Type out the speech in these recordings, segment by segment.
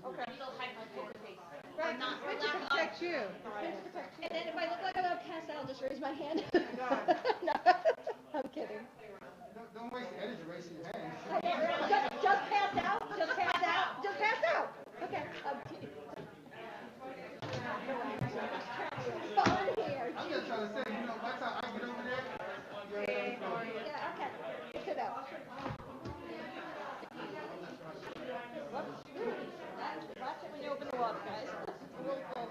Okay. Right, Not, it's meant to protect you. And then if I look like I'm about to pass out, I'll just raise my hand. God. No, I'm kidding. Don't waste the energy raising your hand. Just pass out. Just pass out. Just pass out. Okay. I'm kidding. Fun here. I'm just trying to say, by the time I get over there, Yeah. Okay. Good to know. Watch it when you open the water, guys. Really close.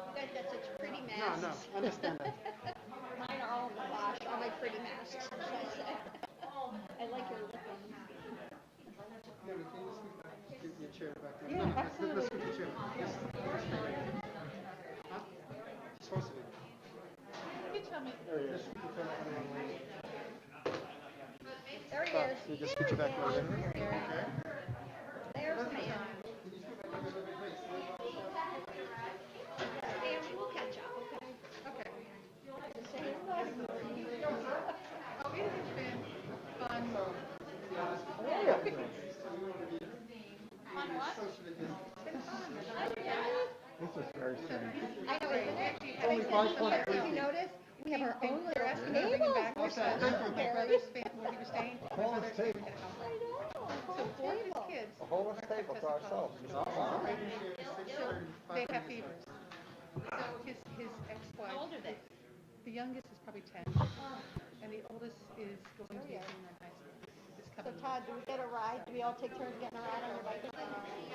You guys got such pretty masks. No, I understand that. Mine are all wash, all my pretty masks, should I say. I like your lip on them. Yeah, we can just get your chair back there. Yeah, No, absolutely. let's get your chair. Yes. Huh? It's supposed to be. You tell me. There he is. Just put your chair back there. There he is. You just put your back there. There's the man. And we'll catch up, okay? Okay. Say hello. Oh, it has been fun. On what? This is very strange. I know, isn't it? Only 5.3. Did you notice? We have our own They're little asking me to bring him table. back. My brother's family, where he was staying. My brother's table. family had a house. I know. So four of his kids. A whole table to ourselves. So they have fevers. So his ex-wife. How old are they? The youngest is probably 10, and the oldest is going to be a senior in high school. This So coming Todd, do we get a ride? Do we all take turns getting a ride on your bike?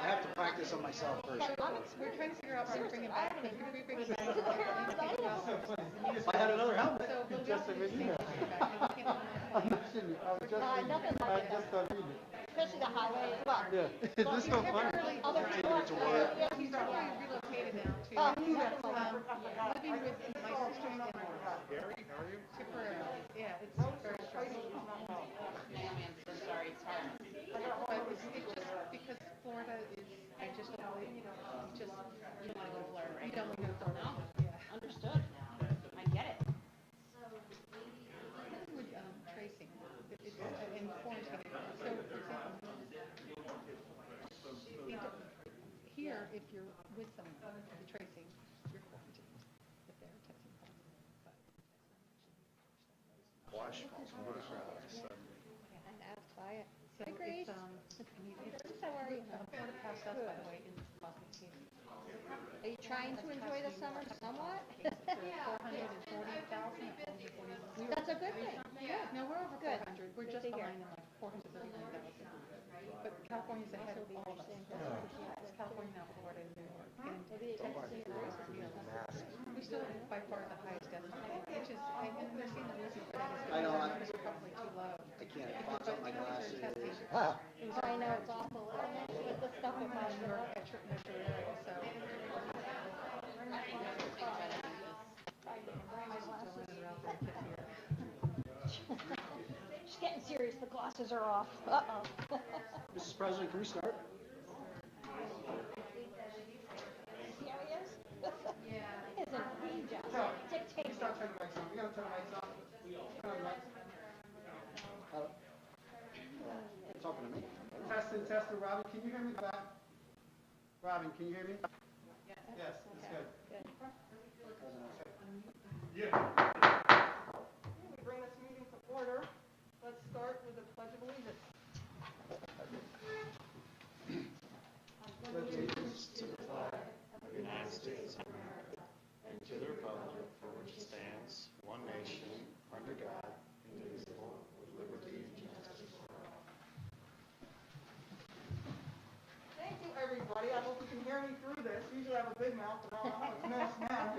I have to practice on myself first. We're trying to figure out where to bring him back, because if we bring him back, If I had another helmet. so we'll be able to just take him back. And he can't I'm not kidding you. I was just reading. Nothing I like just that. reading it. Especially the highway. Well, Yeah. This is so funny. other people. He's probably relocated now to Oh, living with my sister and in-laws. Temporarily. Yeah, it's very stressful. I'm so sorry, it's hard. But it's just because Florida is, I just don't believe, you want to go Florida, right? You don't want to go to Florida. Yeah. Understood. I get it. With tracing, it's in quarantine. So, for example, here, if you're with someone, the tracing, you're quarantined if they're testing positive. And asked by it. So Hi, Grace. it's, How are you? Florida passed us, by the way, in positive cases. Are you trying to enjoy the summer somewhat? 440,000. That's a good thing. No, we're over Good. 400. We're Good just to hear. behind them, like 439,000. But California's ahead of all of us. It's California now, Florida, and New York. And Maybe it's Texas. We still have by far the highest death rate, which is, and we're seeing the reason for that is I know, because our numbers are probably too low. I can't box up my glasses. Ah. I know, it's awful. With the stuff with my New York, metro area, so. She's getting serious. The glasses are off. Uh-oh. Mrs. President, can we start? See how he is? Isn't he just dictating? Start turning the lights on. We gotta turn the lights on. Turn the lights. You're talking to me? Testing, testing. Robin, can you hear me back? Robin, can you hear me? Yes, it's good. Yeah. We bring this meeting to order. Let's start with the Pledge of Allegiance. To the flag of the United States of America and to the republic for which it stands, one nation, under God, indivisible, with liberty and justice for all. Thank you, everybody. I hope you can hear me through this. Usually I have a big mouth, but I don't have a mess now.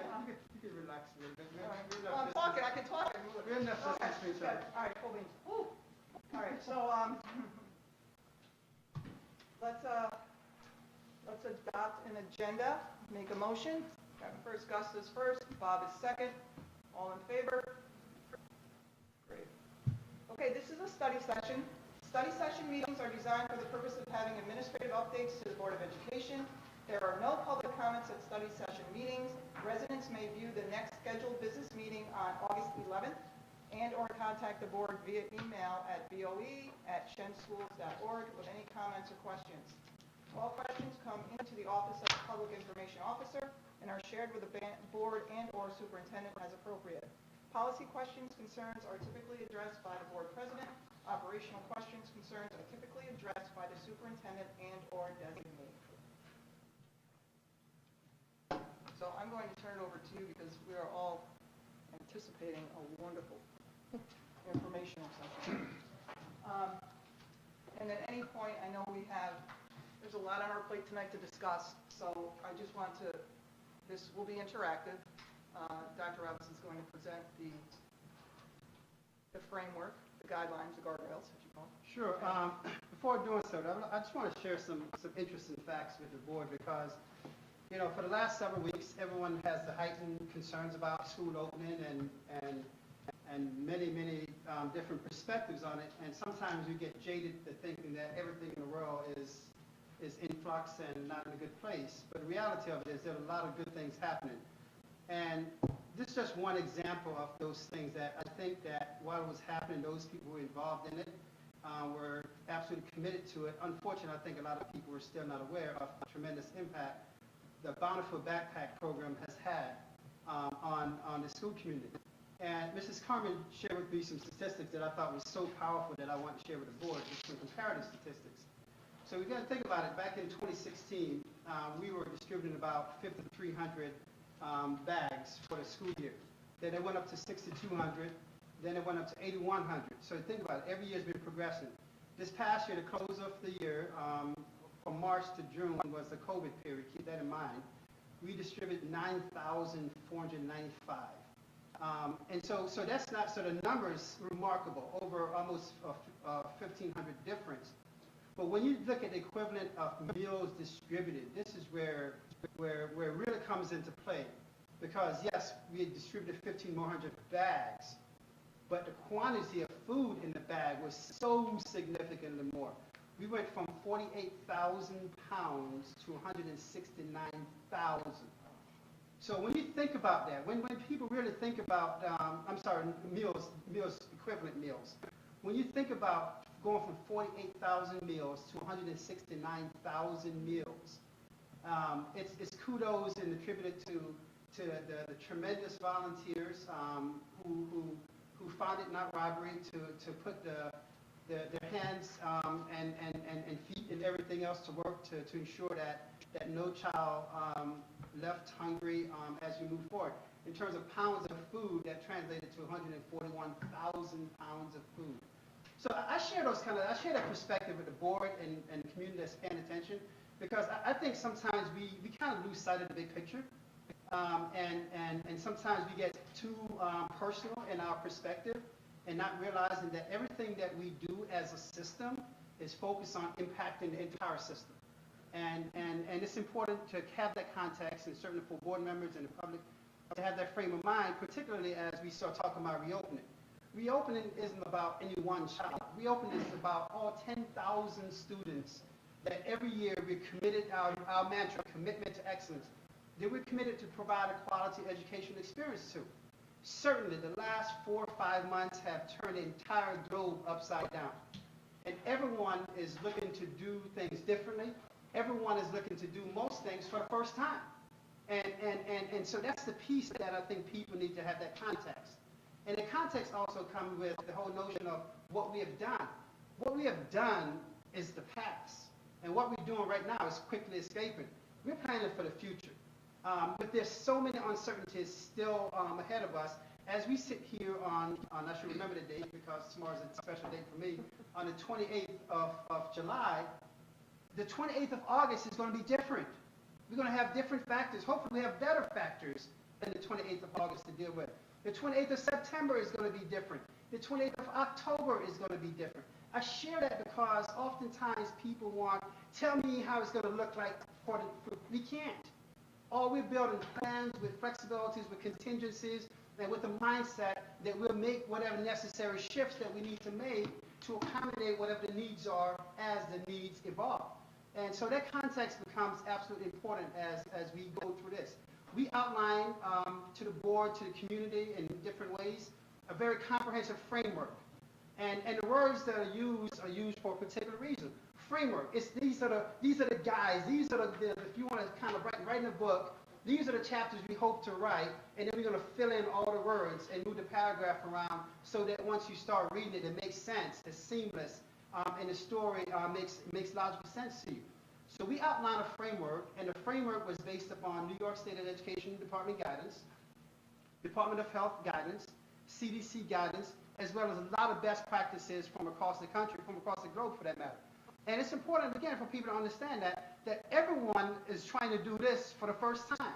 You can relax a little bit. Well, I'm talking. I can talk. We're in the distance, Good. All right, cool beans. Woo. All right, so let's adopt an agenda. Make a motion. First, Gus is first. Bob is second. All in favor? Great. Okay, this is a study session. Study session meetings are designed for the purpose of having administrative updates to the Board of Education, There are no public comments at study session meetings. Residents may view the next scheduled business meeting on August 11th and/or contact the board via email at boe@shenschools.org with any comments or questions. All questions come into the Office of the Public Information Officer and are shared with the board and/or superintendent as appropriate. Policy questions, concerns are typically addressed by the board president. Operational questions, concerns are typically addressed by the superintendent and/or designee. So I'm going to turn it over to you because we are all anticipating a wonderful informational session. And at any point, I know there's a lot on our plate tonight to discuss, so I just want to, this will be interactive. Dr. Robinson's going to present the framework, the guidelines, the guardrails, as you call them. Sure. Before doing so, I just want to share some interesting facts with the board because, you know, for the last several weeks, everyone has the heightened concerns about school opening and many different perspectives on it. And sometimes you get jaded to thinking that everything in the world is in flux and not in a good place. But the reality of it is there are a lot of good things happening. And this is just one example of those things that I think that while it was happening, those people who were involved in it were absolutely committed to it. Unfortunately, I think a lot of people were still not aware of the tremendous impact the Bountiful Backpack program has had on the school community. And Mrs. Carmen shared with me some statistics that I thought was so powerful that I want to share with the board, just some comparative statistics. So we got to think about it. Back in 2016, we were distributing about 5,300 bags for the school year. Then it went up to 6,200. Then it went up to 8,100. So think about it. Every year has been progressing. This past year, the close of the year, from March to June was the COVID period. Keep that in mind. We distributed 9,495. And so that's not, so the number is remarkable, over almost 1,500 difference. But when you look at the equivalent of meals distributed, this is where it really comes into play. Because yes, we had distributed 1,500 bags, but the quantity of food in the bag was so significantly more. We went from 48,000 pounds to 169,000. So when you think about that, when people really think about, meals, equivalent meals, when you think about going from 48,000 meals to 169,000 meals, it's kudos and attributed to the tremendous volunteers who found it not robbery to put their hands and feet and everything else to work to ensure that no child left hungry as we move forward. In terms of pounds of food, that translated to 141,000 pounds of food. So I share that perspective with the board and the community that's paying attention, because I think sometimes we kind of lose sight of the big picture, and sometimes we get too personal in our perspective, and not realizing that everything that we do as a system is focused on impacting the entire system. And it's important to have that context, and certainly for board members and the public to have that frame of mind, particularly as we start talking about reopening. Reopening isn't about any one child. Reopening is about all 10,000 students that every year we're committed, our mantra, commitment to excellence, that we're committed to provide a quality educational experience to. Certainly, the last 4 or 5 months have turned the entire globe upside down. And everyone is looking to do things differently. Everyone is looking to do most things for the first time. And so that's the piece that I think people need to have that context. And the context also comes with the whole notion of what we have done. What we have done is the past. And what we're doing right now is quickly escaping. We're planning for the future. But there's so many uncertainties still ahead of us. As we sit here on I should remember the date because tomorrow's a special date for me, on the 28th of July, the 28th of August is going to be different. We're going to have different factors. Hopefully we have better factors than the 28th of August to deal with. The 28th of September is going to be different. The 28th of October is going to be different. I share that because oftentimes people want, tell me how it's going to look like we can't. All we're building plans with flexibilities, with contingencies, and with the mindset that we'll make whatever necessary shifts that we need to make to accommodate whatever the needs are as the needs evolve. And so that context becomes absolutely important as we go through this. We outline to the board, to the community in different ways, a very comprehensive framework. And the words that are used for a particular reason. Framework, these are the guys, these are the if you want to kind of write in a book, these are the chapters we hope to write, and then we're going to fill in all the words and move the paragraph around so that once you start reading it, it makes sense, it's seamless, and the story makes logical sense to you. So we outlined a framework, and the framework was based upon New York State Education Department guidance, Department of Health guidance, CDC guidance, as well as a lot of best practices from across the country, from across the globe for that matter. And it's important, again, for people to understand that everyone is trying to do this for the first time.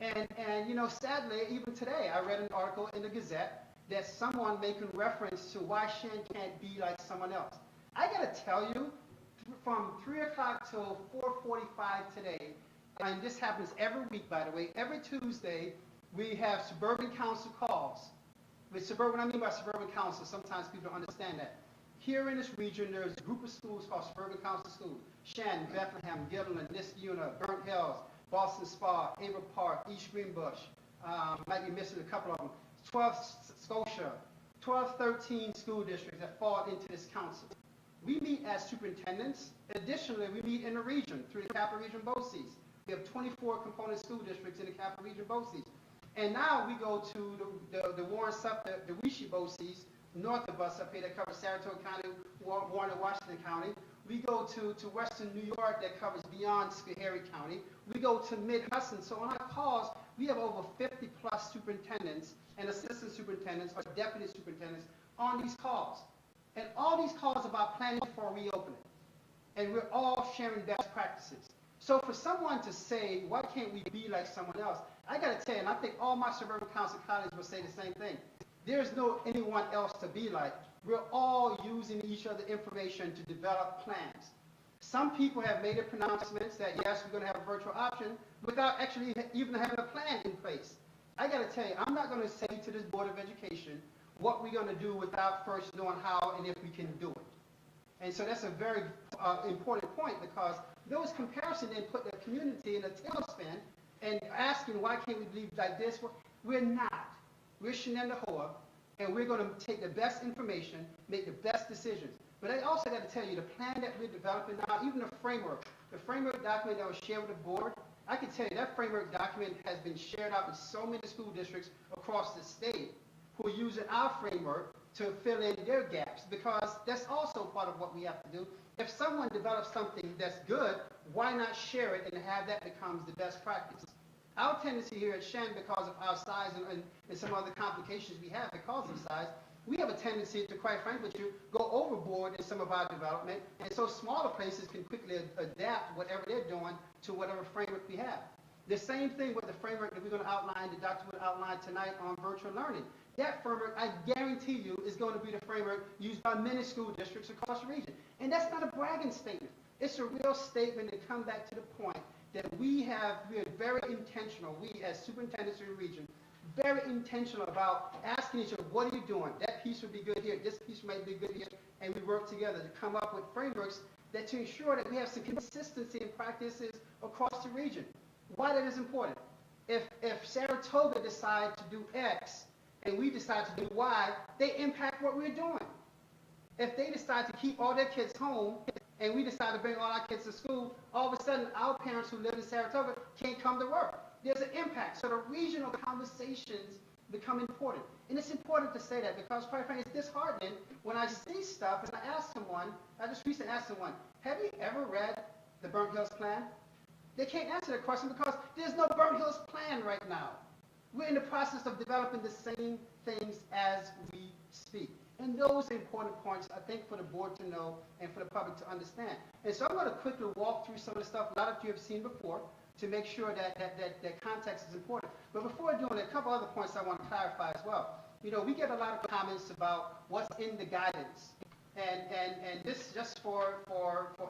And you know, sadly, even today, I read an article in the Gazette that someone making reference to why Shen can't be like someone else. I got to tell you, from 3 o'clock till 4:45 today, and this happens every week, by the way, every Tuesday, we have suburban council calls. With suburban, I mean by suburban council, sometimes people don't understand that. Here in this region, there's a group of schools called Suburban Council Schools. Shannon, Bethlehem, Gilliland, Niskuna, Burnt Hills, Boston Spa, Avon Park, East Greenbush, might be missing a couple of them. 12 Scotia, 13 school districts that fall into this council. We meet as superintendents. Additionally, we meet in the region through the Capital Region BOCES. We have 24 component school districts in the Capital Region BOCES. And now we go to the Warren Suffolk, the Wichita BOCES, north of us up here that covers Saratoga County, Warren and Washington County. We go to western New York that covers beyond Schoharie County. We go to mid-Hudson. So on our calls, we have over 50 plus superintendents and assistant superintendents or deputy superintendents on these calls. And all these calls are about planning for reopening. And we're all sharing best practices. So for someone to say, why can't we be like someone else? I got to tell you, and I think all my suburban council colleagues will say the same thing. There's no anyone else to be like. We're all using each other's information to develop plans. Some people have made pronouncements that, yes, we're going to have a virtual option without actually even having a plan in place. I got to tell you, I'm not going to say to this Board of Education what we're going to do without first knowing how and if we can do it. And so that's a very important point, because those comparisons then put the community in a tailspin and asking why can't we believe like this? We're not. We're Shenendehowa, and we're going to take the best information, make the best decisions. But I also got to tell you, the plan that we're developing now, even the framework document that was shared with the board, I can tell you that framework document has been shared out with so many school districts across the state who are using our framework to fill in their gaps, because that's also part of what we have to do. If someone develops something that's good, why not share it and have that becomes the best practice? Our tendency here at Shen, because of our size and some other complications we have because of size, we have a tendency to, quite frankly, to go overboard in some of our development, and so smaller places can quickly adapt whatever they're doing to whatever framework we have. The same thing with the framework that we're going to outline, the doctor will outline tonight on virtual learning. That framework, I guarantee you, is going to be the framework used by many school districts across the region. And that's not a bragging statement. It's a real statement to come back to the point that we are very intentional, we as superintendents in the region, very intentional about asking each other, what are you doing? That piece would be good here, this piece might be good here, and we work together to come up with frameworks that to ensure that we have some consistency in practices across the region. Why that is important? If Saratoga decide to do X and we decide to do Y, they impact what we're doing. If they decide to keep all their kids home and we decide to bring all our kids to school, all of a sudden our parents who live in Saratoga can't come to work. There's an impact. So the regional conversations become important. And it's important to say that because, quite frankly, it's disheartening when I see stuff and I just recently asked someone, have you ever read the Burnt Hills Plan? They can't answer that question because there's no Burnt Hills Plan right now. We're in the process of developing the same things as we speak. And those are important points, I think, for the board to know and for the public to understand. And so I'm going to quickly walk through some of the stuff a lot of you have seen before to make sure that context is important. But before doing that, a couple other points I want to clarify as well. You know, we get a lot of comments about what's in the guidance. And this, just for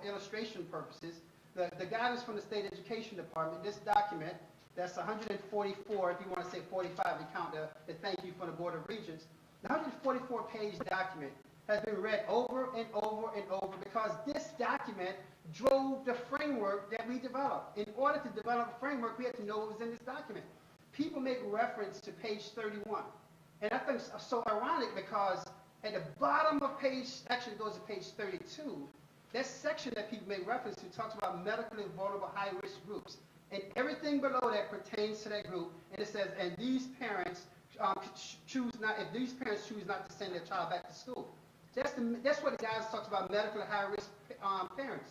illustration purposes, the guidance from the State Education Department, this document, that's 144, if you want to say 45, you count the thank you from the Board of Regents. The 144-page document has been read over and over and over because this document drove the framework that we developed. In order to develop a framework, we had to know what was in this document. People make reference to page 31. And I think it's so ironic because at the bottom of page, actually it goes to page 32, that section that people make reference to talks about medically vulnerable high-risk groups. And everything below that pertains to that group. And it says, and these parents choose not, if these parents choose not to send their child back to school. That's what the guidance talks about medically high-risk parents.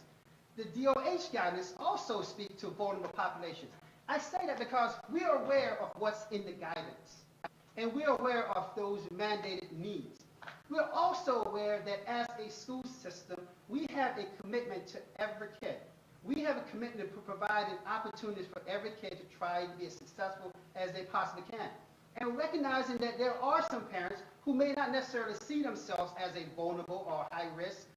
The DOH guidance also speaks to vulnerable populations. I say that because we are aware of what's in the guidance. And we are aware of those mandated needs. We are also aware that as a school system, we have a commitment to every kid. We have a commitment to providing opportunities for every kid to try to be as successful as they possibly can. And recognizing that there are some parents who may not necessarily see themselves as a vulnerable or high risk,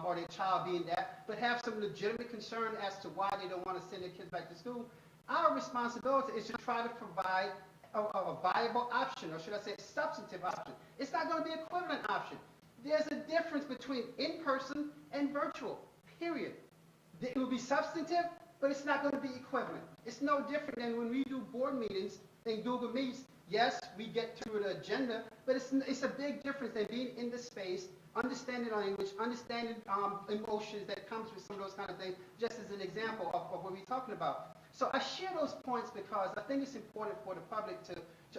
or their child being that, but have some legitimate concern as to why they don't want to send their kids back to school. Our responsibility is to try to provide a viable option, or should I say a substantive option. It's not going to be an equivalent option. There's a difference between in-person and virtual, period. It will be substantive, but it's not going to be equivalent. It's no different than when we do board meetings in Google Meets. Yes, we get through the agenda, but it's a big difference than being in the space, understanding language, understanding emotions that comes with some of those kind of things, just as an example of what we're talking about. So I share those points because I think it's important for the public to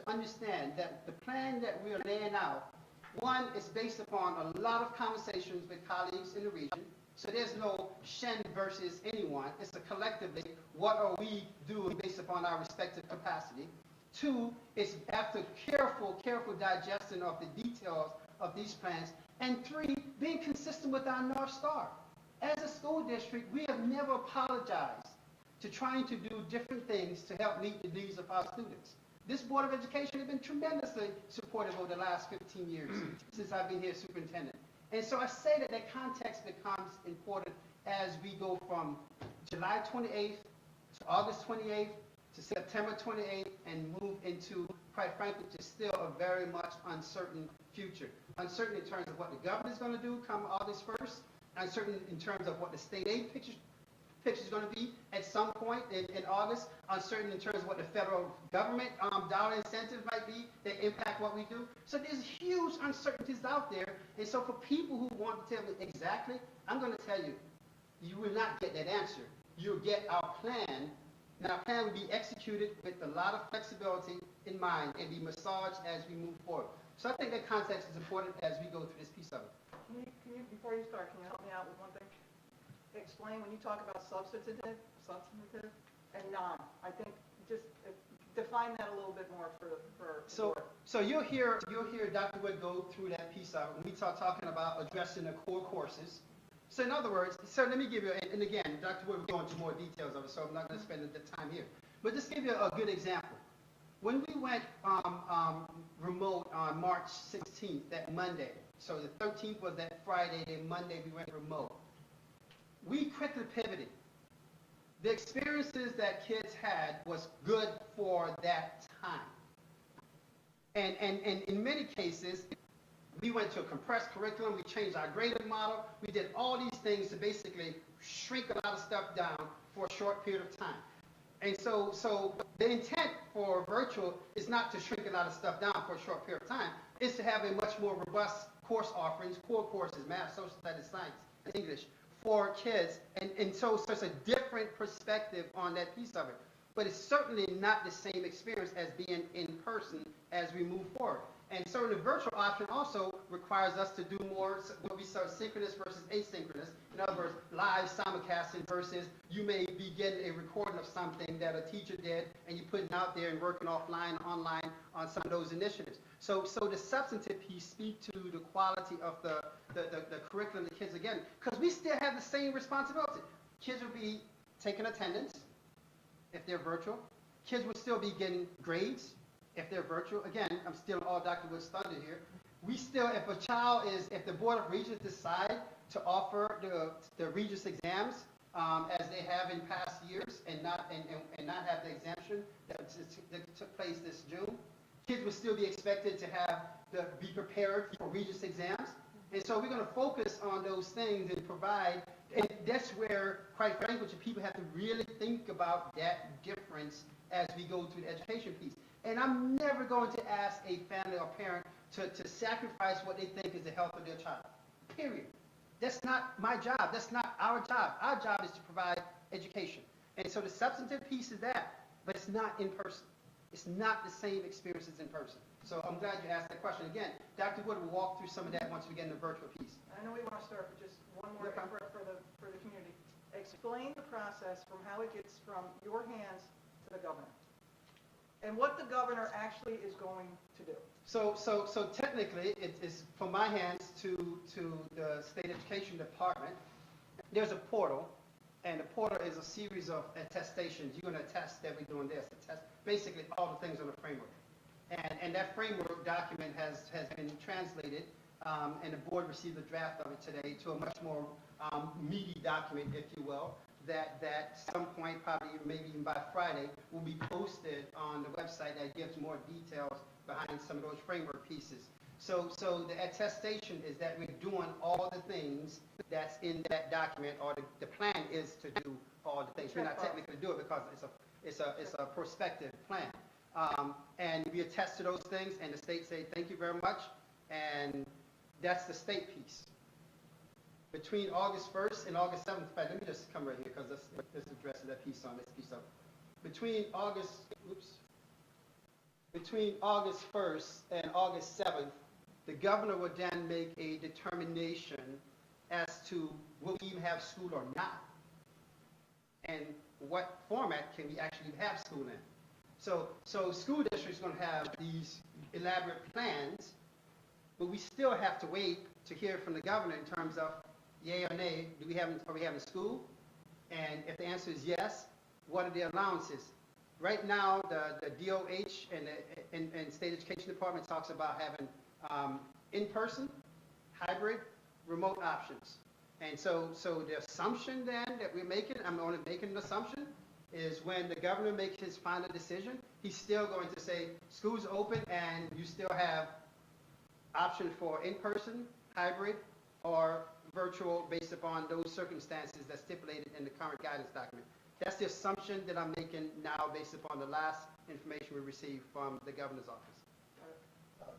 understand that the plan that we are laying out, one, is based upon a lot of conversations with colleagues in the region. So there's no Shen versus anyone. It's a collectively, what are we doing based upon our respective capacity? Two, it's after careful digestion of the details of these plans. And three, being consistent with our North Star. As a school district, we have never apologized to trying to do different things to help meet the needs of our students. This Board of Education has been tremendously supportive over the last 15 years since I've been here superintendent. And so I say that that context becomes important as we go from July 28th to August 28th to September 28th and move into, quite frankly, just still a very much uncertain future. Uncertain in terms of what the government is going to do come August 1st, uncertain in terms of what the state aid picture is going to be at some point in August, uncertain in terms of what the federal government dollar incentive might be that impact what we do. So there's huge uncertainties out there. And so for people who want to tell me exactly, I'm going to tell you, you will not get that answer. You'll get our plan. And our plan will be executed with a lot of flexibility in mind and be massaged as we move forward. So I think that context is important as we go through this piece of it. Can you, before you start, can you help me out with one thing? Explain when you talk about substantive and non. I think just define that a little bit more for So you'll hear Dr. Wood go through that piece of it when we start talking about addressing the core courses. So in other words, so let me give you, and again, Dr. Wood will go into more details of it, so I'm not going to spend the time here. But just give you a good example. When we went remote on March 16th, that Monday, so the 13th was that Friday, then Monday we went remote. We quickly pivoted. The experiences that kids had was good for that time. And in many cases, we went to a compressed curriculum, we changed our grading model, we did all these things to basically shrink a lot of stuff down for a short period of time. And so the intent for virtual is not to shrink a lot of stuff down for a short period of time, it's to have a much more robust course offerings, core courses, math, social studies, science, and English, for kids. And so it's a different perspective on that piece of it. But it's certainly not the same experience as being in person as we move forward. And so the virtual option also requires us to do more what we saw synchronous versus asynchronous. In other words, live simulcasting versus you may be getting a recording of something that a teacher did and you're putting out there and working offline, online on some of those initiatives. So the substantive piece speaks to the quality of the curriculum of the kids again, because we still have the same responsibility. Kids will be taking attendance if they're virtual. Kids will still be getting grades if they're virtual. Again, I'm stealing all Dr. Wood's thunder here. We still, if the Board of Regents decide to offer the Regents exams as they have in past years and not have the exemption that took place this June, kids will still be expected to be prepared for Regents exams. And so we're going to focus on those things and provide, and that's where, quite frankly, people have to really think about that difference as we go through the education piece. And I'm never going to ask a family or parent to sacrifice what they think is the health of their child, period. That's not my job. That's not our job. Our job is to provide education. And so the substantive piece is that, but it's not in person. It's not the same experience as in person. So I'm glad you asked that question. Again, Dr. Wood will walk through some of that once we get in the virtual piece. I know we want to start with just one more No problem. for the community. Explain the process from how it gets from your hands to the governor, and what the governor actually is going to do. So technically, it is from my hands to the State Education Department. There's a portal, and the portal is a series of attestations. You're going to attest that we're doing this, attest basically all the things on the framework. And that framework document has been translated, and the board received a draft of it today to a much more meaty document, if you will, that some point, probably maybe even by Friday, will be posted on the website that gives more details behind some of those framework pieces. So the attestation is that we're doing all the things that's in that document, or the plan is to do all the things. We're not technically do it because it's a prospective plan. And we attest to those things, and the state say, thank you very much, and that's the state piece. Between August 1st and August 7th, in fact, let me just come right here, because this addresses that piece on this piece up. Between August 1st and August 7th, the governor would then make a determination as to will we even have school or not, and what format can we actually have school in. So school districts are going to have these elaborate plans, but we still have to wait to hear from the governor in terms of yay or nay, are we having school? And if the answer is yes, what are the allowances? Right now, the DOH and State Education Department talks about having in-person, hybrid, remote options. And so the assumption then that we're making, I'm only making an assumption, is when the governor makes his final decision, he's still going to say school's open and you still have option for in-person, hybrid, or virtual based upon those circumstances that's stipulated in the current guidance document. That's the assumption that I'm making now based upon the last information we received from the governor's office.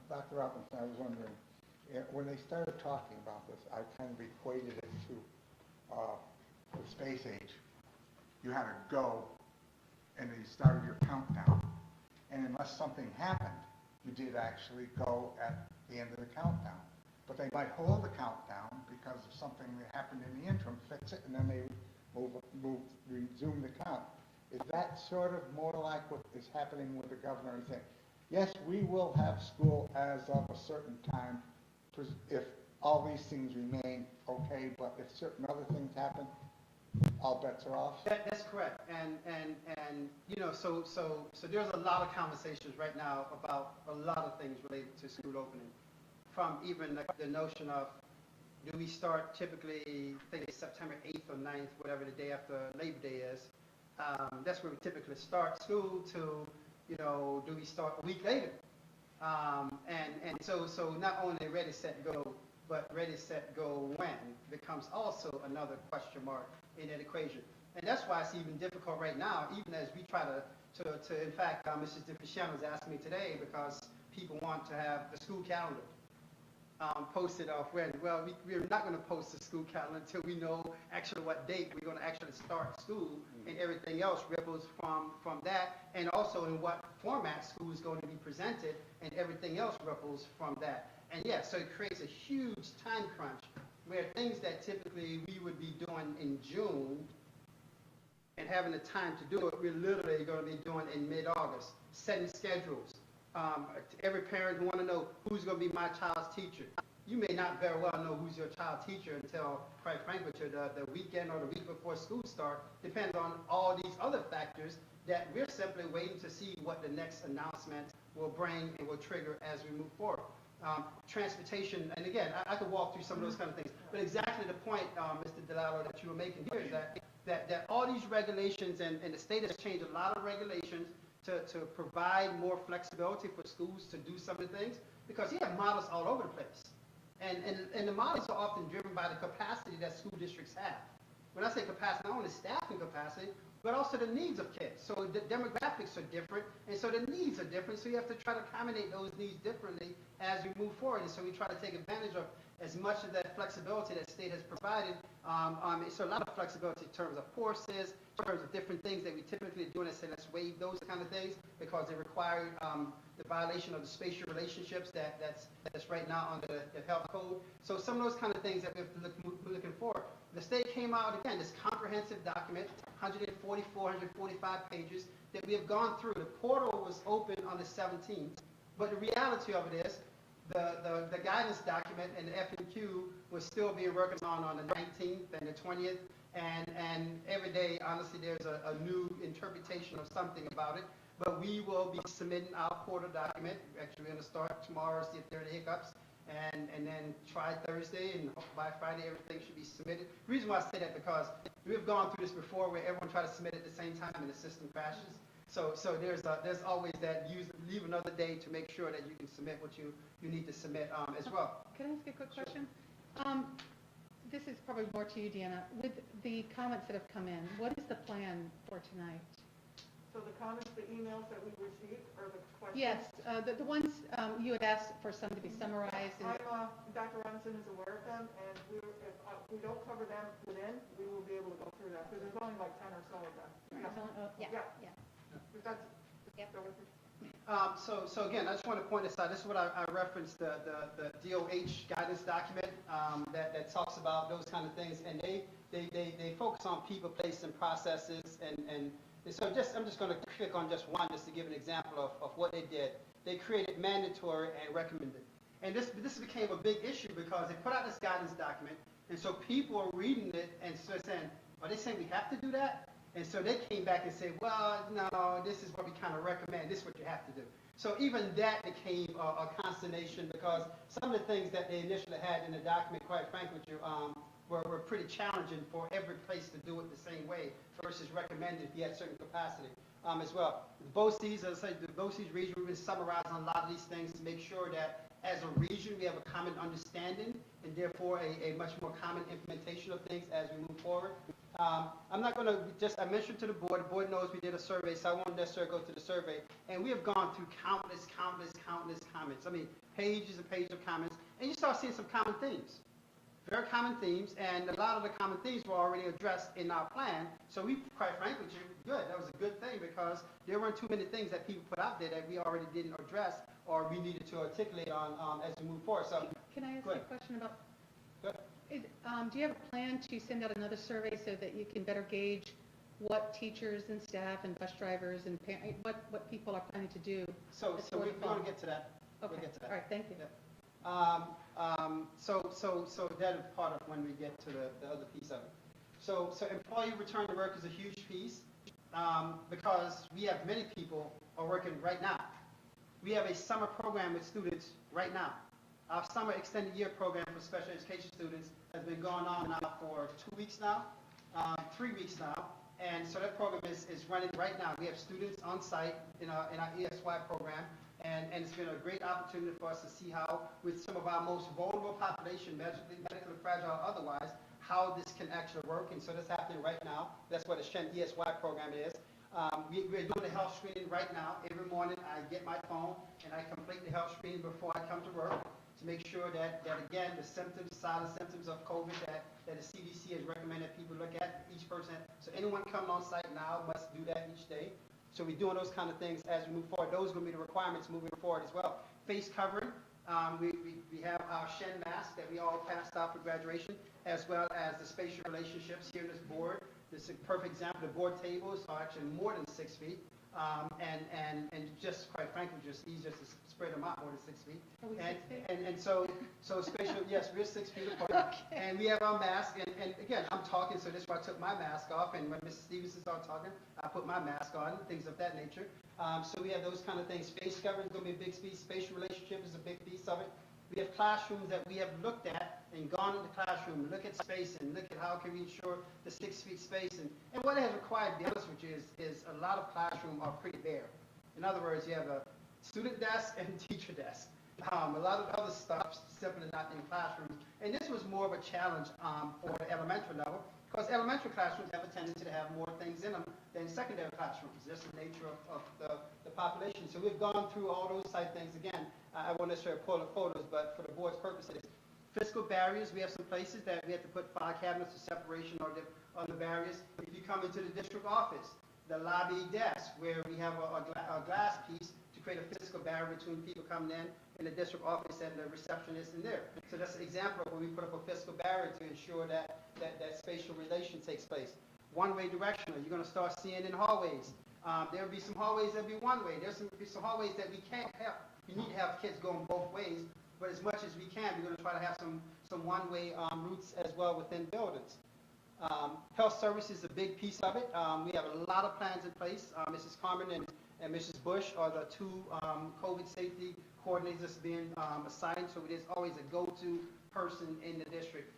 Dr. Robinson, I was wondering, when they started talking about this, I kind of equated it to the space age. You had to go, and then you started your countdown. And unless something happened, you did actually go at the end of the countdown. But they might hold the countdown because of something that happened in the interim, fix it, and then they resume the count. Is that sort of more like what is happening with the governor and saying, yes, we will have school as of a certain time if all these things remain okay, but if certain other things happen, all bets are off? That's correct. And you know, so there's a lot of conversations right now about a lot of things related to school opening. From even the notion of, do we start typically, I think it's September 8th or 9th, whatever the day after Labor Day is. That's where we typically start school to, you know, do we start a week later? And so not only ready, set, go, but ready, set, go when becomes also another question mark in that equation. And that's why it's even difficult right now, even as we try to in fact, Mrs. DeFichiano was asking me today because people want to have the school calendar posted off when. Well, we're not going to post the school calendar until we know actually what date we're going to actually start school, and everything else ripples from that, and also in what format school is going to be presented, and everything else ripples from that. And yeah, so it creates a huge time crunch where things that typically we would be doing in June and having the time to do it, we're literally going to be doing in mid-August, setting schedules. Every parent who want to know who's going to be my child's teacher. You may not very well know who's your child's teacher until, quite frankly, the weekend or the week before school start. Depends on all these other factors that we're simply waiting to see what the next announcement will bring and will trigger as we move forward. Transportation, and again, I could walk through some of those kind of things, but exactly the point, Mr. Delalo, that you were making here is that all these regulations, and the state has changed a lot of regulations to provide more flexibility for schools to do some of the things, because you have models all over the place. And the models are often driven by the capacity that school districts have. When I say capacity, not only staffing capacity, but also the needs of kids. So the demographics are different, and so the needs are different, so you have to try to accommodate those needs differently as we move forward. And so we try to take advantage of as much of that flexibility that state has provided. So a lot of flexibility in terms of courses, in terms of different things that we typically do, and say let's waive those kind of things because they require the violation of the spatial relationships that's right now under the health code. So some of those kind of things that we have to look looking for. The state came out, again, this comprehensive document, 144, 145 pages, that we have gone through. The portal was open on the 17th, but the reality of it is the guidance document and the FNQ will still be working on the 19th and the 20th, and every day, honestly, there's a new interpretation of something about it. But we will be submitting our portal document. Actually, we're going to start tomorrow, see if there are any hiccups, and then try Thursday, and by Friday everything should be submitted. The reason why I say that because we've gone through this before where everyone tried to submit at the same time and the system crashes. So there's always that leave another day to make sure that you can submit what you need to submit as well. Can I ask a quick question? This is probably more to you, Deanna. With the comments that have come in, what is the plan for tonight? So the comments, the emails that we received, or the questions? Yes, the ones you had asked for some to be summarized. And Dr. Robinson is aware of them, and if we don't cover them within, we will be able to go through that, because there's only like 10 or so of them. Yeah. If that's, Yep. go with it. So again, I just want to point this out. This is what I referenced, the DOH guidance document that talks about those kind of things, and they focus on people, place, and processes, and so I'm just going to click on just one just to give an example of what they did. They created mandatory and recommended, and this became a big issue because they put out this guidance document, and so people are reading it and so saying, are they saying we have to do that? And so they came back and said, well, no, this is what we kind of recommend. This is what you have to do. So even that became a consternation because some of the things that they initially had in the document, quite frankly, were pretty challenging for every place to do it the same way versus recommended if you had certain capacity as well. The BOCES, as I said, the BOCES region, we've been summarizing a lot of these things to make sure that as a region we have a common understanding and therefore a much more common implementation of things as we move forward. I'm not going to I mentioned to the board knows we did a survey, so I won't necessarily go through the survey, and we have gone through countless comments. I mean, pages and pages of comments, and you start seeing some common themes. Very common themes, and a lot of the common themes were already addressed in our plan, so we, quite frankly, good. That was a good thing because there weren't too many things that people put out there that we already didn't address or we needed to articulate on as we move forward. So, can I ask you a question about? Good. Do you have a plan to send out another survey so that you can better gauge what teachers and staff and bus drivers and what people are planning to do? So we're going to get to that. Okay. We'll get to that. All right. Thank you. Yeah. So that is part of when we get to the other piece of it. So employee return to work is a huge piece because we have many people are working right now. We have a summer program with students right now. Our summer extended year program for special education students has been going on now for 2 weeks now, 3 weeks now, and so that program is running right now. We have students on site in our ESY program, and it's been a great opportunity for us to see how, with some of our most vulnerable population, medically fragile otherwise, how this can actually work, and so that's happening right now. That's what the ESY program is. We're doing the health screening right now. Every morning I get my phone and I complete the health screening before I come to work to make sure that again, the symptoms, silent symptoms of COVID that the CDC has recommended people look at each person. So anyone coming on site now must do that each day. So we're doing those kind of things as we move forward. Those are going to be the requirements moving forward as well. Face covering. We have our Shen mask that we all passed out for graduation, as well as the spatial relationships here in this board. This is a perfect example. The board tables are actually more than 6 feet, and just quite frankly, just easier to spread them out more than 6 feet. Are we 6 feet? And so spatial, yes, we're 6 feet apart, Okay. and we have our mask. And again, I'm talking, so this is why I took my mask off. And when Mrs. Stevenson started talking, I put my mask on, things of that nature. So we have those kind of things. Face covering is going to be a big piece. Spatial relationship is a big piece of it. We have classrooms that we have looked at and gone into the classroom, look at space and look at how can we ensure the 6 feet space. And what it has required, to be honest with you, is a lot of classrooms are pretty bare. In other words, you have a student desk and teacher desk. A lot of other stuff simply not in classrooms. And this was more of a challenge for the elementary level, because elementary classrooms have a tendency to have more things in them than secondary classrooms. Just the nature of the population. So we've gone through all those type things. Again, I won't necessarily pull the photos, but for the board's purposes, fiscal barriers, we have some places that we have to put file cabinets of separation on the barriers. If you come into the district office, the lobby desk, where we have a glass piece to create a physical barrier between people coming in the district office and the receptionist in there. So that's an example of when we put up a physical barrier to ensure that spatial relation takes place. One-way directional, you're going to start seeing in hallways. There'll be some hallways that be one way. There's some hallways that we can't have. You need to have kids going both ways, but as much as we can, we're going to try to have some one-way routes as well within buildings. Health service is a big piece of it. We have a lot of plans in place. Mrs. Carmen and Mrs. Bush are the two COVID safety coordinators being assigned, so it is always a go-to person in the district.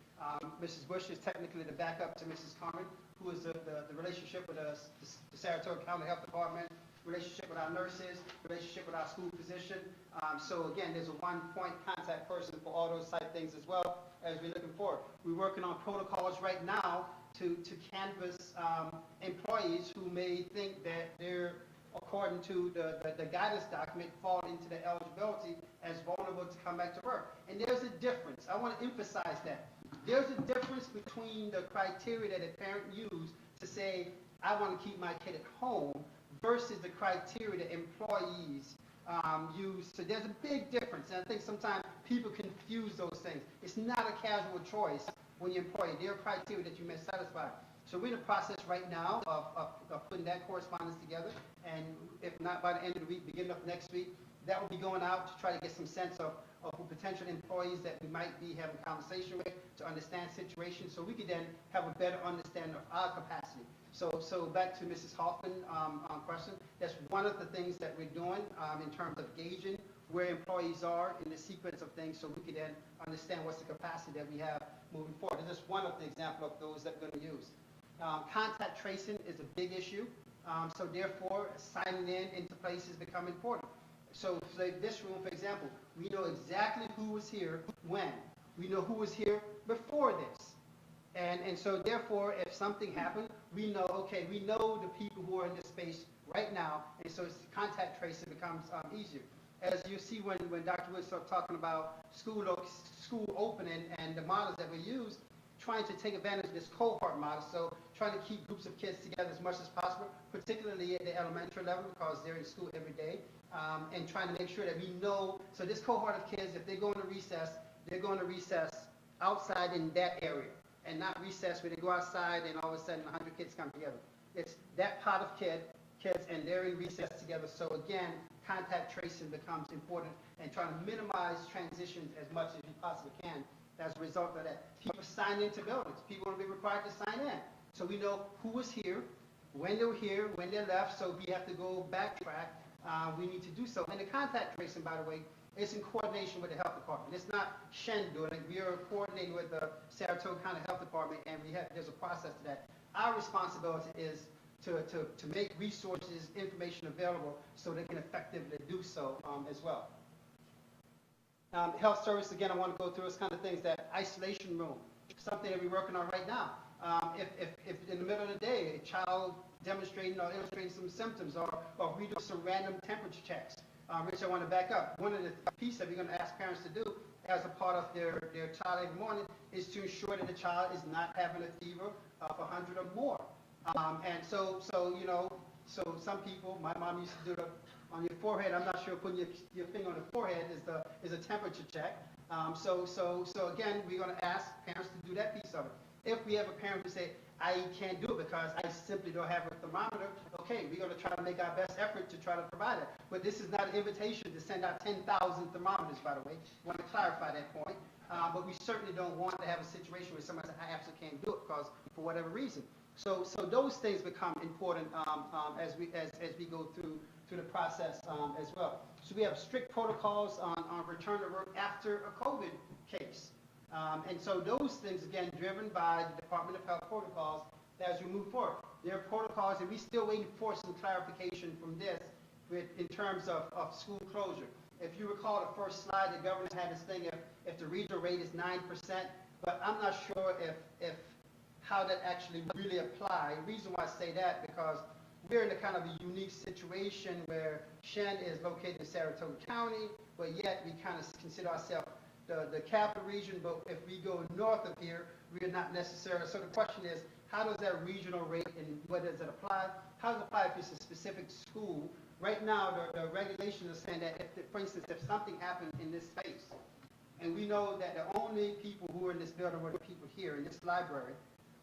Mrs. Bush is technically the backup to Mrs. Carmen, who is the relationship with the Saratoga County Health Department, relationship with our nurses, relationship with our school physician. So again, there's a one-point contact person for all those type things as well as we're looking forward. We're working on protocols right now to canvass employees who may think that they're, according to the guidance document, fall into the eligibility as vulnerable to come back to work. And there's a difference. I want to emphasize that. There's a difference between the criteria that a parent used to say, I want to keep my kid at home, versus the criteria that employees use. So there's a big difference. And I think sometimes people confuse those things. It's not a casual choice when you employ. There are criteria that you may satisfy. So we're in the process right now of putting that correspondence together. And if not by the end of the week, beginning of next week, that will be going out to try to get some sense of potential employees that we might be having conversation with to understand situations, so we could then have a better understanding of our capacity. So back to Mrs. Hoffman's question, that's one of the things that we're doing in terms of gauging where employees are in the sequence of things, so we could then understand what's the capacity that we have moving forward. This is one of the examples of those that we're going to use. Contact tracing is a big issue, so therefore signing into places become important. So like this room, for example, we know exactly who was here when. We know who was here before this. And so therefore, if something happened, we know, okay, we know the people who are in this space right now, and so contact tracing becomes easier. As you see when Dr. Wood started talking about school opening and the models that we use, trying to take advantage of this cohort model, so trying to keep groups of kids together as much as possible, particularly at the elementary level because they're in school every day, and trying to make sure that we know, so this cohort of kids, if they're going to recess, they're going to recess outside in that area, and not recess where they go outside and all of a sudden 100 kids come together. It's that pot of kids and they're in recess together, so again, contact tracing becomes important and trying to minimize transitions as much as you possibly can. As a result of that, people sign into buildings. People will be required to sign in. So we know who was here, when they were here, when they left, so we have to go backtrack. We need to do so. And the contact tracing, by the way, is in coordination with the health department. It's not Shen doing it. We are coordinating with the Saratoga County Health Department, and there's a process to that. Our responsibility is to make resources, information available so they can effectively do so as well. Health service, again, I want to go through those kind of things. That isolation room, something that we're working on right now. If in the middle of the day, a child demonstrating or illustrating some symptoms, or we do some random temperature checks, which I want to back up. One of the pieces that we're going to ask parents to do as a part of their child every morning is to ensure that the child is not having a fever of 100 or more. And so some people, my mom used to do it on your forehead. I'm not sure putting your finger on the forehead is a temperature check. So again, we're going to ask parents to do that piece of it. If we have a parent who say, I can't do it because I simply don't have a thermometer, okay, we're going to try to make our best effort to try to provide it. But this is not an invitation to send out 10,000 thermometers, by the way. I want to clarify that point. But we certainly don't want to have a situation where somebody says, I absolutely can't do it because for whatever reason. So those things become important as we go through the process as well. So we have strict protocols on return to work after a COVID case. And so those things, again, driven by the Department of Health protocols as we move forward. There are protocols, and we're still waiting for some clarification from this in terms of school closure. If you recall the first slide, the governor had this thing, if the regional rate is 9%, but I'm not sure if how that actually really applies. The reason why I say that, because we're in a kind of a unique situation where Shen is located in Saratoga County, but yet we kind of consider ourselves the capital region, but if we go north of here, we're not necessarily. So the question is, how does that regional rate and what does it apply? How does it apply if it's a specific school? Right now, the regulations are saying that, for instance, if something happened in this space, and we know that the only people who are in this building were the people here in this library,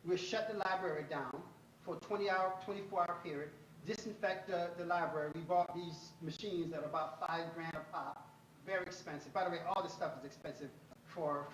we'll shut the library down for a 24-hour period, disinfect the library. We bought these machines that are about $5,000 a pop, very expensive. By the way, all this stuff is expensive for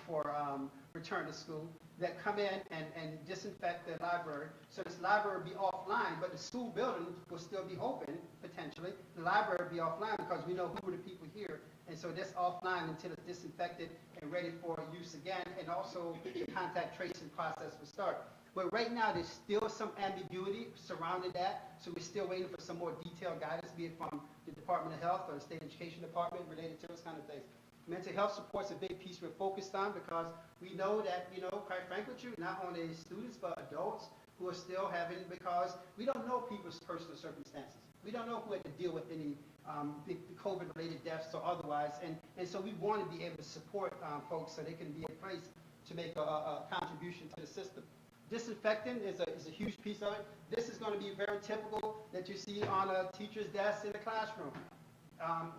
return to school, that come in and disinfect the library. So this library will be offline, but the school building will still be open, potentially. The library will be offline because we know who are the people here. And so that's offline until it's disinfected and ready for use again. And also the contact tracing process will start. But right now, there's still some ambiguity surrounding that. So we're still waiting for some more detailed guidance, be it from the Department of Health or the State Education Department related to those kind of things. Mental health support's a big piece we're focused on because we know that, quite frankly with you, not only students but adults who are still having, because we don't know people's personal circumstances. We don't know who had to deal with any big COVID-related deaths or otherwise, and so we want to be able to support folks so they can be in place to make a contribution to the system. Disinfectant is a huge piece of it. This is going to be very typical that you see on a teacher's desk in the classroom.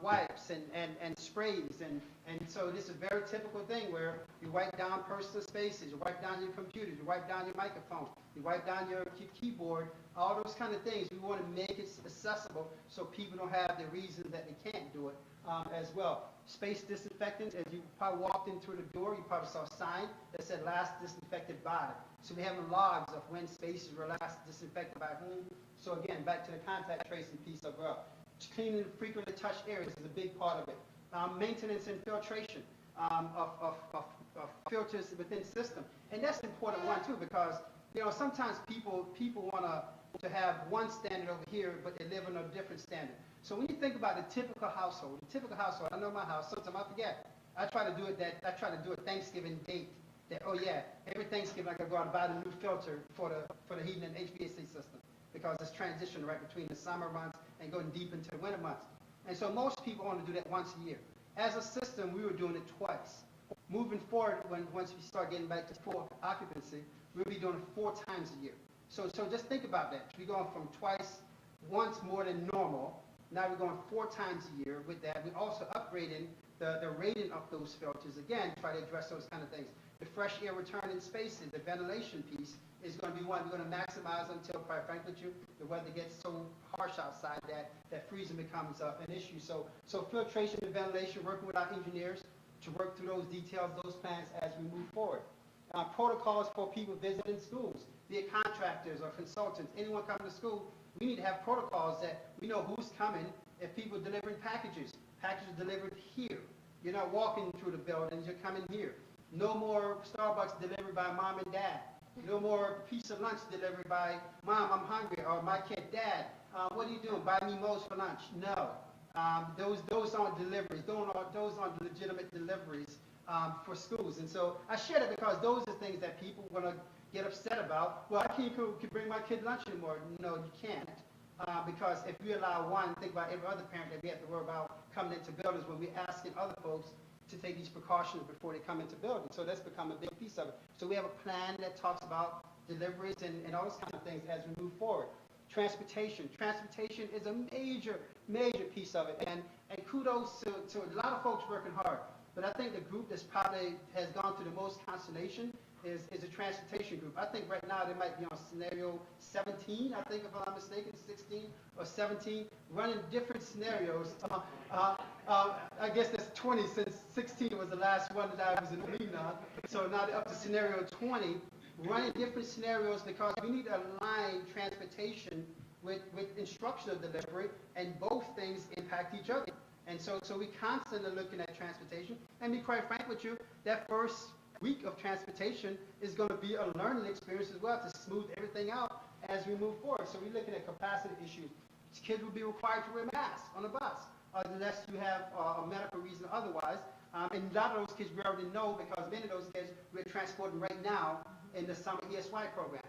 Wipes and sprays, and so this is a very typical thing where you wipe down personal spaces, you wipe down your computers, you wipe down your microphone, you wipe down your keyboard, all those kind of things. We want to make it accessible so people don't have the reason that they can't do it as well. Space disinfectant, as you probably walked in through the door, you probably saw a sign that said last disinfected by. So we have logs of when spaces were last disinfected by whom. So again, back to the contact tracing piece of cleaning frequently touched areas is a big part of it. Maintenance and filtration of filters within system. And that's an important one too, because sometimes people want to have one standard over here, but they live on a different standard. So when you think about the typical household, I know my house, sometimes I forget. I try to do a Thanksgiving date. That, oh yeah, every Thanksgiving I gotta go out and buy the new filter for the heating and HVAC system, because it's transition right between the summer months and going deep into the winter months. And so most people want to do that once a year. As a system, we were doing it twice. Moving forward, once we start getting back to full occupancy, we'll be doing it 4 times a year. So just think about that. We're going from once more than normal. Now we're going 4 times a year with that. We're also upgrading the rating of those filters. Again, try to address those kind of things. The fresh air return in spaces, the ventilation piece, is going to be one we're going to maximize until, quite frankly, the weather gets so harsh outside that freezing becomes an issue. So filtration and ventilation, working with our engineers to work through those details, those plans as we move forward. Protocols for people visiting schools, be it contractors or consultants, anyone coming to school, we need to have protocols that we know who's coming. If people delivering packages delivered here. You're not walking through the buildings, you're coming here. No more Starbucks delivered by mom and dad. No more piece of lunch delivered by mom, I'm hungry, or my kid, dad, what are you doing? Buy me Moe's for lunch. No. Those aren't deliveries. Those aren't legitimate deliveries for schools. And so I share that because those are things that people want to get upset about. Well, I can't bring my kid lunch anymore. No, you can't. Because if we allow one, think about every other parent that we have to worry about coming into buildings when we're asking other folks to take these precautions before they come into buildings. So that's become a big piece of it. So we have a plan that talks about deliveries and all those kind of things as we move forward. Transportation. Transportation is a major, major piece of it. And kudos to a lot of folks working hard. But I think the group that's probably has gone through the most consternation is a transportation group. I think right now they might be on scenario 17, I think if I'm not mistaken, 16 or 17, running different scenarios. I guess that's 20 since 16 was the last one that I was in the meeting on. So now they're up to scenario 20, running different scenarios because we need to align transportation with instructional delivery, and both things impact each other. And so we constantly looking at transportation. And be quite frank with you, that first week of transportation is going to be a learning experience as well to smooth everything out as we move forward. So we're looking at capacity issues. Kids will be required to wear masks on the bus. unless you have a medical reason otherwise. And a lot of those kids we already know because many of those kids we're transporting right now in the summer ESY program.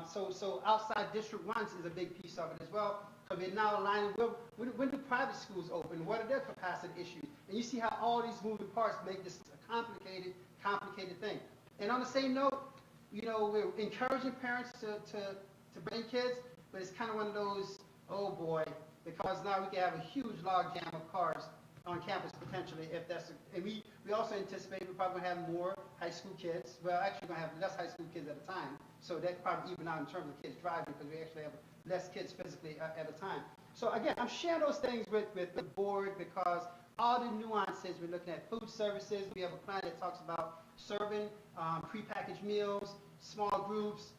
So outside District 1 is a big piece of it as well, because we're now aligning, when do private schools open? What are their capacity issues? And you see how all these moving parts make this a complicated thing. And on the same note, you know, we're encouraging parents to bring kids, but it's kind of one of those, oh boy, because now we can have a huge log jam of cars on campus potentially if that's, and we also anticipate we're probably going to have more high school kids. Well, actually going to have less high school kids at a time, so that probably even out in terms of kids driving because we actually have less kids physically at a time. So again, I'm sharing those things with the board because all the nuances, we're looking at food services, we have a plan that talks about serving prepackaged meals, small groups.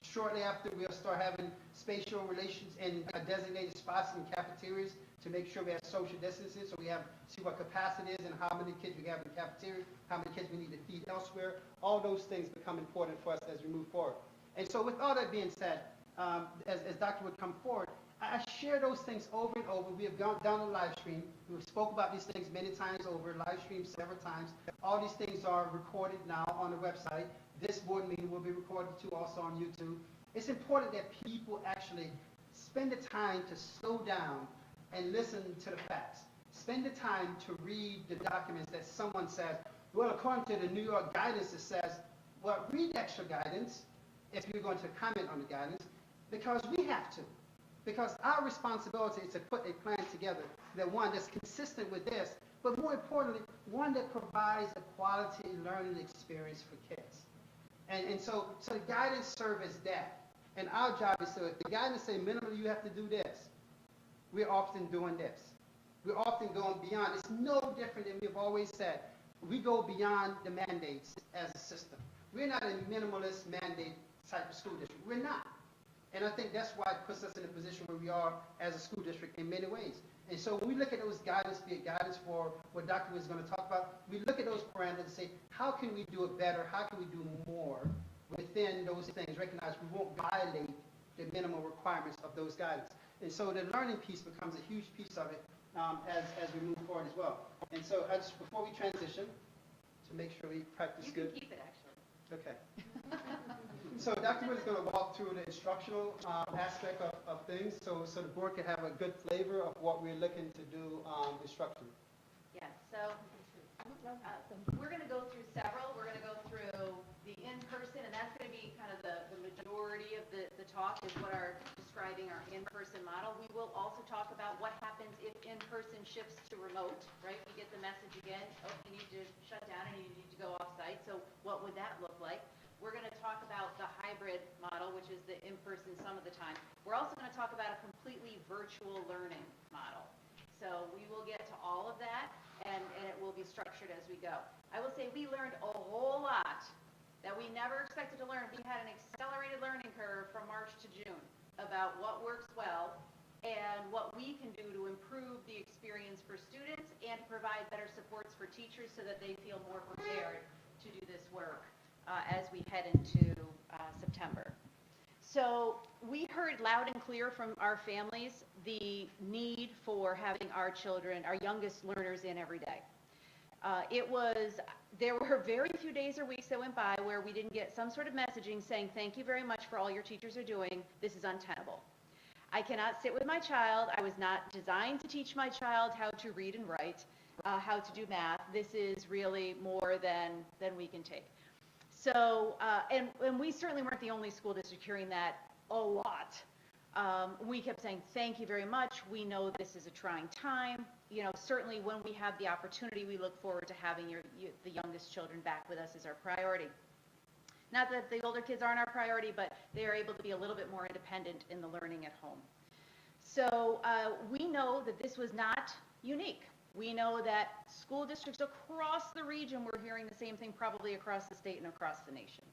Shortly after, we'll start having spatial relations in designated spots in cafeterias to make sure we have social distancing, so we have see what capacity is and how many kids we have in the cafeteria, how many kids we need to feed elsewhere. All those things become important for us as we move forward. And so with all that being said, as Dr. would come forward, I share those things over and over. We have gone down the live stream. We spoke about these things many times over, live stream several times. All these things are recorded now on the website. This board meeting will be recorded too, also on YouTube. It's important that people actually spend the time to slow down and listen to the facts. Spend the time to read the documents that someone says, well, according to the New York guidance, it says, well, read extra guidance if you're going to comment on the guidance, because we have to. Because our responsibility is to put a plan together, that one that's consistent with this, but more importantly, one that provides a quality learning experience for kids. And so the guidance serves as that. And our job is to, if the guidance say minimally you have to do this, we're often doing this. We're often going beyond. It's no different than we've always said. We go beyond the mandates as a system. We're not a minimalist mandate type of school district. We're not. And I think that's why it puts us in the position where we are as a school district in many ways. And so when we look at those guidance, be it guidance for what Dr. was going to talk about, we look at those parameters and say, how can we do it better? How can we do more within those things? Recognize we won't violate the minimum requirements of those guidance. And so the learning piece becomes a huge piece of it as we move forward as well. And so before we transition, to make sure we practice good. You can keep it, actually. Okay. So Dr. Wood is going to walk through the instructional aspect of things so the board can have a good flavor of what we're looking to do instructionally. Yeah, so we're going to go through several. We're going to go through the in-person, and that's going to be kind of the majority of the talk is what are describing our in-person model. We will also talk about what happens if in-person shifts to remote, right? We get the message again, oh, you need to shut down and you need to go off-site. So what would that look like? We're going to talk about the hybrid model, which is the in-person some of the time. We're also going to talk about a completely virtual learning model. So we will get to all of that, and it will be structured as we go. I will say we learned a whole lot that we never expected to learn. We had an accelerated learning curve from March to June about what works well and what we can do to improve the experience for students and provide better supports for teachers so that they feel more prepared to do this work as we head into September. So we heard loud and clear from our families the need for having our children, our youngest learners in every day. There were very few days or weeks that went by where we didn't get some sort of messaging saying, thank you very much for all your teachers are doing. This is untenable. I cannot sit with my child. I was not designed to teach my child how to read and write, how to do math. This is really more than we can take. So, and we certainly weren't the only school district hearing that a lot. We kept saying, thank you very much. We know this is a trying time. You know, certainly when we have the opportunity, we look forward to having the youngest children back with us as our priority. Not that the older kids aren't our priority, but they are able to be a little bit more independent in the learning at home. So we know that this was not unique. We know that school districts across the region were hearing the same thing, probably across the state and across the nation.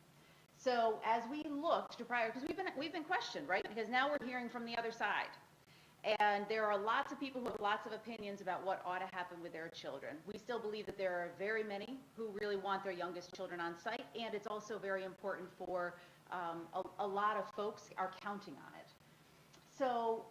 So as we looked to prior, because we've been questioned, right? Because now we're hearing from the other side. And there are lots of people who have lots of opinions about what ought to happen with their children. We still believe that there are very many who really want their youngest children on site, and it's also very important for a lot of folks are counting on it. So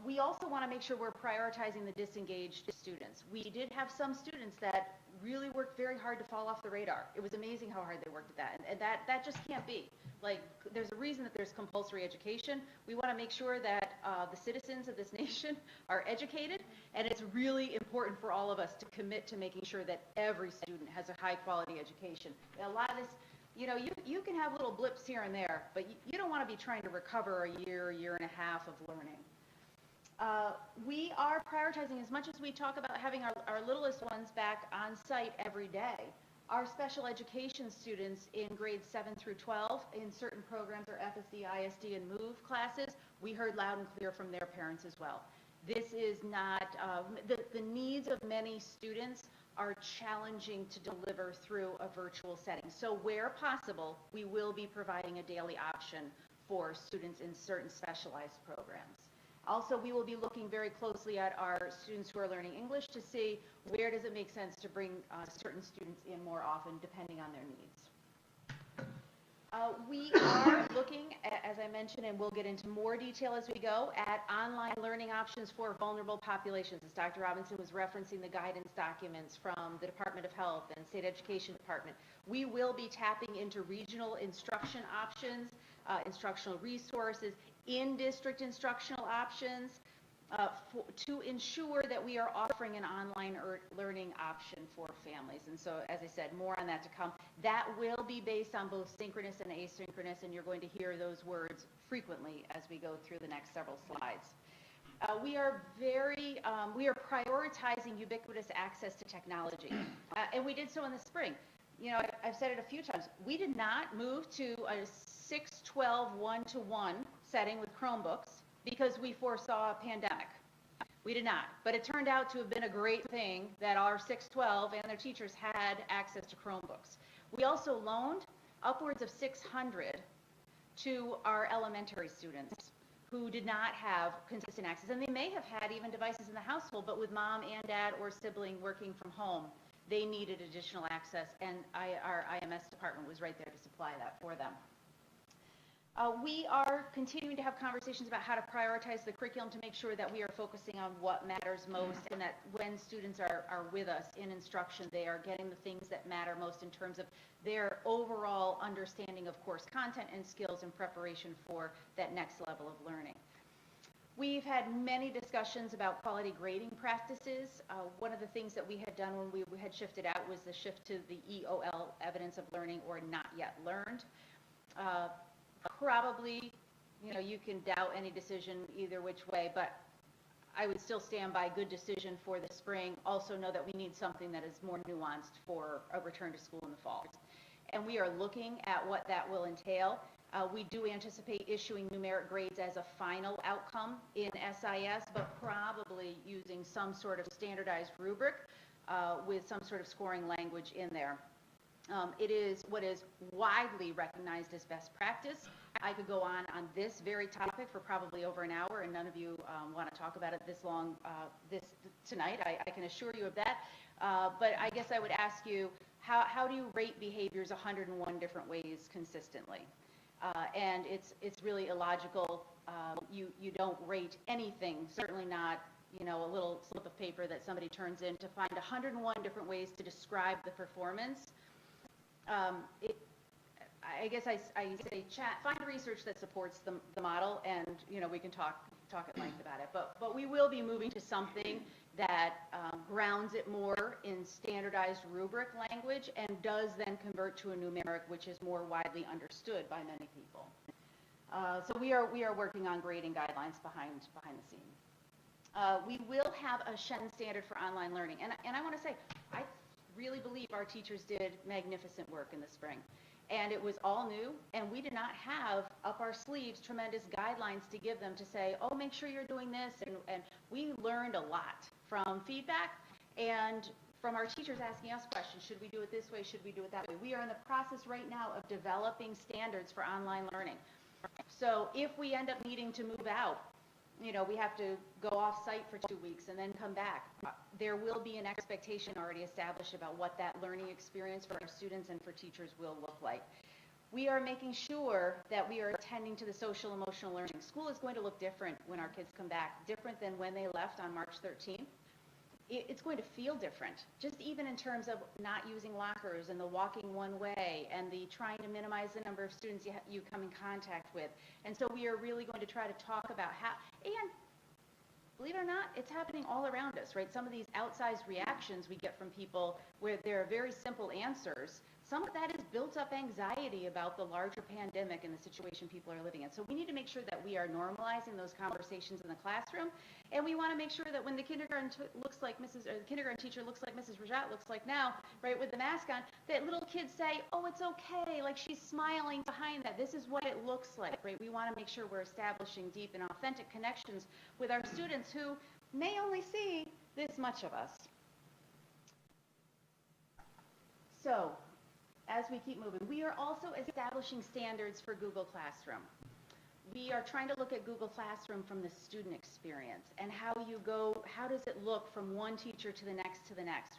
We also want to make sure we're prioritizing the disengaged students. We did have some students that really worked very hard to fall off the radar. It was amazing how hard they worked at that, and that just can't be. Like, there's a reason that there's compulsory education. We want to make sure that the citizens of this nation are educated, and it's really important for all of us to commit to making sure that every student has a high-quality education. A lot of this, you know, you can have little blips here and there, but you don't want to be trying to recover a year and a half of learning. We are prioritizing, as much as we talk about having our littlest ones back on site every day, our special education students in grades 7 through 12 in certain programs are FSD, ISD, and MOVE classes. We heard loud and clear from their parents as well. This is not, the needs of many students are challenging to deliver through a virtual setting. So where possible, we will be providing a daily option for students in certain specialized programs. Also, we will be looking very closely at our students who are learning English to see where does it make sense to bring certain students in more often depending on their needs. We are looking, as I mentioned, and we'll get into more detail as we go, at online learning options for vulnerable populations. As Dr. Robinson was referencing the guidance documents from the Department of Health and State Education Department, we will be tapping into regional instruction options, instructional resources, in-district instructional options, to ensure that we are offering an online learning option for families. And so, as I said, more on that to come. That will be based on both synchronous and asynchronous, and you're going to hear those words frequently as we go through the next several slides. We are prioritizing ubiquitous access to technology, and we did so in the spring. You know, I've said it a few times. We did not move to a 6-12 one-to-one setting with Chromebooks because we foresaw a pandemic. We did not. But it turned out to have been a great thing that our 6-12 and their teachers had access to Chromebooks. We also loaned upwards of 600 to our elementary students who did not have consistent access. And they may have had even devices in the household, but with mom and dad or sibling working from home, they needed additional access, and our IMS department was right there to supply that for them. We are continuing to have conversations about how to prioritize the curriculum to make sure that we are focusing on what matters most, and that when students are with us in instruction, they are getting the things that matter most in terms of their overall understanding of course content and skills in preparation for that next level of learning. We've had many discussions about quality grading practices. One of the things that we had done when we had shifted out was the shift to the EOL, evidence of learning or not yet learned. Probably, you know, you can doubt any decision either which way, but I would still stand by good decision for the spring. Also know that we need something that is more nuanced for a return to school in the fall. And we are looking at what that will entail. We do anticipate issuing numeric grades as a final outcome in SIS, but probably using some sort of standardized rubric with some sort of scoring language in there. It is what is widely recognized as best practice. I could go on this very topic for probably over an hour, and none of you want to talk about it this long tonight. I can assure you of that. But I guess I would ask you, how do you rate behaviors 101 different ways consistently? And it's really illogical. You don't rate anything, certainly not, you know, a little slip of paper that somebody turns in to find 101 different ways to describe the performance. I guess I say find research that supports the model, and you know, we can talk at length about it. But we will be moving to something that grounds it more in standardized rubric language and does then convert to a numeric, which is more widely understood by many people. So we are working on grading guidelines behind the scenes. We will have a Shen standard for online learning, and I want to say I really believe our teachers did magnificent work in the spring. And it was all new, and we did not have up our sleeves tremendous guidelines to give them to say, oh, make sure you're doing this. And we learned a lot from feedback and from our teachers asking us questions. Should we do it this way? Should we do it that way? We are in the process right now of developing standards for online learning. So if we end up needing to move out, you know, we have to go off site for 2 weeks and then come back. There will be an expectation already established about what that learning experience for our students and for teachers will look like. We are making sure that we are attending to the social emotional learning. School is going to look different when our kids come back, different than when they left on March 13th. It's going to feel different, just even in terms of not using lockers and the walking one way and the trying to minimize the number of students you come in contact with. And so we are really going to try to talk about how, and believe it or not, it's happening all around us, right? Some of these outsized reactions we get from people where there are very simple answers, some of that is built up anxiety about the larger pandemic and the situation people are living in. So we need to make sure that we are normalizing those conversations in the classroom, and we want to make sure that when the kindergarten looks like Mrs. or the kindergarten teacher looks like Mrs. Rajat looks like now, right, with the mask on, that little kids say, oh, it's okay, like she's smiling behind that. This is what it looks like, right? We want to make sure we're establishing deep and authentic connections with our students who may only see this much of us. So, as we keep moving, we are also establishing standards for Google Classroom. We are trying to look at Google Classroom from the student experience and how does it look from one teacher to the next,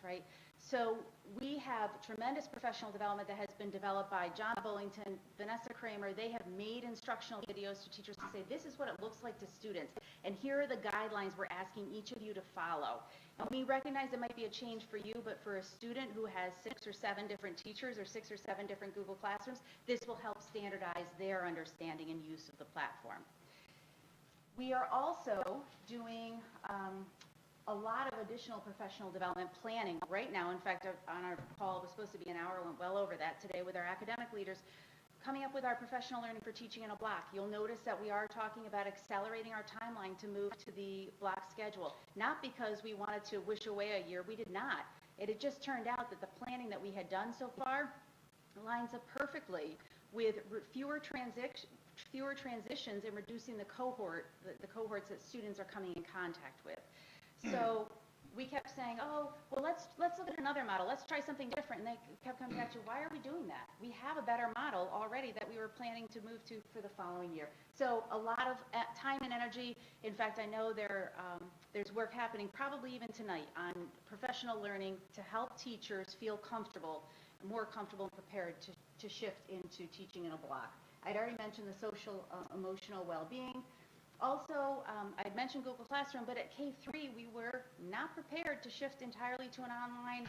right? So we have tremendous professional development that has been developed by John Bullington, Vanessa Kramer. They have made instructional videos to teachers to say, this is what it looks like to students, and here are the guidelines we're asking each of you to follow. And we recognize it might be a change for you, but for a student who has 6 or 7 different teachers or 6 or 7 different Google Classrooms, this will help standardize their understanding and use of the platform. We are also doing a lot of additional professional development planning right now. In fact, on our call, it was supposed to be an hour, went well over that today with our academic leaders, coming up with our professional learning for teaching in a block. You'll notice that we are talking about accelerating our timeline to move to the block schedule, not because we wanted to wish away a year. We did not. It had just turned out that the planning that we had done so far lines up perfectly with fewer transitions and reducing the cohorts that students are coming in contact with. So we kept saying, oh, well, let's look at another model. Let's try something different. And they kept coming back to, why are we doing that? We have a better model already that we were planning to move to for the following year. So a lot of time and energy. In fact, I know there's work happening probably even tonight on professional learning to help teachers feel more comfortable and prepared to shift into teaching in a block. I'd already mentioned the social emotional well-being. Also, I'd mentioned Google Classroom, but at K-3, we were not prepared to shift entirely to an online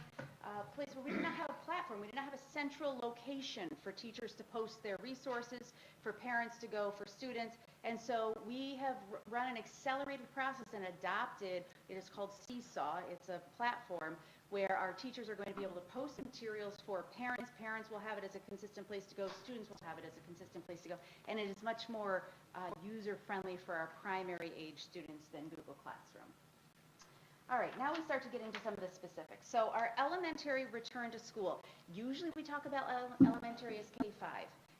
place where we did not have a platform. We did not have a central location for teachers to post their resources, for parents to go, for students. And so we have run an accelerated process and adopted, it is called Seesaw. It's a platform where our teachers are going to be able to post materials for parents. Parents will have it as a consistent place to go. Students will have it as a consistent place to go. And it is much more user-friendly for our primary age students than Google Classroom. All right, now we start to get into some of the specifics. So our elementary return to school. Usually we talk about elementary as K-5.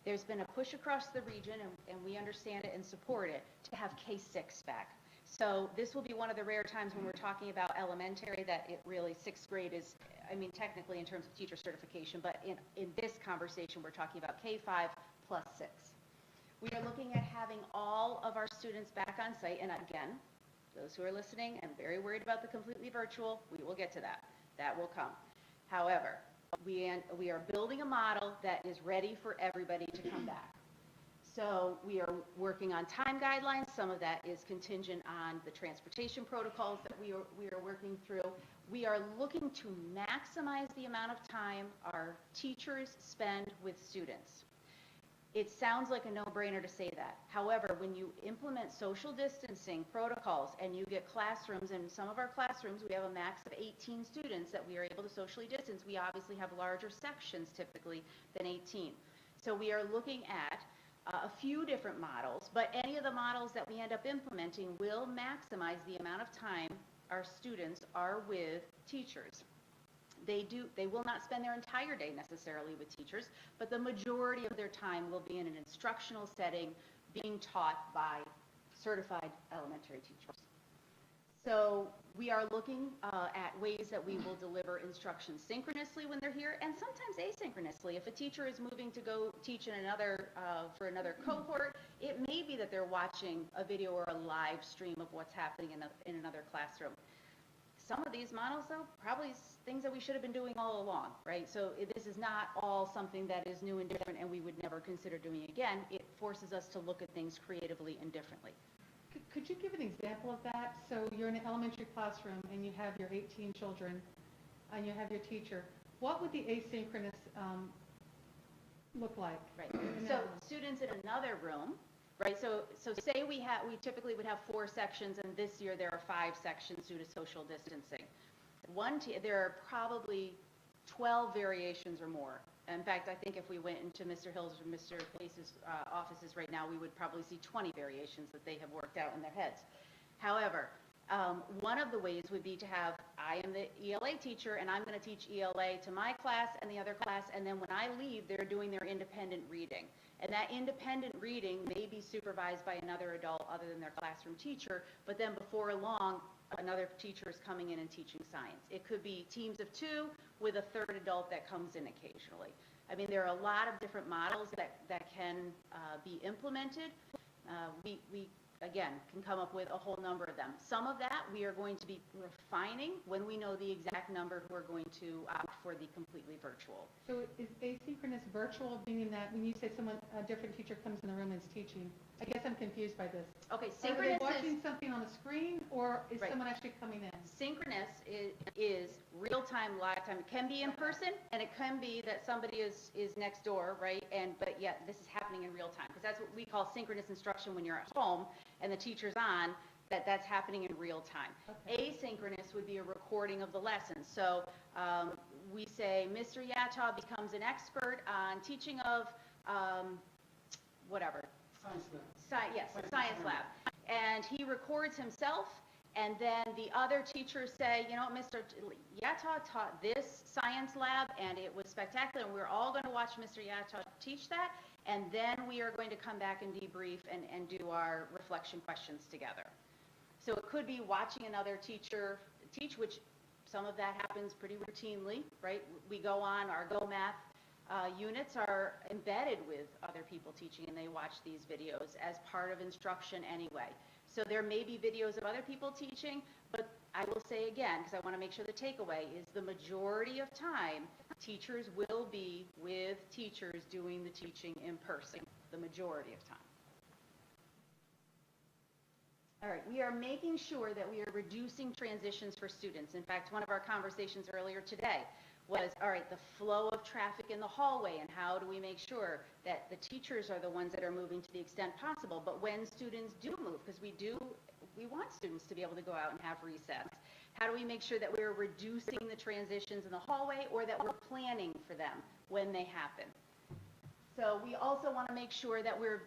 There's been a push across the region, and we understand it and support it, to have K-6 back. So this will be one of the rare times when we're talking about elementary that it really, 6th grade is, I mean, technically in terms of teacher certification, but in this conversation, we're talking about K-5 plus 6. We are looking at having all of our students back on site, and again, those who are listening and very worried about the completely virtual, we will get to that. That will come. However, we are building a model that is ready for everybody to come back. So we are working on time guidelines. Some of that is contingent on the transportation protocols that we are working through. We are looking to maximize the amount of time our teachers spend with students. It sounds like a no-brainer to say that. However, when you implement social distancing protocols and you get classrooms, in some of our classrooms we have a max of 18 students that we are able to socially distance. We obviously have larger sections typically than 18. So we are looking at a few different models, but any of the models that we end up implementing will maximize the amount of time our students are with teachers. They will not spend their entire day necessarily with teachers, but the majority of their time will be in an instructional setting being taught by certified elementary teachers. So we are looking at ways that we will deliver instruction synchronously when they're here, and sometimes asynchronously. If a teacher is moving to go teach in for another cohort, it may be that they're watching a video or a live stream of what's happening in another classroom. Some of these models, though, probably things that we should have been doing all along, right? So this is not all something that is new and different and we would never consider doing again. It forces us to look at things creatively and differently. Could you give an example of that? So you're in an elementary classroom and you have your 18 children and you have your teacher. What would the asynchronous look like? Right. in So that room? students in another room, right? So say we typically would have 4 sections, and this year there are 5 sections due to social distancing. There are probably 12 variations or more. In fact, I think if we went into Mr. Hill's or Mr. Pace's offices right now, we would probably see 20 variations that they have worked out in their heads. However, one of the ways would be to have, I am the ELA teacher and I'm going to teach ELA to my class and the other class, and then when I leave, they're doing their independent reading. And that independent reading may be supervised by another adult other than their classroom teacher, but then before long, another teacher is coming in and teaching science. It could be teams of 2 with a third adult that comes in occasionally. I mean, there are a lot of different models that can be implemented. We again, can come up with a whole number of them. Some of that we are going to be refining when we know the exact number who are going to opt for the completely virtual. So is asynchronous virtual, meaning that when you say a different teacher comes in the room and is teaching? I guess I'm confused by this. Okay, Are they synchronous watching is, something on a screen, or is Right. someone actually coming in? synchronous is real-time, live time. It can be in person, and it can be that somebody is next door, right? But yet this is happening in real time, because that's what we call synchronous instruction when you're at home and the teacher's on, that's happening in real time. Okay. Asynchronous would be a recording of the lesson. So we say Mr. Yataw becomes an expert on teaching of whatever. Science lab. And he records himself, and then the other teachers say, you know, Mr. Yataw taught this science lab, and it was spectacular, and we're all going to watch Mr. Yataw teach that, and then we are going to come back and debrief and do our reflection questions together. So it could be watching another teacher teach, which some of that happens pretty routinely, right? We go on, our Go Math units are embedded with other people teaching, and they watch these videos as part of instruction anyway. So there may be videos of other people teaching, but I will say again, because I want to make sure the takeaway is the majority of time, teachers will be with teachers doing the teaching in person, the majority of time. All right, we are making sure that we are reducing transitions for students. In fact, one of our conversations earlier today was, all right, the flow of traffic in the hallway, and how do we make sure that the teachers are the ones that are moving to the extent possible, but when students do move, because we want students to be able to go out and have recess, how do we make sure that we're reducing the transitions in the hallway, or that we're planning for them when they happen? So we also want to make sure that we're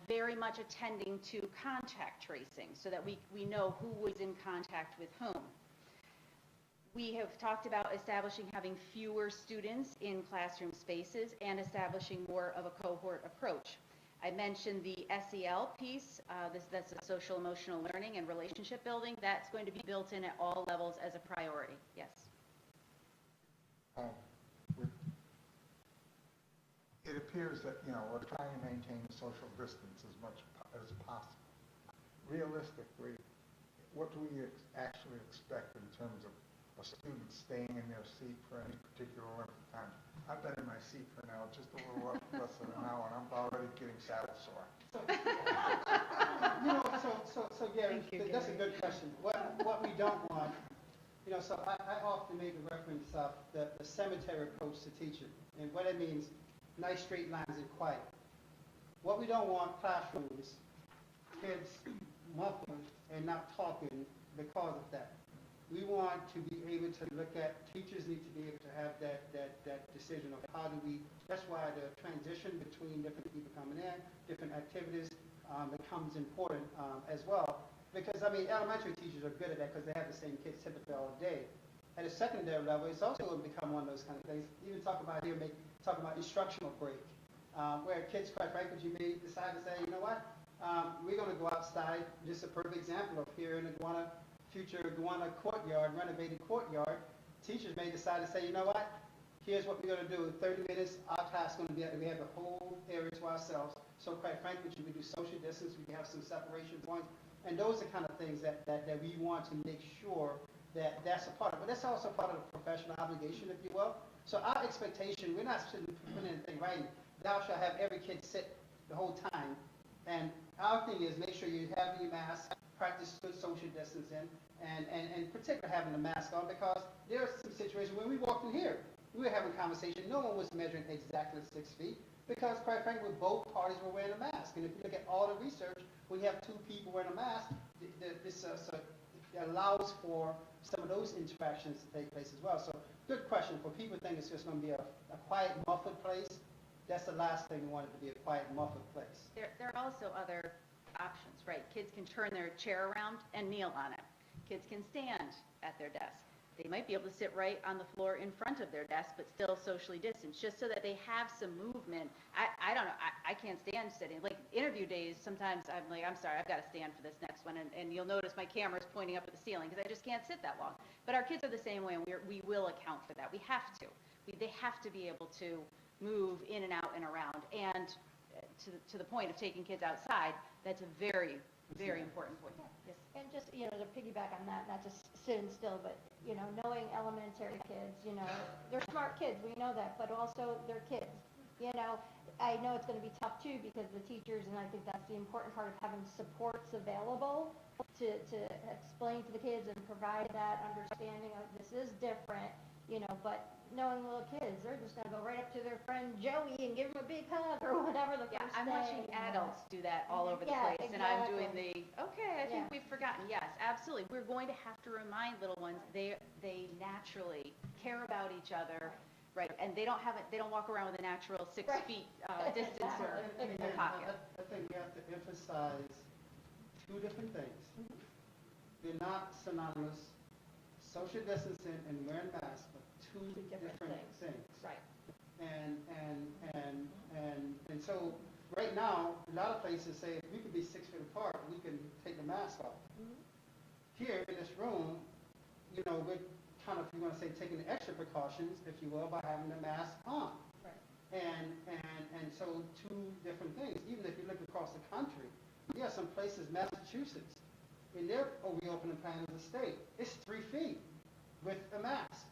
very much attending to contact tracing, so that we know who was in contact with whom. We have talked about having fewer students in classroom spaces and establishing more of a cohort approach. I mentioned the SEL piece, that's a social emotional learning and relationship building. That's going to be built in at all levels as a priority. Yes. It appears that, we're trying to maintain social distance as much as possible. Realistically, what do we actually expect in terms of a student staying in their seat for any particular length of time? I've been in my seat for now just a little less than an hour, and I'm already getting saddle sore. So Gary, that's a good question. What we don't want, so I often make a reference of the cemetery approach to teaching, and what it means, nice straight lines and quiet. What we don't want classrooms, kids muffled and not talking because of that. We want to be able to look at, teachers need to be able to have that decision of how do we, that's why the transition between different people coming in, different activities becomes important as well. Because, elementary teachers are good at that because they have the same kids typically all day. At a secondary level, it's also going to become one of those kind of things. Even talk about instructional break, where kids, quite frankly, you may decide to say, you know what, we're going to go outside. Just a perfect example of here in the future Iguana courtyard, renovated courtyard, teachers may decide to say, you know what, here's what we're going to do. In 30 minutes, our task is going to be, we have the whole area to ourselves. So quite frankly, we do social distance, we can have some separation points. And those are kind of things that we want to make sure that's a part of it. But that's also part of the professional obligation, if you will. So our expectation, we're not putting anything right. Thou shalt have every kid sit the whole time. And our thing is make sure you have your mask, practice good social distancing, and particularly having the mask on, because there are some situations when we walked in here, we were having a conversation, no one was measuring exactly 6 feet, because quite frankly, both parties were wearing a mask. And if you look at all the research, when you have two people wearing a mask, it allows for some of those interactions to take place as well. So good question. For people who think it's just going to be a quiet, muffled place, that's the last thing we want it to be, a quiet, muffled place. There are also other options, right? Kids can turn their chair around and kneel on it. Kids can stand at their desk. They might be able to sit right on the floor in front of their desk, but still socially distanced, just so that they have some movement. I don't know, I can't stand sitting. Like interview days, sometimes I'm like, I'm sorry, I've got to stand for this next one. And you'll notice my camera's pointing up at the ceiling because I just can't sit that long. But our kids are the same way, and we will account for that. We have to. They have to be able to move in and out and around. And to the point of taking kids outside, that's a very, very important point. Yes. And just, to piggyback on that, not just sitting still, but, knowing elementary kids, they're smart kids, we know that, but also they're kids. I know it's going to be tough too because the teachers, and I think that's the important part of having supports available to explain to the kids and provide that understanding of this is different, but knowing little kids, they're just going to go right up to their friend Joey and give him a big hug or whatever the Yeah, first I'm day, watching adults do that all over the Yeah, place, and I'm doing exactly. I think Yeah. we've forgotten. Yes, absolutely. We're going to have to remind little ones they naturally care about each other, right? And they don't walk around with a natural 6 Right. feet distance in their pocket. I think we have to emphasize two different things. They're not synonymous. Social distancing and wearing masks are two different things. Right. And so right now, a lot of places say if we could be 6 feet apart, we can take the mask off. Here in this room, we're kind of, if you want to say, taking the extra precautions, if you will, by having the mask on. Right. And so two different things. Even if you look across the country, you have some places, Massachusetts, in their reopening plan as a state, it's 3 feet with a mask.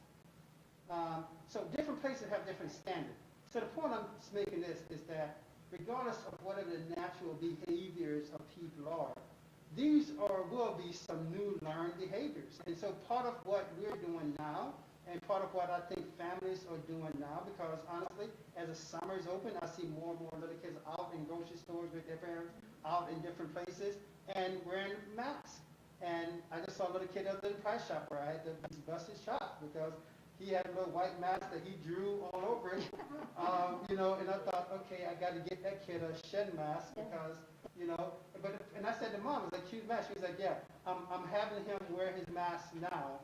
So different places have different standards. So the point I'm making is that regardless of whatever the natural behaviors of people are, these will be some new learned behaviors. And so part of what we're doing now, and part of what I think families are doing now, because honestly, as the summer is open, I see more and more little kids out in grocery stores with their parents, out in different places, and wearing masks. And I just saw a little kid out there in the price shop where I had to bust his shop because he had a little white mask that he drew all over it, and I thought, okay, I got to get that kid a Shen mask because, and I said to Mom, it was a cute mask. She was like, yeah, I'm having him wear his mask now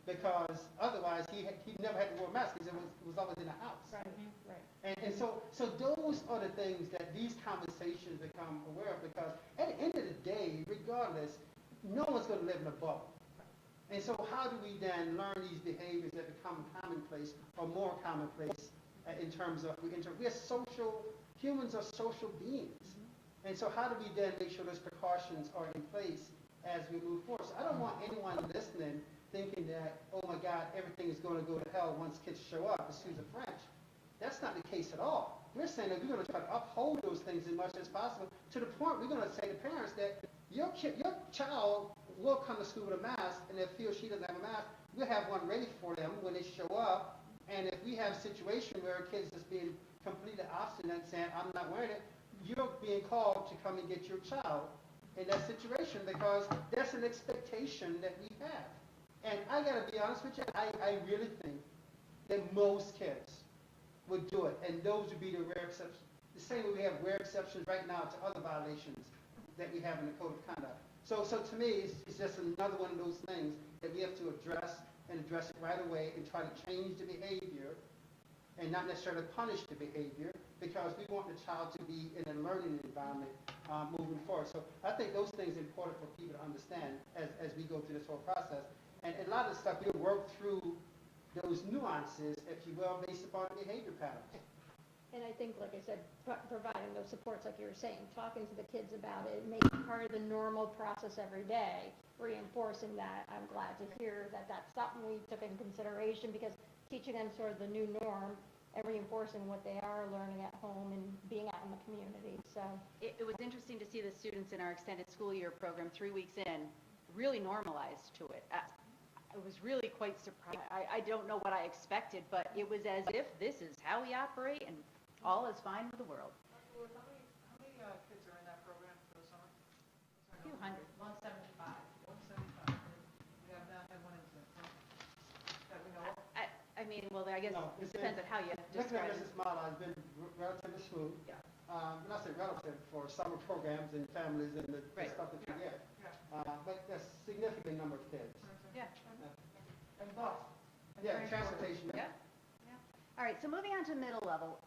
because otherwise he never had to wear a mask because it was always in the house. Right. And so those are the things that these conversations become aware of, because at the end of the day, regardless, no one's going to live in a bubble. And so how do we then learn these behaviors that become commonplace or more commonplace in terms of, we're social, humans are social beings. And so how do we then make sure those precautions are in place as we move forward? So I don't want anyone listening thinking that, oh my God, everything is going to go to hell once kids show up, excuse the French. That's not the case at all. We're saying that we're going to try to uphold those things as much as possible, to the point we're going to say to parents that your child will come to school with a mask, and if he or she doesn't have a mask, we'll have one ready for them when they show up. And if we have a situation where a kid's just being completely obstinate saying, I'm not wearing it, you're being called to come and get your child in that situation, because that's an expectation that we have. And I got to be honest with you, I really think that most kids would do it, and those would be the rare exceptions. The same way we have rare exceptions right now to other violations that we have in the Code of Conduct. So to me, it's just another one of those things that we have to address, and address it right away, and try to change the behavior and not necessarily punish the behavior, because we want the child to be in a learning environment moving forward. So I think those things are important for people to understand as we go through this whole process. And a lot of the stuff, we'll work through those nuances, if you will, based upon behavior patterns. And I think, like I said, providing those supports, like you were saying, talking to the kids about it, making it part of the normal process every day, reinforcing that. I'm glad to hear that that's something we took in consideration, because teaching them sort of the new norm and reinforcing what they are learning at home and being out in the community, so. It was interesting to see the students in our extended school year program 3 weeks in really normalized to it. I was really quite surprised. I don't know what I expected, but it was as if this is how we operate and all is fine with the world. How many kids are in that program for the summer? A few hundred. 175. 175. We have not had one incident, huh? That we know of? I mean, well, I guess No, it it's depends on how you Looking describe at it. this model has been relatively smooth. Yeah. When I say relative, for summer programs and families and the Right. stuff that you get. Yeah. But there's a significant number of kids. Yeah. And bus. And Yeah, transportation. transportation. Yeah. All right, so moving on to middle level.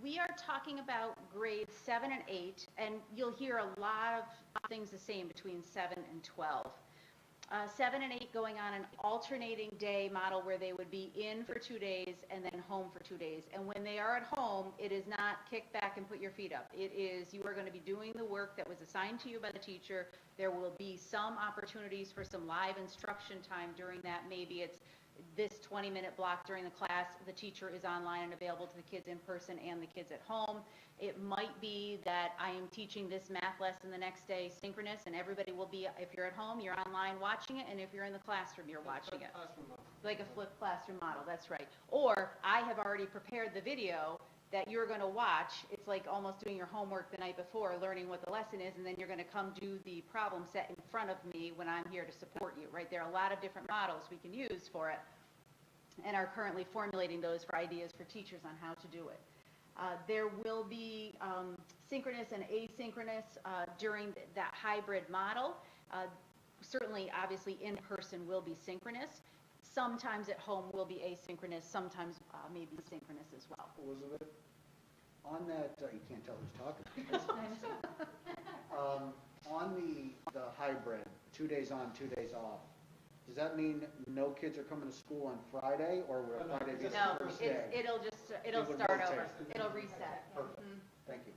We are talking about grades 7 and 8, and you'll hear a lot of things the same between 7 and 12. 7 and 8 going on an alternating day model where they would be in for 2 days and then home for 2 days. And when they are at home, it is not kick back and put your feet up. It is you are going to be doing the work that was assigned to you by the teacher. There will be some opportunities for some live instruction time during that. Maybe it's this 20-minute block during the class, the teacher is online and available to the kids in person and the kids at home. It might be that I am teaching this math lesson the next day synchronous, and everybody will be, if you're at home, you're online watching it, and if you're in the classroom, you're watching it. Like a flipped classroom model, that's right. Or I have already prepared the video that you're going to watch. It's like almost doing your homework the night before, learning what the lesson is, and then you're going to come do the problem set in front of me when I'm here to support you, right? There are a lot of different models we can use for it, and are currently formulating those for ideas for teachers on how to do it. There will be synchronous and asynchronous during that hybrid model. Certainly, obviously, in person will be synchronous. Sometimes at home will be asynchronous, sometimes maybe synchronous as well. Elizabeth, on that, you can't tell who's talking. On the hybrid, 2 days on, 2 days off, does that mean no kids are coming to school on Friday, or will Friday be the No, first day? it'll It would start rotate. over. It'll reset. Perfect, Mhm. thank you.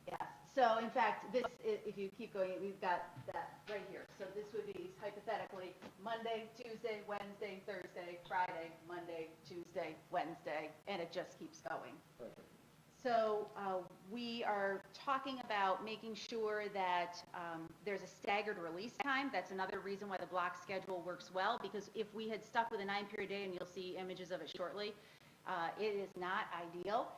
Yeah, so in fact, this, if you keep going, we've got that right here. So this would be hypothetically Monday, Tuesday, Wednesday, Thursday, Friday, Monday, Tuesday, Wednesday, and it just keeps going. Perfect. So we are talking about making sure that there's a staggered release time. That's another reason why the block schedule works well, because if we had stuck with a 9-period day, and you'll see images of it shortly, it is not ideal.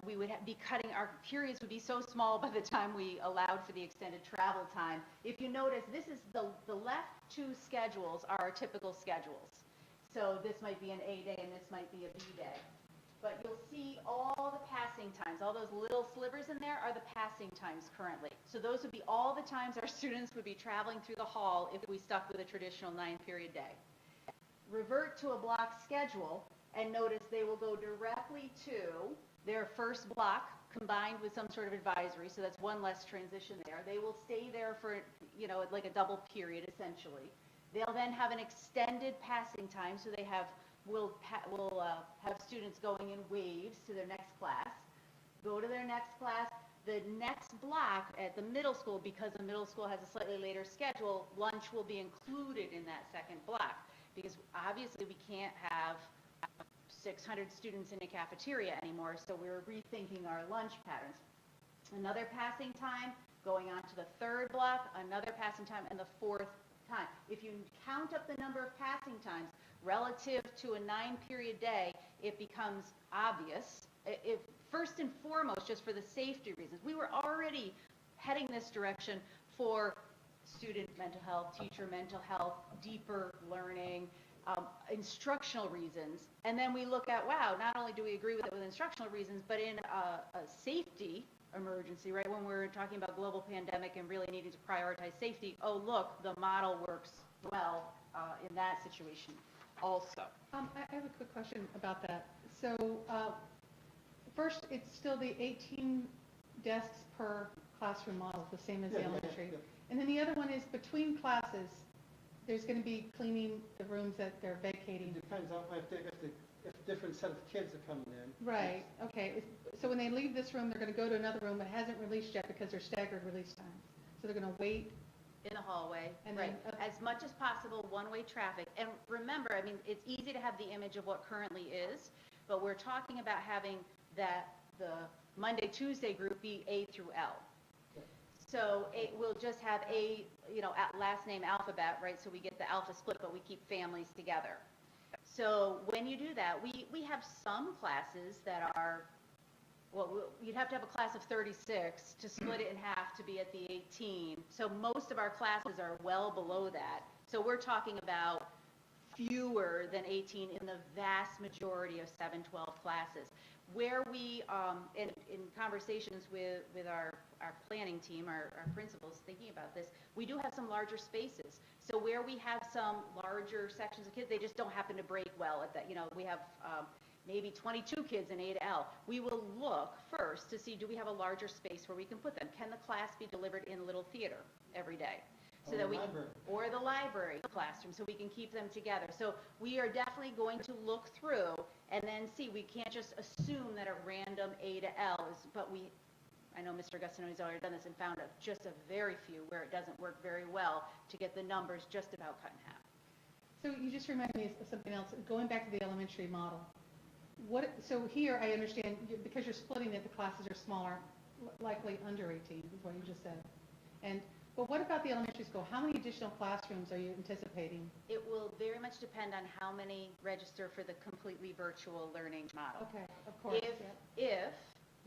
We would be cutting, our periods would be so small by the time we allowed for the extended travel time. If you notice, this is the left two schedules are our typical schedules. So this might be an A day and this might be a B day. But you'll see all the passing times, all those little slivers in there are the passing times currently. So those would be all the times our students would be traveling through the hall if we stuck with a traditional 9-period day. Revert to a block schedule, and notice they will go directly to their first block combined with some sort of advisory, so that's one less transition there. They will stay there for, like a double period essentially. They'll then have an extended passing time, so they will have students going in waves to their next class. Go to their next class. The next block at the middle school, because the middle school has a slightly later schedule, lunch will be included in that second block, because obviously we can't have 600 students in a cafeteria anymore, so we're rethinking our lunch patterns. Another passing time, going on to the third block, another passing time, and the fourth time. If you count up the number of passing times relative to a 9-period day, it becomes obvious. First and foremost, just for the safety reasons, we were already heading this direction for student mental health, teacher mental health, deeper learning, instructional reasons. And then we look at, wow, not only do we agree with it with instructional reasons, but in a safety emergency, right, when we're talking about global pandemic and really needing to prioritize safety, oh, look, the model works well in that situation also. I have a quick question about that. So, first, it's still the 18 desks per classroom model, the same as the elementary. And then the other one is between classes, there's going to be cleaning the rooms that they're vacating. It depends on if the if different set of kids are coming in. Right, okay. So when they leave this room, they're going to go to another room that hasn't released yet because they're staggered release times. So they're going to wait. In the hallway, And right, then- as much as possible, one-way traffic. And remember, I mean, it's easy to have the image of what currently is, but we're talking about having the Monday, Tuesday group be A through L. So it will just have a, last name alphabet, right, so we get the alpha split, but we keep families together. So when you do that, we have some classes that are, you'd have to have a class of 36 to split it in half to be at the 18. So most of our classes are well below that. So we're talking about fewer than 18 in the vast majority of 7-12 classes. Where we, in conversations with our planning team, our principals thinking about this, we do have some larger spaces. So where we have some larger sections of kids, they just don't happen to break well at that. We have maybe 22 kids in A to L. We will look first to see, do we have a larger space where we can put them? Can the class be delivered in Little Theater every day? So that or the library classroom, so we can keep them together. So we are definitely going to look through and then see. We can't just assume that a random A to L is, but I know Mr. Gustinoni's already done this and found just a very few where it doesn't work very well to get the numbers just about cut in half. So you just reminded me of something else, going back to the elementary model. So here I understand, because you're splitting it, the classes are smaller, likely under 18, is what you just said. But what about the elementary school? How many additional classrooms are you anticipating? It will very much depend on how many register for the completely virtual learning model. Okay, of course. If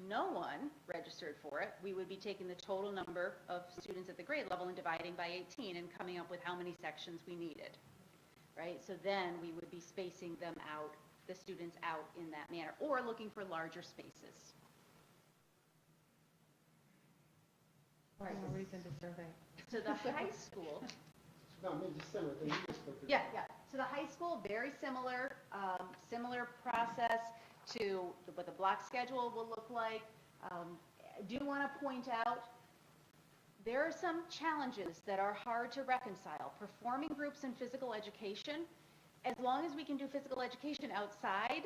no one registered for it, we would be taking the total number of students at the grade level and dividing by 18 and coming up with how many sections we needed, right? So then we would be spacing them out, the students out in that manner, or looking for larger spaces. All right, no reason to survey. So the high school, No, I mean, just similar thing. You just looked at. yeah. So the high school, very similar, similar process to what the block schedule will look like. I do want to point out, there are some challenges that are hard to reconcile. Performing groups in physical education, as long as we can do physical education outside,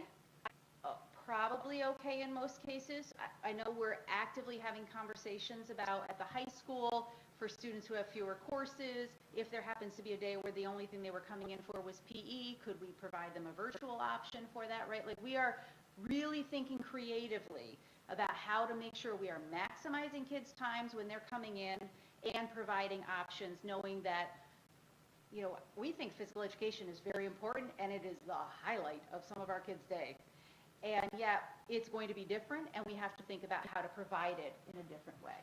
probably okay in most cases. I know we're actively having conversations about at the high school for students who have fewer courses, if there happens to be a day where the only thing they were coming in for was PE, could we provide them a virtual option for that, right? Like, we are really thinking creatively about how to make sure we are maximizing kids' times when they're coming in and providing options, knowing that, we think physical education is very important and it is the highlight of some of our kids' day. And yet, it's going to be different, and we have to think about how to provide it in a different way.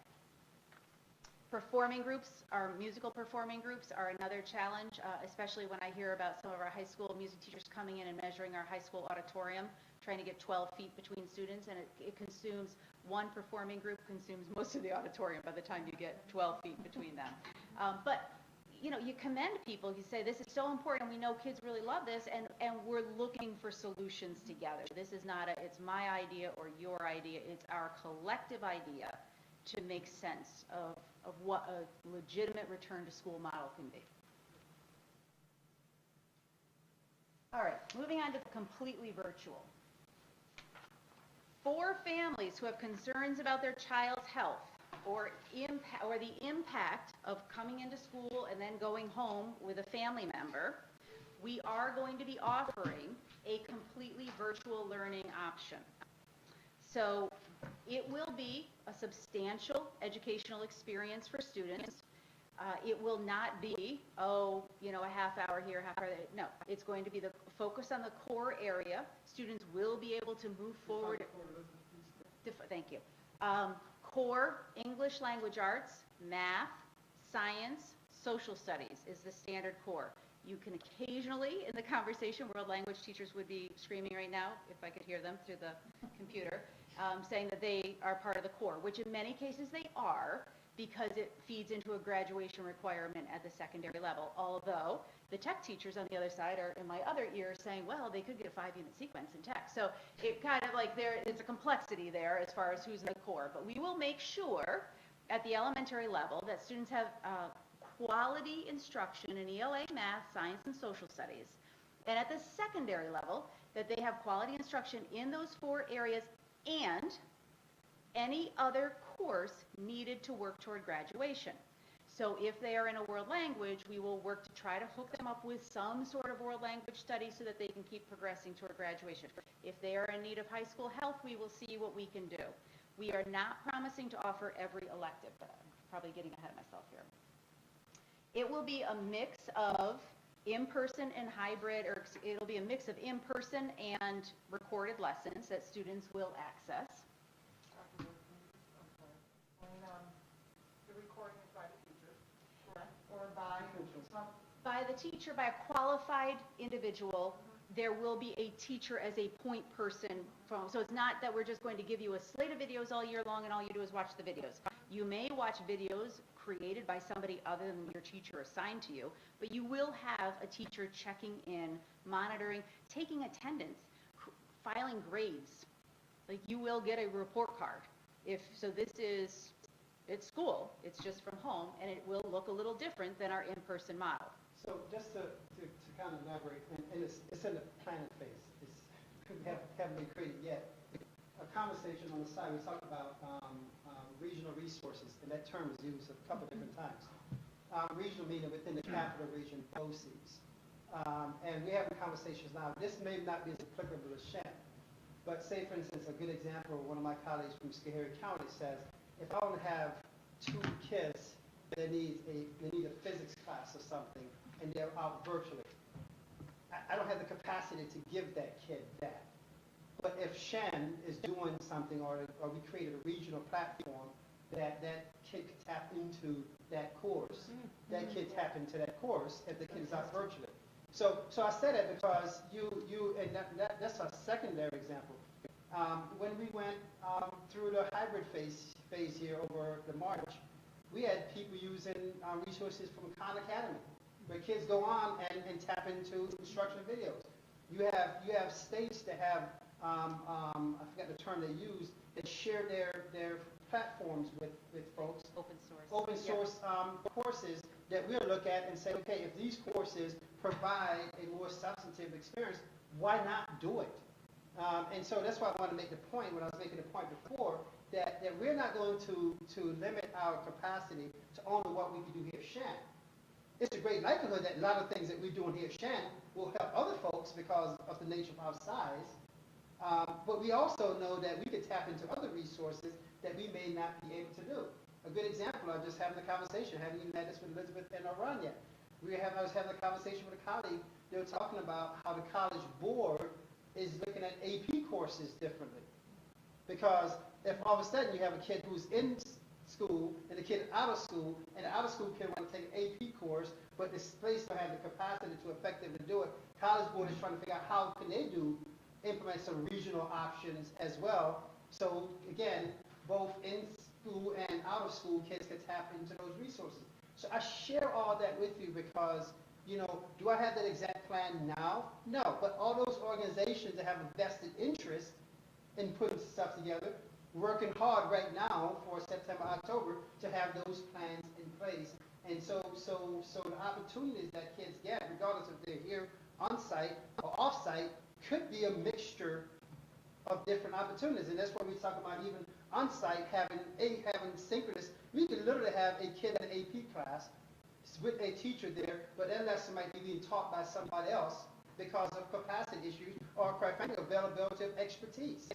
Performing groups, our musical performing groups, are another challenge, especially when I hear about some of our high school music teachers coming in and measuring our high school auditorium, trying to get 12 feet between students, and it consumes, one performing group consumes most of the auditorium by the time you get 12 feet between them. But you commend people, you say, this is so important, we know kids really love this, and we're looking for solutions together. This is not it's my idea or your idea, it's our collective idea to make sense of what a legitimate return to school model can be. All right, moving on to the completely virtual. For families who have concerns about their child's health, or the impact of coming into school and then going home with a family member, we are going to be offering a completely virtual learning option. So it will be a substantial educational experience for students. It will not be, a half hour here, half hour there. No, it's going to be the focus on the core area. Students will be able to move forward. Thank you. Core English language arts, math, science, social studies is the standard core. You can occasionally, in the conversation, world language teachers would be screaming right now, if I could hear them through the computer, saying that they are part of the core, which in many cases they are, because it feeds into a graduation requirement at the secondary level. Although the tech teachers on the other side are in my other ear saying, well, they could get a 5-unit sequence in tech. So it kind of it's a complexity there as far as who's in the core. But we will make sure at the elementary level that students have quality instruction in ELA, math, science, and social studies. And at the secondary level, that they have quality instruction in those 4 areas and any other course needed to work toward graduation. So if they are in a world language, we will work to try to hook them up with some sort of world language study so that they can keep progressing toward graduation. If they are in need of high school health, we will see what we can do. We are not promising to offer every elective, but I'm probably getting ahead of myself here. It will be a mix of in-person and hybrid, or it'll be a mix of in-person and recorded lessons that students will access. The recording is by the teacher, or by some, By the teacher, by a qualified individual. There will be a teacher as a point person from, so it's not that we're just going to give you a slate of videos all year long and all you do is watch the videos. You may watch videos created by somebody other than your teacher assigned to you, but you will have a teacher checking in, monitoring, taking attendance, filing grades. Like, you will get a report card. So this is, it's school, it's just from home, and it will look a little different than our in-person model. So just to kind of elaborate, and it's in the planning phase, we haven't been created yet. A conversation on the side, we talked about regional resources, and that term is used a couple different times. Regional meaning within the capital region, BOCES. And we're having conversations now. This may not be as applicable as Shen, but say, for instance, a good example, one of my colleagues from Schoharie County says, if I want to have 2 kids that need a physics class or something, and they're out virtually, I don't have the capacity to give that kid that. But if Shen is doing something, or we created a regional platform that kid could tap into that course, that kid tap into that course if the kid is out virtually. So I say that because and that's a secondary example. When we went through the hybrid phase here over the March, we had people using resources from Khan Academy, where kids go on and tap into instructional videos. You have states that have I forgot the term they use, that share their platforms with folks. Open source courses that we'll look at and say, okay, if these courses provide a more substantive experience, why not do it? And so that's why I want to make the point, when I was making the point before, that we're not going to limit our capacity to only what we can do here at Shen. It's a great likelihood that a lot of things that we're doing here at Shen will help other folks because of the nature of our size. But we also know that we could tap into other resources that we may not be able to do. A good example, I was just having a conversation, haven't even had this with Elizabeth and Oran yet. I was having a conversation with a colleague. They were talking about how the College Board is looking at AP courses differently. Because if all of a sudden you have a kid who's in school and a kid out of school, and the out of school kid want to take an AP course, but this place don't have the capacity to effectively do it, College Board is trying to figure out how can they implement some regional options as well. So again, both in school and out of school kids can tap into those resources. So I share all that with you because, do I have that exact plan now? No, but all those organizations that have a vested interest in putting stuff together, working hard right now for September, October to have those plans in place. And so the opportunities that kids get, regardless if they're here on site or off site, could be a mixture of different opportunities. And that's why we talk about even on site having synchronous. We could literally have a kid in an AP class with a teacher there, but that lesson might be being taught by somebody else because of capacity issues or, quite frankly, availability of expertise.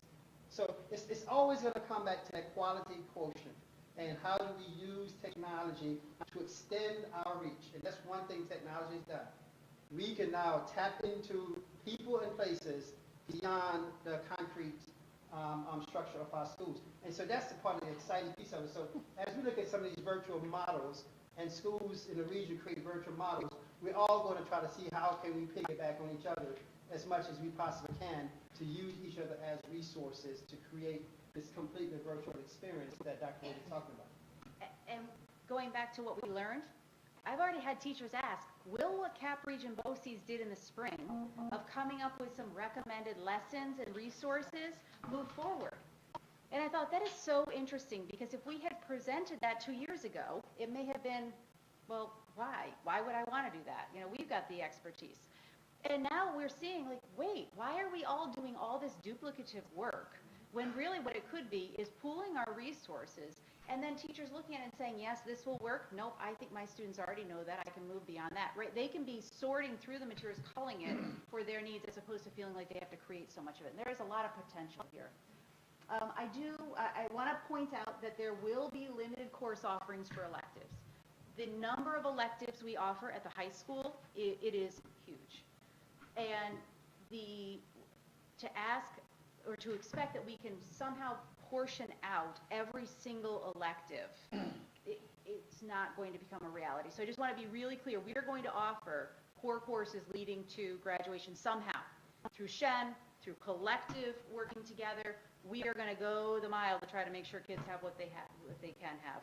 So it's always going to come back to that quality quotient and how do we use technology to extend our reach. And that's one thing technology has done. We can now tap into people and places beyond the concrete structure of our schools. And so that's the part of the exciting piece of it. So as we look at some of these virtual models, and schools in the region create virtual models, we're all going to try to see how can we piggyback on each other as much as we possibly can to use each other as resources to create this completely virtual experience that Dr. Wood is talking about. And going back to what we learned, I've already had teachers ask, will what Cap Region BOCES did in the spring of coming up with some recommended lessons and resources move forward? And I thought that is so interesting because if we had presented that 2 years ago, it may have been, well, why? Why would I want to do that? We've got the expertise. And now we're seeing like, wait, why are we all doing all this duplicative work? When really what it could be is pooling our resources and then teachers looking at it and saying, yes, this will work. Nope, I think my students already know that. I can move beyond that, right? They can be sorting through the materials, culling it for their needs as opposed to feeling like they have to create so much of it. And there is a lot of potential here. I want to point out that there will be limited course offerings for electives. The number of electives we offer at the high school, it is huge. And to ask or to expect that we can somehow portion out every single elective, it's not going to become a reality. So I just want to be really clear. We are going to offer core courses leading to graduation somehow, through Shen, through collective working together. We are going to go the mile to try to make sure kids have what they can have.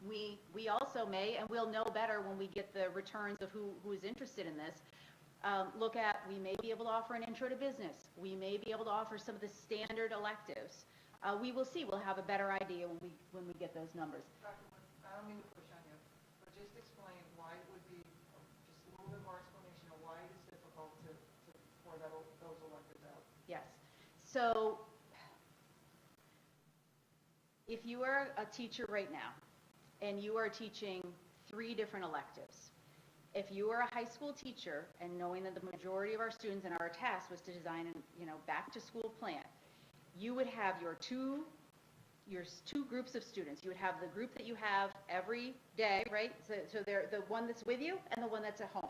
We also may, and we'll know better when we get the returns of who is interested in this, look at, we may be able to offer an intro to business. We may be able to offer some of the standard electives. We will see. We'll have a better idea when we get those numbers. Dr. Wynn, I don't mean to push on you, but just explain why it would be, just a little bit more explanation of why it is difficult for those electives out. Yes. So if you are a teacher right now and you are teaching 3 different electives, if you are a high school teacher and knowing that the majority of our students and our task was to design a back to school plan, you would have your two groups of students. You would have the group that you have every day, right? So they're the one that's with you and the one that's at home.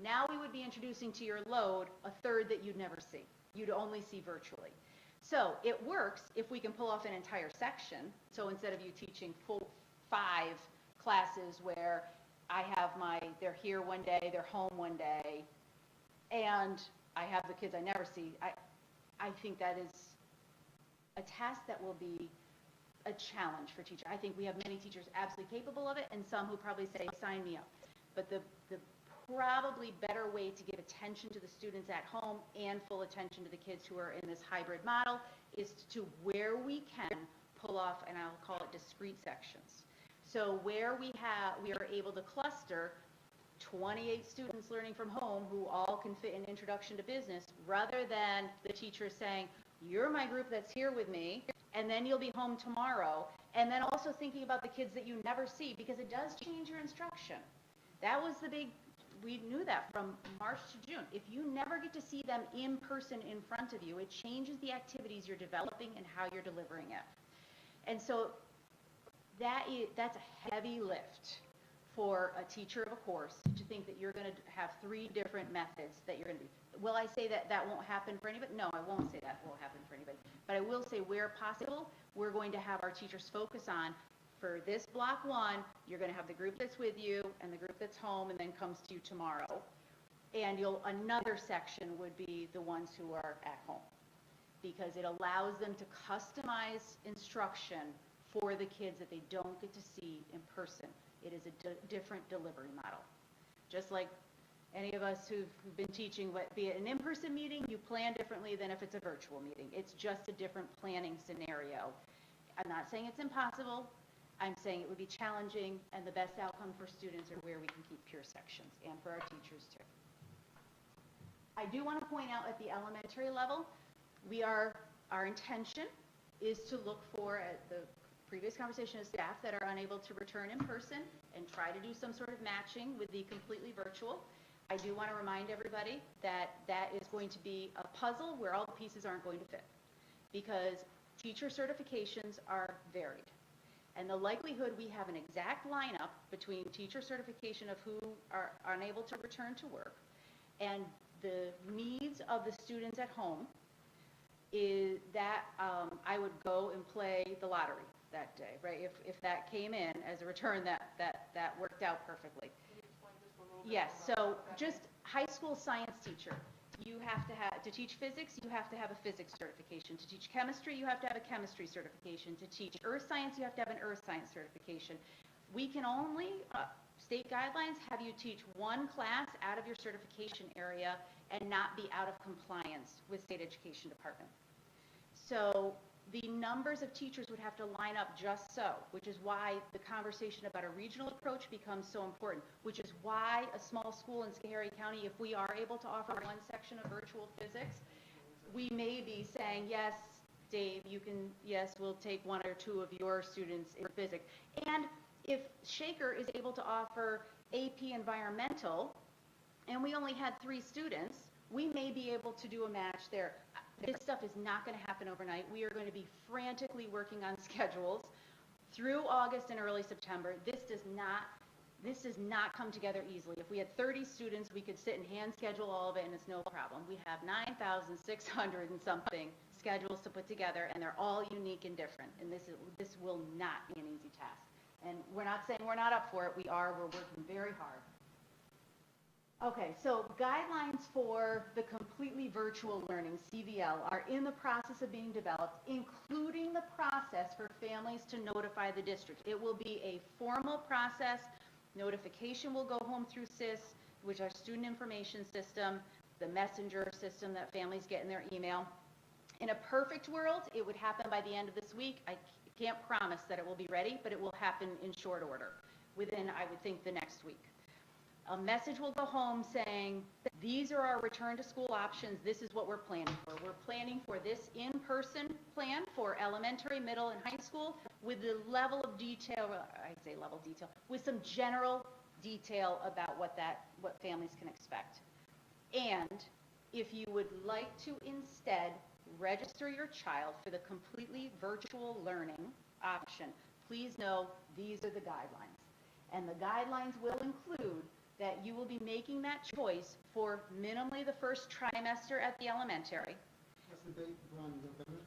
Now we would be introducing to your load a third that you'd never see. You'd only see virtually. So it works if we can pull off an entire section. So instead of you teaching full 5 classes where they're here one day, they're home one day, and I have the kids I never see, I think that is a task that will be a challenge for teachers. I think we have many teachers absolutely capable of it and some who probably say, sign me up. But the probably better way to give attention to the students at home and full attention to the kids who are in this hybrid model is to where we can pull off, and I'll call it discrete sections. So where we are able to cluster 28 students learning from home who all can fit an introduction to business, rather than the teacher saying, you're my group that's here with me, and then you'll be home tomorrow, and then also thinking about the kids that you never see, because it does change your instruction. That was we knew that from March to June. If you never get to see them in person in front of you, it changes the activities you're developing and how you're delivering it. And so that's a heavy lift for a teacher of a course to think that you're going to have 3 different methods that you're going to be. Will I say that won't happen for anybody? No, I won't say that will happen for anybody. But I will say where possible, we're going to have our teachers focus on, for this block 1, you're going to have the group that's with you and the group that's home and then comes to you tomorrow. And another section would be the ones who are at home, because it allows them to customize instruction for the kids that they don't get to see in person. It is a different delivery model. Just like any of us who've been teaching, be it an in-person meeting, you plan differently than if it's a virtual meeting. It's just a different planning scenario. I'm not saying it's impossible. I'm saying it would be challenging, and the best outcome for students are where we can keep pure sections, and for our teachers too. I do want to point out at the elementary level, our intention is to look for, at the previous conversation of staff that are unable to return in person, and try to do some sort of matching with the completely virtual. I do want to remind everybody that is going to be a puzzle where all the pieces aren't going to fit, because teacher certifications are varied. And the likelihood we have an exact lineup between teacher certification of who are unable to return to work and the needs of the students at home is that I would go and play the lottery that day, right? If that came in as a return, that worked out perfectly. Can you explain just a little bit Yes, more so about that? just high school science teacher. You have to teach physics, you have to have a physics certification. To teach chemistry, you have to have a chemistry certification. To teach earth science, you have to have an earth science certification. We can only, state guidelines, have you teach 1 class out of your certification area and not be out of compliance with state education department. So the numbers of teachers would have to line up just so, which is why the conversation about a regional approach becomes so important, which is why a small school in Schoharie County, if we are able to offer one section of virtual physics, we may be saying, yes, Dave, yes, we'll take one or two of your students in physics. And if Shaker is able to offer AP Environmental, and we only had 3 students, we may be able to do a match there. This stuff is not going to happen overnight. We are going to be frantically working on schedules through August and early September. This does not come together easily. If we had 30 students, we could sit and hand schedule all of it, and it's no problem. We have 9,600 and something schedules to put together, and they're all unique and different. And this will not be an easy task. And we're not saying we're not up for it. We're working very hard. Okay, so guidelines for the completely virtual learning, CVL, are in the process of being developed, including the process for families to notify the district. It will be a formal process. Notification will go home through SIS, which are student information system, the messenger system that families get in their email. In a perfect world, it would happen by the end of this week. I can't promise that it will be ready, but it will happen in short order, within, I would think, the next week. A message will go home saying, these are our return to school options. This is what we're planning for. We're planning for this in-person plan for elementary, middle, and high school with the level of detail, I say level detail, with some general detail about what families can expect. And if you would like to instead register your child for the completely virtual learning option, please know these are the guidelines. And the guidelines will include that you will be making that choice for minimally the first trimester at the elementary. What's the date, around November?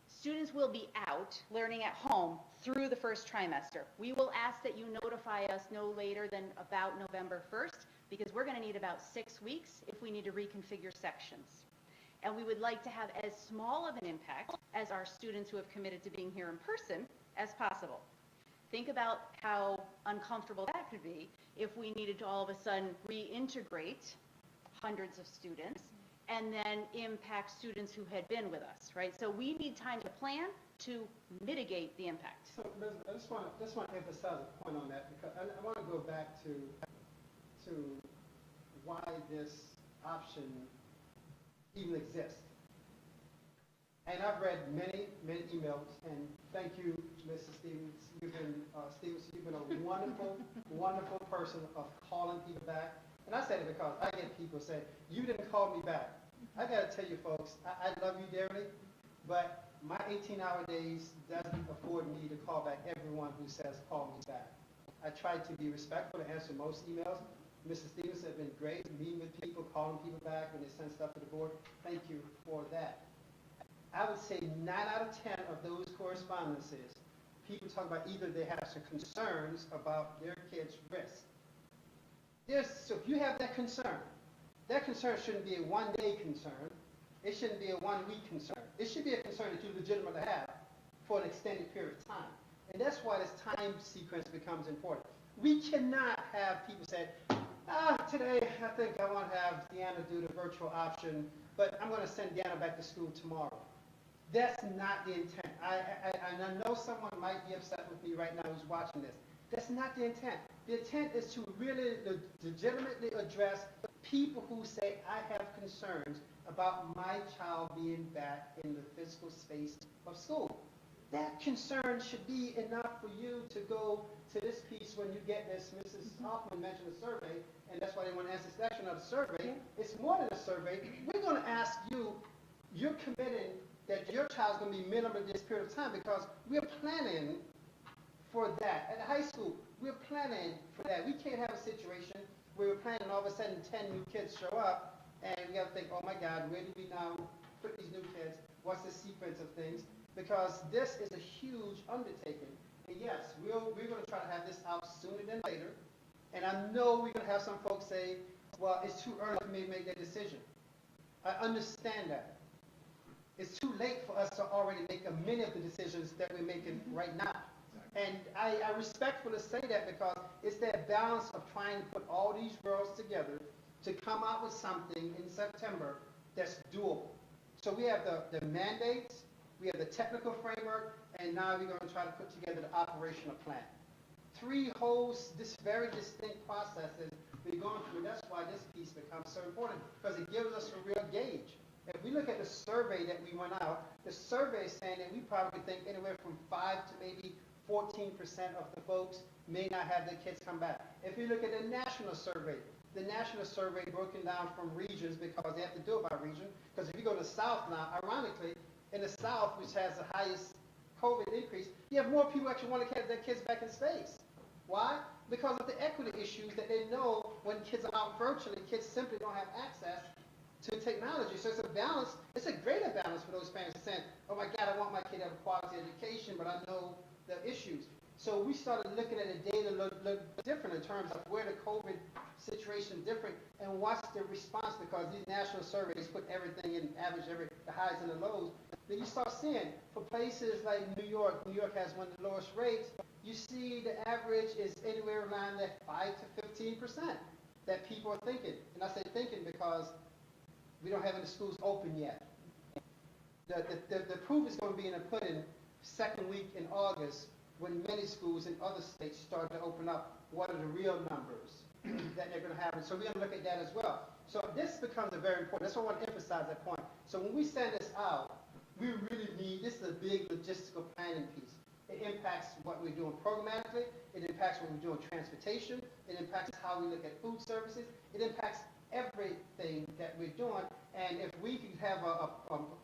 Students will be out learning at home through the first trimester. We will ask that you notify us no later than about November 1st, because we're going to need about 6 weeks if we need to reconfigure sections. And we would like to have as small of an impact as our students who have committed to being here in person as possible. Think about how uncomfortable that could be if we needed to all of a sudden reintegrate hundreds of students and then impact students who had been with us, right? So we need time to plan to mitigate the impact. So, Elizabeth, I just want to emphasize a point on that, because I want to go back to why this option even exists. And I've read many emails, and thank you, Mrs. Stevens. You've been a wonderful, wonderful person of calling people back. And I say it because I get people say, you didn't call me back. I got to tell you folks, I love you dearly, but my 18-hour days doesn't afford me to call back everyone who says call me back. I try to be respectful to answer most emails. Mrs. Stevens has been great meeting with people, calling people back when they send stuff to the board. Thank you for that. I would say 9 out of 10 of those correspondences, people talk about either they have some concerns about their kid's risk. So if you have that concern shouldn't be a one-day concern. It shouldn't be a one-week concern. It should be a concern that you legitimately have for an extended period of time. And that's why this time sequence becomes important. We cannot have people say, today I think I want to have Deanna do the virtual option, but I'm going to send Deanna back to school tomorrow. That's not the intent. And I know someone might be upset with me right now who's watching this. That's not the intent. The intent is to really legitimately address people who say, I have concerns about my child being back in the physical space of school. That concern should be enough for you to go to this piece when you get this. Mrs. Hoffman mentioned a survey, and that's why they want to answer this section of the survey. It's more than a survey. We're going to ask you, you're committing that your child's going to be minimum this period of time, because we're planning for that. At high school, we're planning for that. We can't have a situation where we're planning all of a sudden 10 new kids show up, and we got to think, oh my God, where do we now put these new kids? What's the sequence of things? Because this is a huge undertaking. And yes, we're going to try to have this out sooner than later. And I know we're going to have some folks say, well, it's too early for me to make that decision. I understand that. It's too late for us to already make many of the decisions that we're making right now. And I respectfully say that because it's that balance of trying to put all these girls together to come out with something in September that's doable. So we have the mandates, we have the technical framework, and now we're going to try to put together the operational plan. Three whole, this very distinct processes we're going through. That's why this piece becomes so important, because it gives us a real gauge. If we look at the survey that we went out, the survey is saying that we probably think anywhere from 5 to maybe 14% of the folks may not have their kids come back. If you look at the national survey broken down from regions, because they have to do it by region, because if you go to the South now, ironically, in the South, which has the highest COVID increase, you have more people actually want to get their kids back in space. Why? Because of the equity issues that they know when kids are out virtually, kids simply don't have access to technology. So it's a balance, it's a greater balance for those parents saying, oh my God, I want my kid to have a quality education, but I know the issues. So we started looking at the data look different in terms of where the COVID situation is different and what's the response, because these national surveys put everything in average, the highs and the lows. Then you start seeing for places like New York has one of the lowest rates. You see the average is anywhere around that 5 to 15% that people are thinking. And I say thinking because we don't have any schools open yet. The proof is going to be in the pudding second week in August, when many schools in other states start to open up. What are the real numbers that they're going to have? And so we're going to look at that as well. So this becomes a very important. That's why I want to emphasize that point. So when we send this out, we really need, this is a big logistical planning piece. It impacts what we're doing programmatically. It impacts what we're doing transportation. It impacts how we look at food services. It impacts everything that we're doing. And if we can have a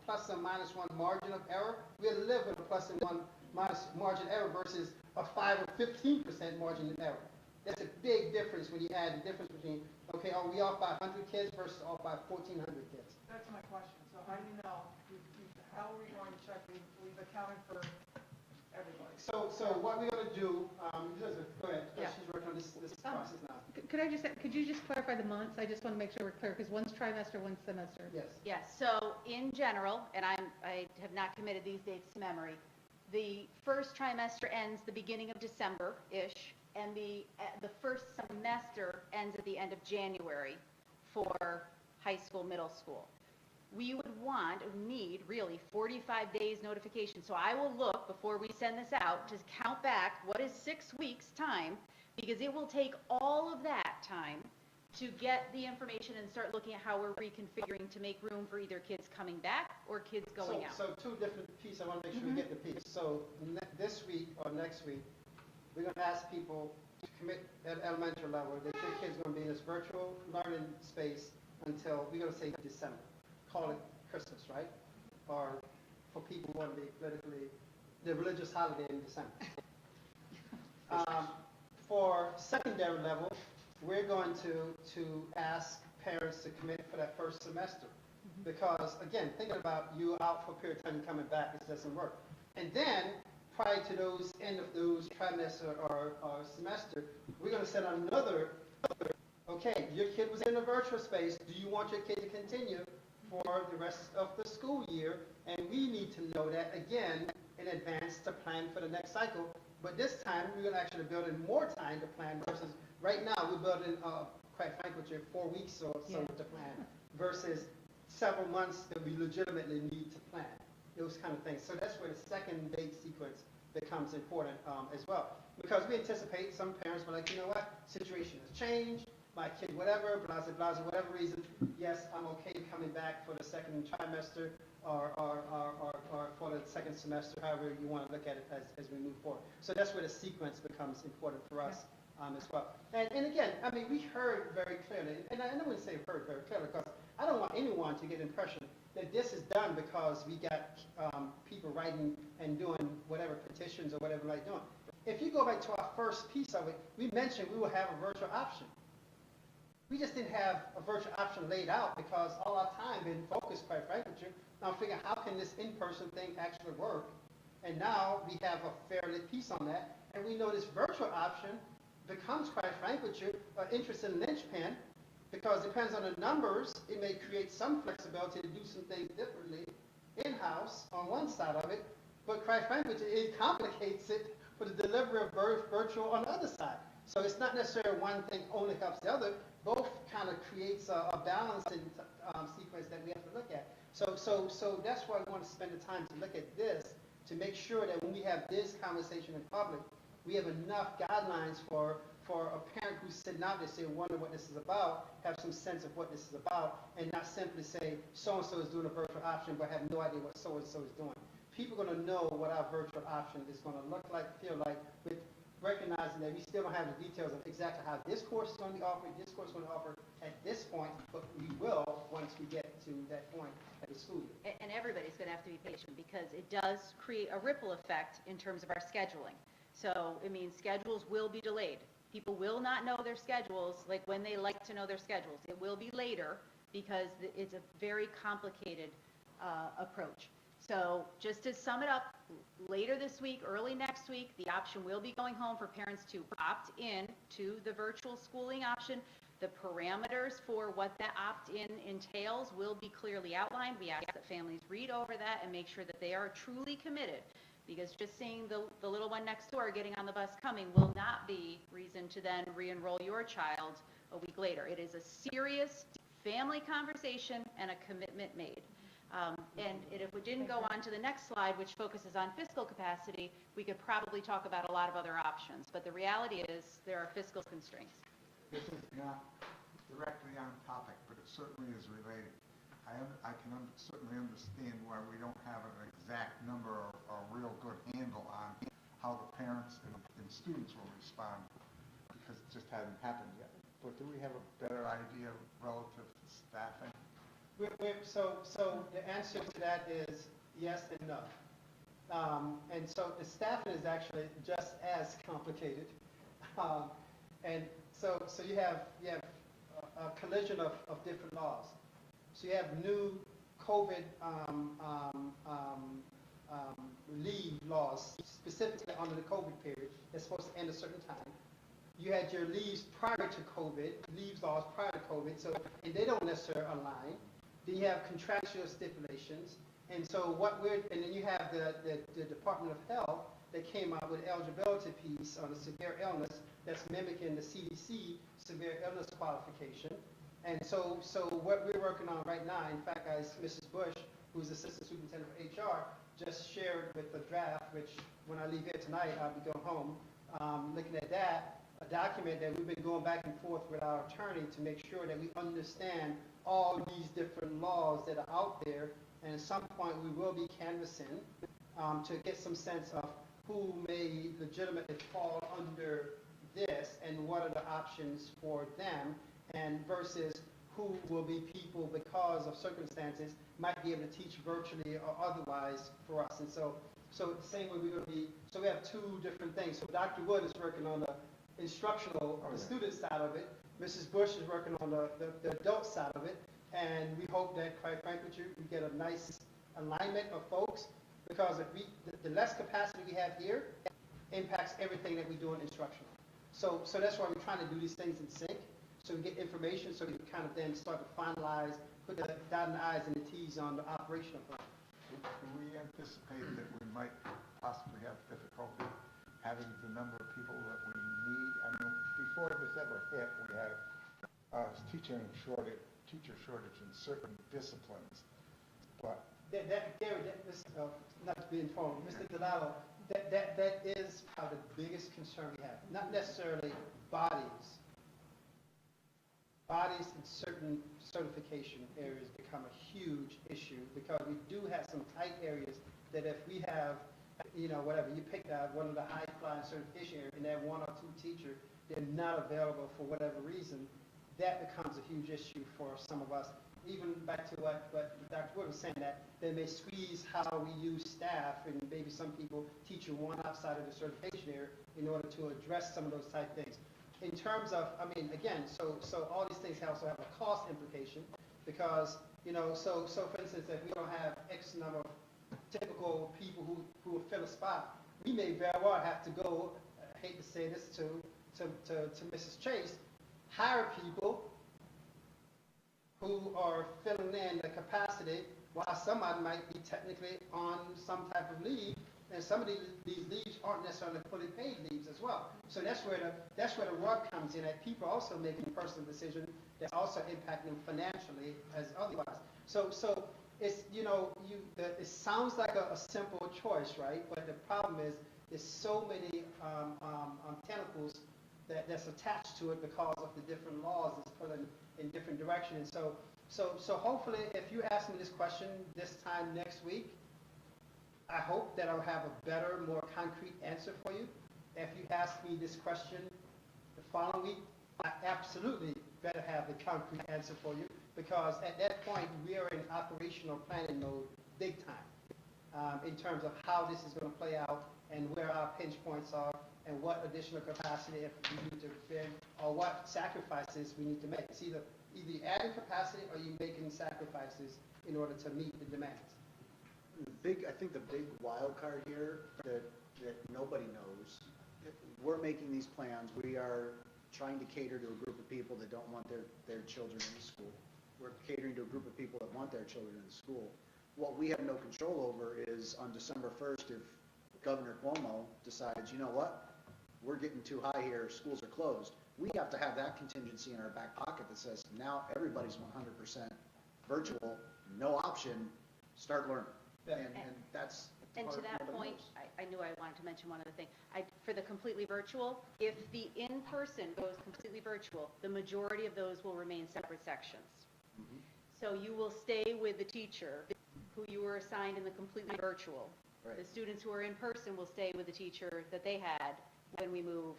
plus or minus 1 margin of error, we'll live with a plus and 1 minus margin error versus a 5 or 15% margin of error. That's a big difference when you add the difference between, okay, are we off by 100 kids versus off by 1,400 kids? That's my question. So how do you know, how are we going to check, we've accounted for everybody? So what we're going to do, Elizabeth, go ahead. Yeah. She's working on this process now. Could you just clarify the months? I just want to make sure we're clear, because one's trimester, one's semester. Yes. Yes, so in general, and I have not committed these dates to memory, the first trimester ends the beginning of December-ish, and the first semester ends at the end of January for high school, middle school. We would need really 45 days notification. So I will look before we send this out to count back what is 6 weeks time, because it will take all of that time to get the information and start looking at how we're reconfiguring to make room for either kids coming back or kids going out. So two different pieces. I want to make sure we get the piece. So this week or next week, we're going to ask people to commit at elementary level that your kids are going to be in this virtual learning space until, we're going to say December. Call it Christmas, right? Or for people who want to be politically, the religious holiday in December. For secondary level, we're going to ask parents to commit for that first semester. Because, again, thinking about you out for a period of time and coming back, it doesn't work. And then, prior to those end of those trimester or semester, we're going to set another, okay, your kid was in a virtual space. Do you want your kid to continue for the rest of the school year? And we need to know that, again, in advance to plan for the next cycle. But this time, we're going to actually build in more time to plan versus right now, we're building, quite frankly, 4 weeks or so to plan versus several months that we legitimately need to plan. Those kind of things. So that's where the second date sequence becomes important as well. Because we anticipate some parents will like, you know what, situation has changed, my kid whatever, blah, blah, blah, whatever reason, yes, I'm okay coming back for the second trimester or for the second semester, however you want to look at it as we move forward. So that's where the sequence becomes important for us as well. And again, I mean, we heard very clearly, and I wouldn't say heard very clearly, because I don't want anyone to get the impression that this is done because we got people writing and doing whatever petitions or whatever like doing. If you go back to our first piece of it, we mentioned we will have a virtual option. We just didn't have a virtual option laid out because all our time been focused, quite frankly, on figuring how can this in-person thing actually work. And now we have a fairly piece on that, and we know this virtual option becomes, quite frankly, an interesting linchpin, because it depends on the numbers. It may create some flexibility to do some things differently in-house on one side of it, but quite frankly, it complicates it for the delivery of virtual on the other side. So it's not necessarily one thing only helps the other. Both kind of creates a balancing sequence that we have to look at. So that's why we want to spend the time to look at this, to make sure that when we have this conversation in public, we have enough guidelines for a parent who's sitting out there saying, wonder what this is about, have some sense of what this is about, and not simply say, so-and-so is doing a virtual option, but have no idea what so-and-so is doing. People are going to know what our virtual option is going to look like, feel like, with recognizing that we still don't have the details of exactly how this course is going to be offered, this course is going to be offered at this point, but we will once we get to that point at the school year. And everybody's going to have to be patient because it does create a ripple effect in terms of our scheduling. So it means schedules will be delayed. People will not know their schedules like when they like to know their schedules. It will be later because it's a very complicated approach. So just to sum it up, later this week, early next week, the option will be going home for parents to opt in to the virtual schooling option. The parameters for what that opt-in entails will be clearly outlined. We ask that families read over that and make sure that they are truly committed, because just seeing the little one next door getting on the bus coming will not be reason to then re-enroll your child a week later. It is a serious family conversation and a commitment made. And if we didn't go on to the next slide, which focuses on fiscal capacity, we could probably talk about a lot of other options. But the reality is there are fiscal constraints. This is not directly on topic, but it certainly is related. I can certainly understand why we don't have an exact number or a real good handle on how the parents and students will respond, because it just hasn't happened yet. But do we have a better idea relative to staffing? So the answer to that is yes and no. And so the staffing is actually just as complicated. And so you have a collision of different laws. So you have new COVID leave laws, specifically under the COVID period, that's supposed to end a certain time. You had your leaves prior to COVID, leaves laws prior to COVID, so, and they don't necessarily align. Then you have contractual stipulations, and so and then you have the Department of Health that came out with eligibility piece on a severe illness that's mimicking the CDC severe illness qualification. And so what we're working on right now, in fact, as Mrs. Bush, who's Assistant Superintendent of HR, just shared with the draft, which when I leave here tonight, I'll be going home, looking at that, a document that we've been going back and forth with our attorney to make sure that we understand all these different laws that are out there, and at some point we will be canvassing to get some sense of who may legitimately fall under this and what are the options for them, and versus who will be people because of circumstances might be able to teach virtually or otherwise for us. And so the same way we're going to be, so we have two different things. So Dr. Wood is working on the instructional, the student side of it. Mrs. Bush is working on the adult side of it. And we hope that, quite frankly, we get a nice alignment of folks, because if the less capacity we have here impacts everything that we do in instructional. So that's why we're trying to do these things in sync, so we get information, so we can kind of then start to finalize, put the dot and the I's and the T's on the operational plan. Do we anticipate that we might possibly have difficulty having the number of people that we need? I mean, before this ever hit, we had a teacher shortage in certain disciplines, but Gary, not to be informed, Mr. Delalo, that is probably the biggest concern we have. Not necessarily bodies. Bodies in certain certification areas become a huge issue, because we do have some tight areas that if we have, whatever, you pick out one of the high-flying certification areas and they have one or two teachers, they're not available for whatever reason, that becomes a huge issue for some of us. Even back to what Dr. Wood was saying, that they may squeeze how we use staff, and maybe some people teach you one outside of the certification area in order to address some of those type things. In terms of, again, so all these things also have a cost implication, because, so for instance, if we don't have X number of typical people who will fill a spot, we may very well have to go, I hate to say this to Mrs. Chase, hire people who are filling in the capacity while somebody might be technically on some type of leave, And some of these leaves aren't necessarily fully paid leaves as well. So that's where the rub comes in, that people also making personal decisions that's also impacting them financially as otherwise. So it's, it sounds like a simple choice, right? But the problem is, there's so many tentacles that's attached to it because of the different laws that's pulling in different directions. So hopefully, if you ask me this question this time next week, I hope that I'll have a better, more concrete answer for you. If you ask me this question the following week, I absolutely better have the concrete answer for you, because at that point, we are in operational planning mode big time in terms of how this is going to play out and where our pinch points are and what additional capacity if we need to bend or what sacrifices we need to make. It's either adding capacity or you making sacrifices in order to meet the demands. I think the big wild card here that nobody knows, we're making these plans, we are trying to cater to a group of people that don't want their children in school. We're catering to a group of people that want their children in school. What we have no control over is on December 1st, if Governor Cuomo decides, you know what, we're getting too high here, schools are closed. We have to have that contingency in our back pocket that says, now everybody's 100% virtual, no option, start learning. Yeah. And that's the And to part that nobody point, knows. I knew I wanted to mention one other thing. For the completely virtual, if the in-person goes completely virtual, the majority of those will remain separate sections. Mhm. So you will stay with the teacher who you were assigned in the completely virtual. Right. The students who are in person will stay with the teacher that they had when we move.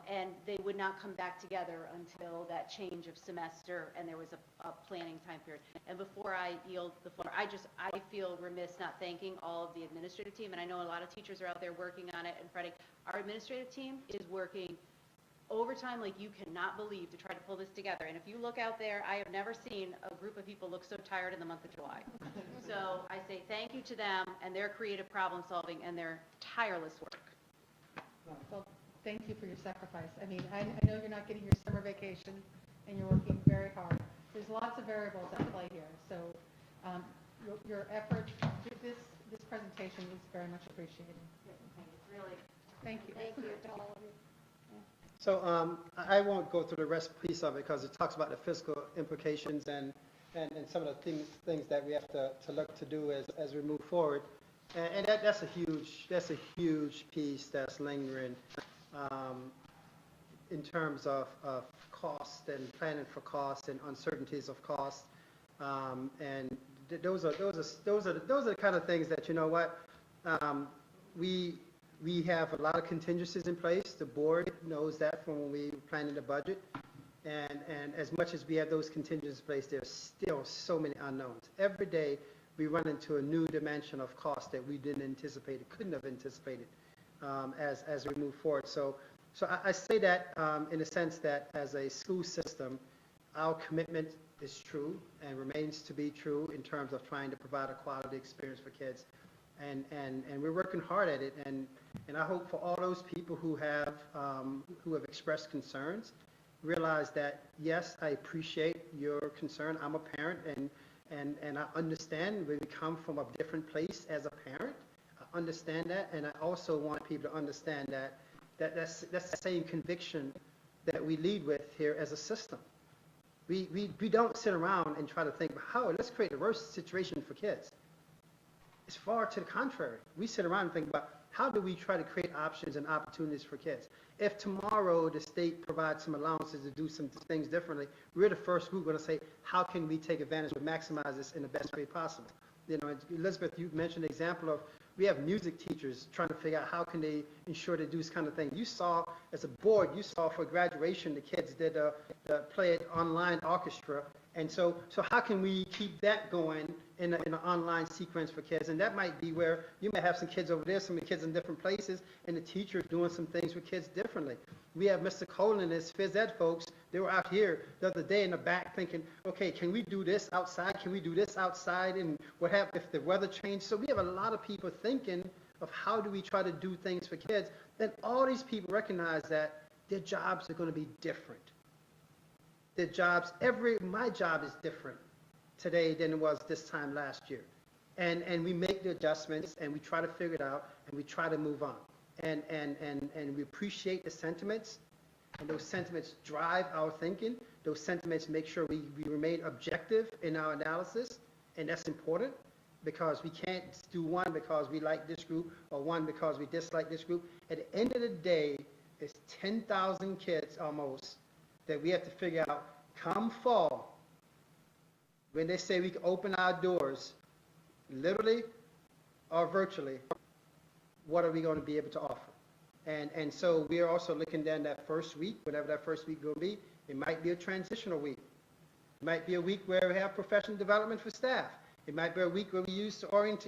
And they would not come back together until that change of semester and there was a planning time period. And before I yield the floor, I feel remiss not thanking all of the administrative team. And I know a lot of teachers are out there working on it and fretting. Our administrative team is working overtime like you cannot believe to try to pull this together. And if you look out there, I have never seen a group of people look so tired in the month of July. So I say thank you to them and their creative problem solving and their tireless work. Well, thank you for your sacrifice. I mean, I know you're not getting your summer vacation, and you're working very hard. There's lots of variables at play here, so your effort, this presentation is very much appreciated. Really. Thank you. Thank you to all of you. So I won't go through the rest piece of it because it talks about the fiscal implications and some of the things that we have to look to do as we move forward. And that's a huge piece that's lingering in terms of cost and planning for cost and uncertainties of cost. And those are the kind of things that, you know what, we have a lot of contingencies in place. The board knows that from when we were planning the budget. And as much as we have those contingencies in place, there's still so many unknowns. Every day we run into a new dimension of cost that we didn't anticipate, couldn't have anticipated as we move forward. So I say that in the sense that as a school system, our commitment is true and remains to be true in terms of trying to provide a quality experience for kids. And we're working hard at it. And I hope for all those people who have expressed concerns, realize that, yes, I appreciate your concern. I'm a parent, and I understand we come from a different place as a parent. I understand that, and I also want people to understand that's the same conviction that we lead with here as a system. We don't sit around and try to think, let's create the worst situation for kids. It's far to the contrary. We sit around and think about how do we try to create options and opportunities for kids. If tomorrow the state provides some allowances to do some things differently, we're the first group going to say, how can we take advantage of maximize this in the best way possible? You know, Elizabeth, you mentioned the example of we have music teachers trying to figure out how can they ensure they do this kind of thing. You saw, as a board, for graduation, the kids did play an online orchestra. And so how can we keep that going in an online sequence for kids? And that might be where you may have some kids over there, some of the kids in different places, and the teacher is doing some things with kids differently. We have Mr. Cole and his phys ed folks. They were out here the other day in the back thinking, okay, can we do this outside? Can we do this outside? And what happens if the weather changes? So we have a lot of people thinking of how do we try to do things for kids. Then all these people recognize that their jobs are going to be different. My job is different today than it was this time last year. and we make the adjustments, and we try to figure it out, and we try to move on. And we appreciate the sentiments, and those sentiments drive our thinking. Those sentiments make sure we remain objective in our analysis, and that's important, because we can't do one because we like this group or one because we dislike this group. At the end of the day, it's 10,000 kids almost that we have to figure out come fall, when they say we can open our doors, literally or virtually, what are we going to be able to offer? And so we are also looking then that first week, whatever that first week will be. It might be a transitional week. It might be a week where we have professional development for staff. It might be a week where we use to orient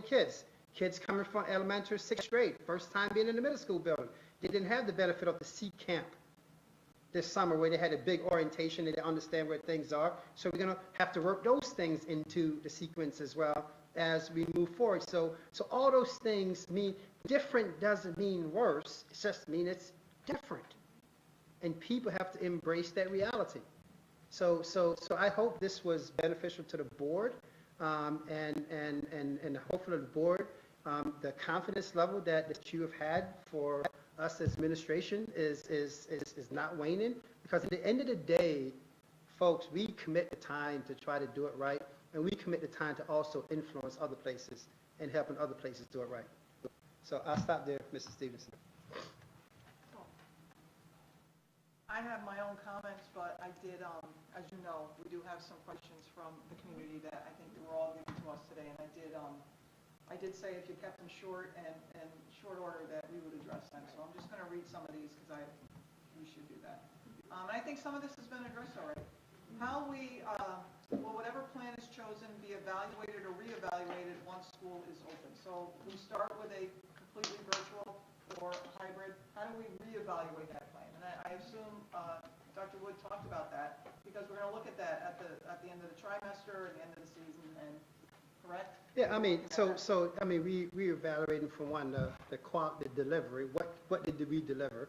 kids. Kids coming from elementary, 6th grade, first time being in the middle school building. They didn't have the benefit of the C camp this summer where they had a big orientation and they understand where things are. So we're going to have to work those things into the sequence as well as we move forward. So all those things mean different doesn't mean worse. It just means it's different. And people have to embrace that reality. So I hope this was beneficial to the board, and hopefully the board, the confidence level that you have had for us as administration is not waning, because at the end of the day, folks, we commit the time to try to do it right, and we commit the time to also influence other places and helping other places do it right. So I'll stop there, Mrs. Stevenson. I have my own comments, but I did, as you know, we do have some questions from the community that I think that were all given to us today, and I did say if you kept them short and short order that we would address them. So I'm just going to read some of these because we should do that. And I think some of this has been addressed already. How will whatever plan is chosen be evaluated or reevaluated once school is open? So we start with a completely virtual or hybrid. How do we reevaluate that plan? And I assume Dr. Wood talked about that, because we're going to look at that at the end of the trimester, at the end of the season, and correct? Yeah, I mean, we evaluating for one, the delivery. What did we deliver?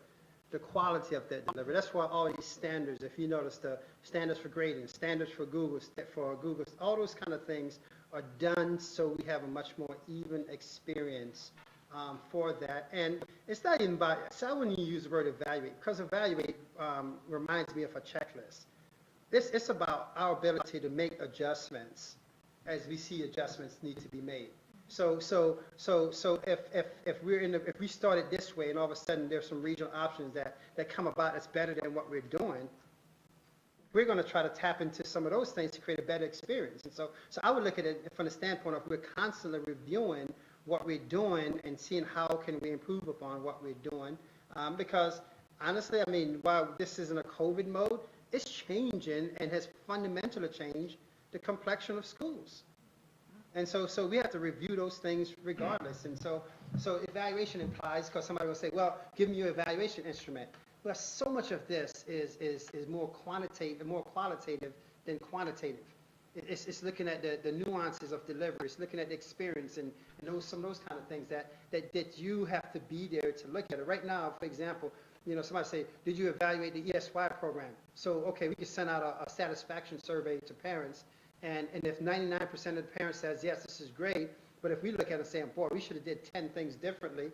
The quality of that delivery. That's why all these standards, if you notice, the standards for grading, standards for Google, all those kind of things are done so we have a much more even experience for that. And it's not even about, so I wouldn't use the word evaluate, because evaluate reminds me of a checklist. It's about our ability to make adjustments as we see adjustments need to be made. So if we started this way and all of a sudden there's some regional options that come about that's better than what we're doing, we're going to try to tap into some of those things to create a better experience. And so I would look at it from the standpoint of we're constantly reviewing what we're doing and seeing how can we improve upon what we're doing. Because honestly, I mean, while this is in a COVID mode, it's changing and has fundamentally changed the complexion of schools. And so we have to review those things regardless. And so evaluation implies, because somebody will say, well, give me your evaluation instrument. Well, so much of this is more qualitative than quantitative. It's looking at the nuances of delivery. It's looking at the experience and some of those kind of things that you have to be there to look at it. Right now, for example, somebody say, did you evaluate the ESY program? So, okay, we can send out a satisfaction survey to parents. And if 99% of the parents says, yes, this is great, but if we look at it and say, boy, we should have did 10 things differently,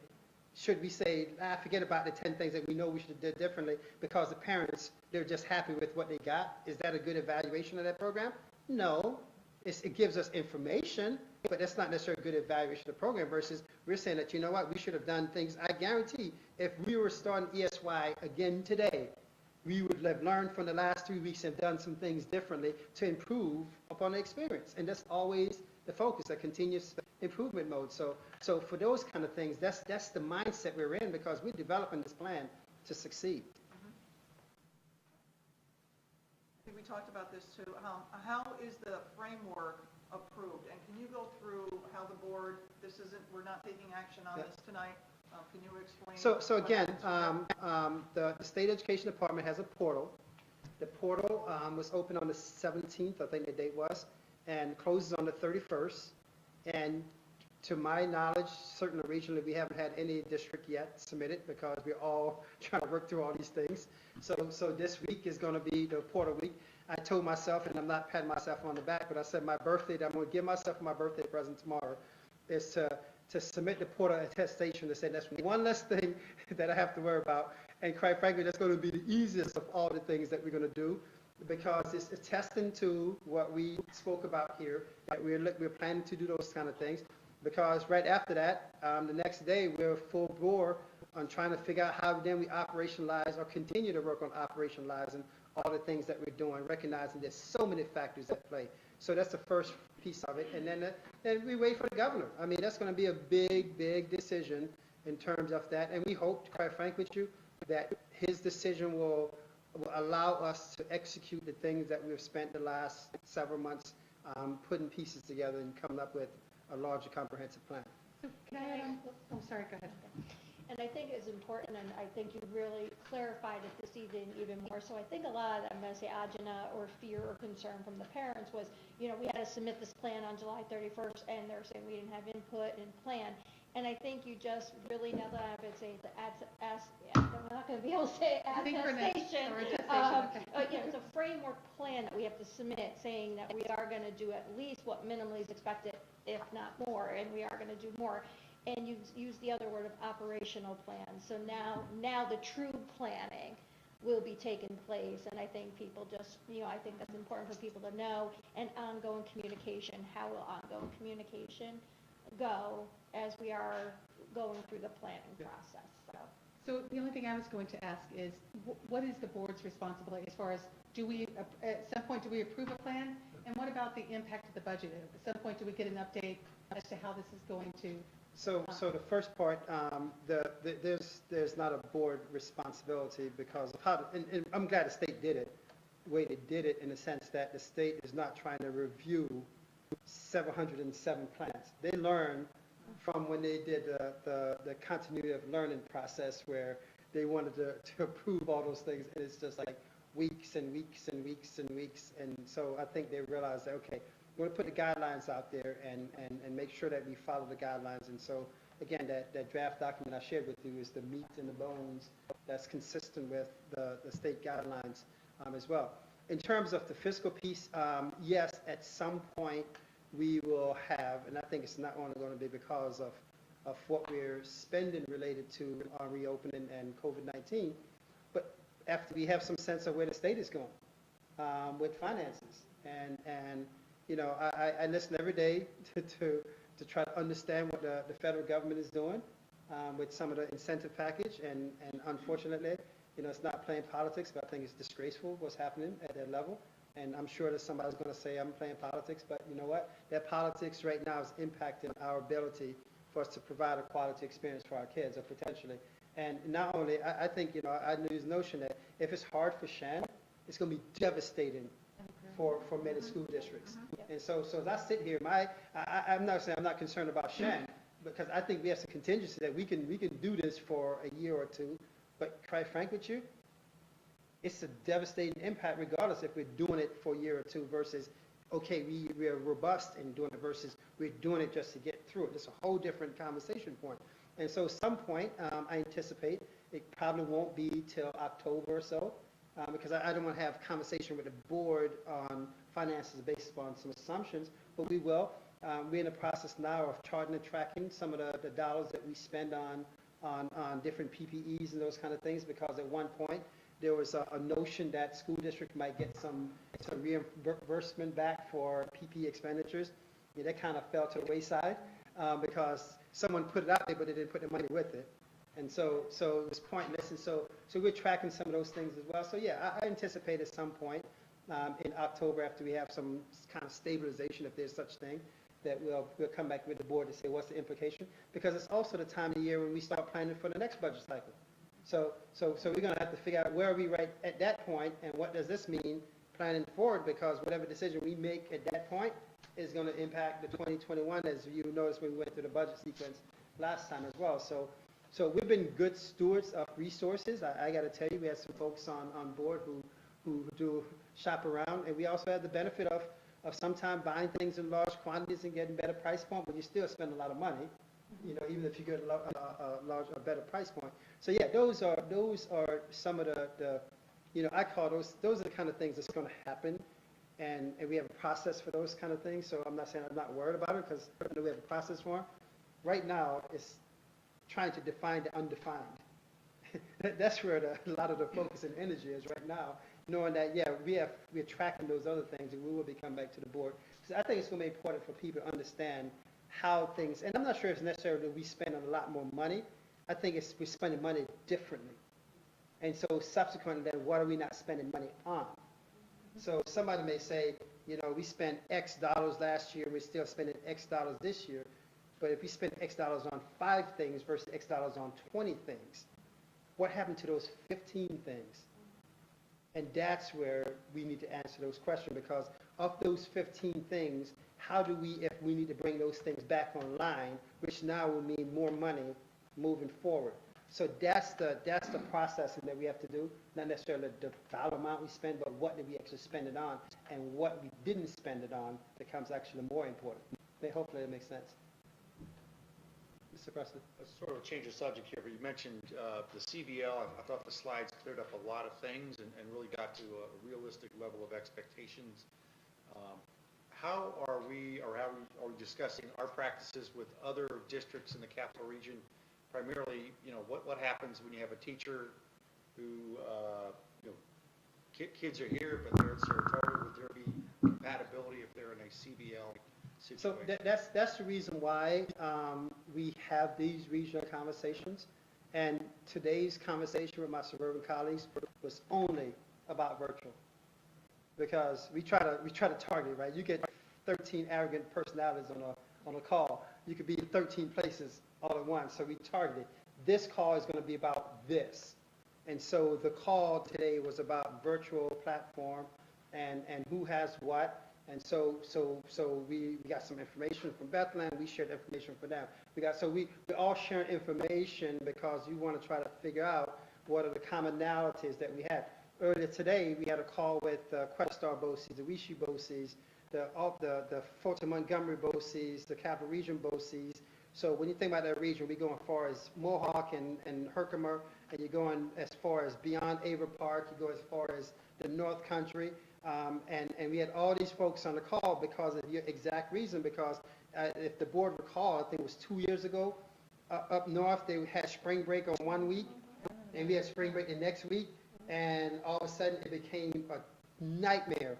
should we say, forget about the 10 things that we know we should have did differently because the parents, they're just happy with what they got? Is that a good evaluation of that program? No. It gives us information, but that's not necessarily a good evaluation of the program versus we're saying that, you know what, we should have done things. I guarantee if we were starting ESY again today, we would have learned from the last 3 weeks and done some things differently to improve upon the experience. And that's always the focus, a continuous improvement mode. So for those kind of things, that's the mindset we're in because we're developing this plan to succeed. I think we talked about this too. How is the framework approved? And can you go through how the board, we're not taking action on this tonight. Can you explain? So again, the State Education Department has a portal. The portal was open on the 17th, I think the date was, and closes on the 31st. And to my knowledge, certainly regionally, we haven't had any district yet submitted because we're all trying to work through all these things. So this week is going to be the portal week. I told myself, and I'm not patting myself on the back, but I said my birthday, that I'm going to give myself my birthday present tomorrow, is to submit the portal attestation to say that's one less thing that I have to worry about. And quite frankly, that's going to be the easiest of all the things that we're going to do, because it's attesting to what we spoke about here, that we're planning to do those kind of things. Because right after that, the next day, we're full bore on trying to figure out how then we operationalize or continue to work on operationalizing all the things that we're doing, recognizing there's so many factors at play. So that's the first piece of it. And then we wait for the governor. I mean, that's going to be a big, big decision in terms of that. And we hope, quite frank with you, that his decision will allow us to execute the things that we've spent the last several months putting pieces together and coming up with a larger comprehensive plan. So can I add on? Oh, sorry, go ahead. And I think it's important, and I think you really clarified it this evening even more. So I think a lot of, I'm going to say, agita or fear or concern from the parents was, we had to submit this plan on July 31st, and they're saying we didn't have input and plan. And I think you just really, now that I would say I'm not going to be able to say attestation. It's a framework plan that we have to submit saying that we are going to do at least what minimally is expected, if not more, and we are going to do more. And you use the other word of operational plan. So now the true planning will be taking place, and I think people just, I think that's important for people to know. And ongoing communication. How will ongoing communication go as we are going through the planning process? So the only thing I was going to ask is, what is the board's responsibility as far as, at some point, do we approve a plan? And what about the impact of the budget? At some point, do we get an update as to how this is going to? So the first part, there's not a board responsibility because of how, and I'm glad the state did it, the way they did it, in the sense that the state is not trying to review 707 plans. They learned from when they did the continuity of learning process, where they wanted to approve all those things, and it's just like weeks and weeks and weeks and weeks. And so I think they realized that, okay, we're going to put the guidelines out there and make sure that we follow the guidelines. And so, again, that draft document I shared with you is the meat and the bones that's consistent with the state guidelines as well. In terms of the fiscal piece, yes, at some point we will have, and I think it's not only going to be because of what we're spending related to our reopening and COVID-19, but after we have some sense of where the state is going with finances. And I listen every day to try to understand what the federal government is doing with some of the incentive package. And unfortunately, it's not playing politics, but I think it's disgraceful what's happening at that level. And I'm sure that somebody's going to say I'm playing politics, but you know what? That politics right now is impacting our ability for us to provide a quality experience for our kids, or potentially. And not only, I think, I knew this notion that if it's hard for Shen, it's going to be devastating for many school districts. And so as I sit here, I'm not saying I'm not concerned about Shen, because I think we have some contingency that we can do this for a year or two. But quite frank with you, it's a devastating impact regardless if we're doing it for a year or two versus, okay, we are robust in doing it versus we're doing it just to get through it. It's a whole different conversation point. And so at some point, I anticipate it probably won't be till October or so, because I don't want to have a conversation with the board on finances based upon some assumptions, but we will. We're in the process now of charting and tracking some of the dollars that we spend on different PPEs and those kind of things, because at one point there was a notion that school district might get some reimbursement back for PPE expenditures. That kind of fell to the wayside because someone put it out there, but they didn't put the money with it. And so it was pointless. And so we're tracking some of those things as well. So yeah, I anticipate at some point in October, after we have some kind of stabilization, if there's such thing, that we'll come back with the board to say what's the implication, because it's also the time of year when we start planning for the next budget cycle. So we're going to have to figure out where are we right at that point, and what does this mean planning forward, because whatever decision we make at that point is going to impact the 2021, as you noticed when we went through the budget sequence last time as well. So we've been good stewards of resources. I got to tell you, we had some folks on board who do shop around, and we also had the benefit of sometimes buying things in large quantities and getting better price point, but you still spend a lot of money, even if you get a better price point. So yeah, those are some of the I call those are the kind of things that's going to happen. And we have a process for those kind of things. So I'm not saying I'm not worried about it because I know we have a process for them. Right now, it's trying to define the undefined. That's where a lot of the focus and energy is right now, knowing that, yeah, we're tracking those other things and we will be coming back to the board. So I think it's going to be important for people to understand how things, and I'm not sure it's necessarily that we spend a lot more money. I think we're spending money differently. And so subsequently, then what are we not spending money on? So somebody may say, we spent X dollars last year, we're still spending X dollars this year. But if we spend X dollars on 5 things versus X dollars on 20 things, what happened to those 15 things? And that's where we need to answer those questions, because of those 15 things, how do we, if we need to bring those things back online, which now will mean more money moving forward. So that's the processing that we have to do, not necessarily the dollar amount we spend, but what did we actually spend it on, and what we didn't spend it on becomes actually more important. Hopefully it makes sense. Mr. President. Let's sort of change the subject here, but you mentioned the CVL. I thought the slides cleared up a lot of things and really got to a realistic level of expectations. How are we discussing our practices with other districts in the capital region? Primarily, what happens when you have a teacher who, kids are here, but they're in Saratoga? Would there be compatibility if they're in a CVL situation? So that's the reason why we have these regional conversations. And today's conversation with my suburban colleagues was only about virtual, because we try to target, right? You get 13 arrogant personalities on a call. You could be in 13 places all at once, so we targeted. This call is going to be about this. And so the call today was about virtual platform and who has what. And so we got some information from Bethlehem. We shared information for them. We're all sharing information because we want to try to figure out what are the commonalities that we had. Earlier today, we had a call with Questar BOCES, the Wishi BOCES, the Fulton Montgomery BOCES, the Capital Region BOCES. So when you think about that region, we go as far as Mohawk and Herkimer, and you're going as far as beyond Ava Park, you go as far as the North Country. And we had all these folks on the call because of your exact reason, because if the board recall, I think it was 2 years ago, up north, they had spring break on 1 week, and we had spring break the next week, and all of a sudden it became a nightmare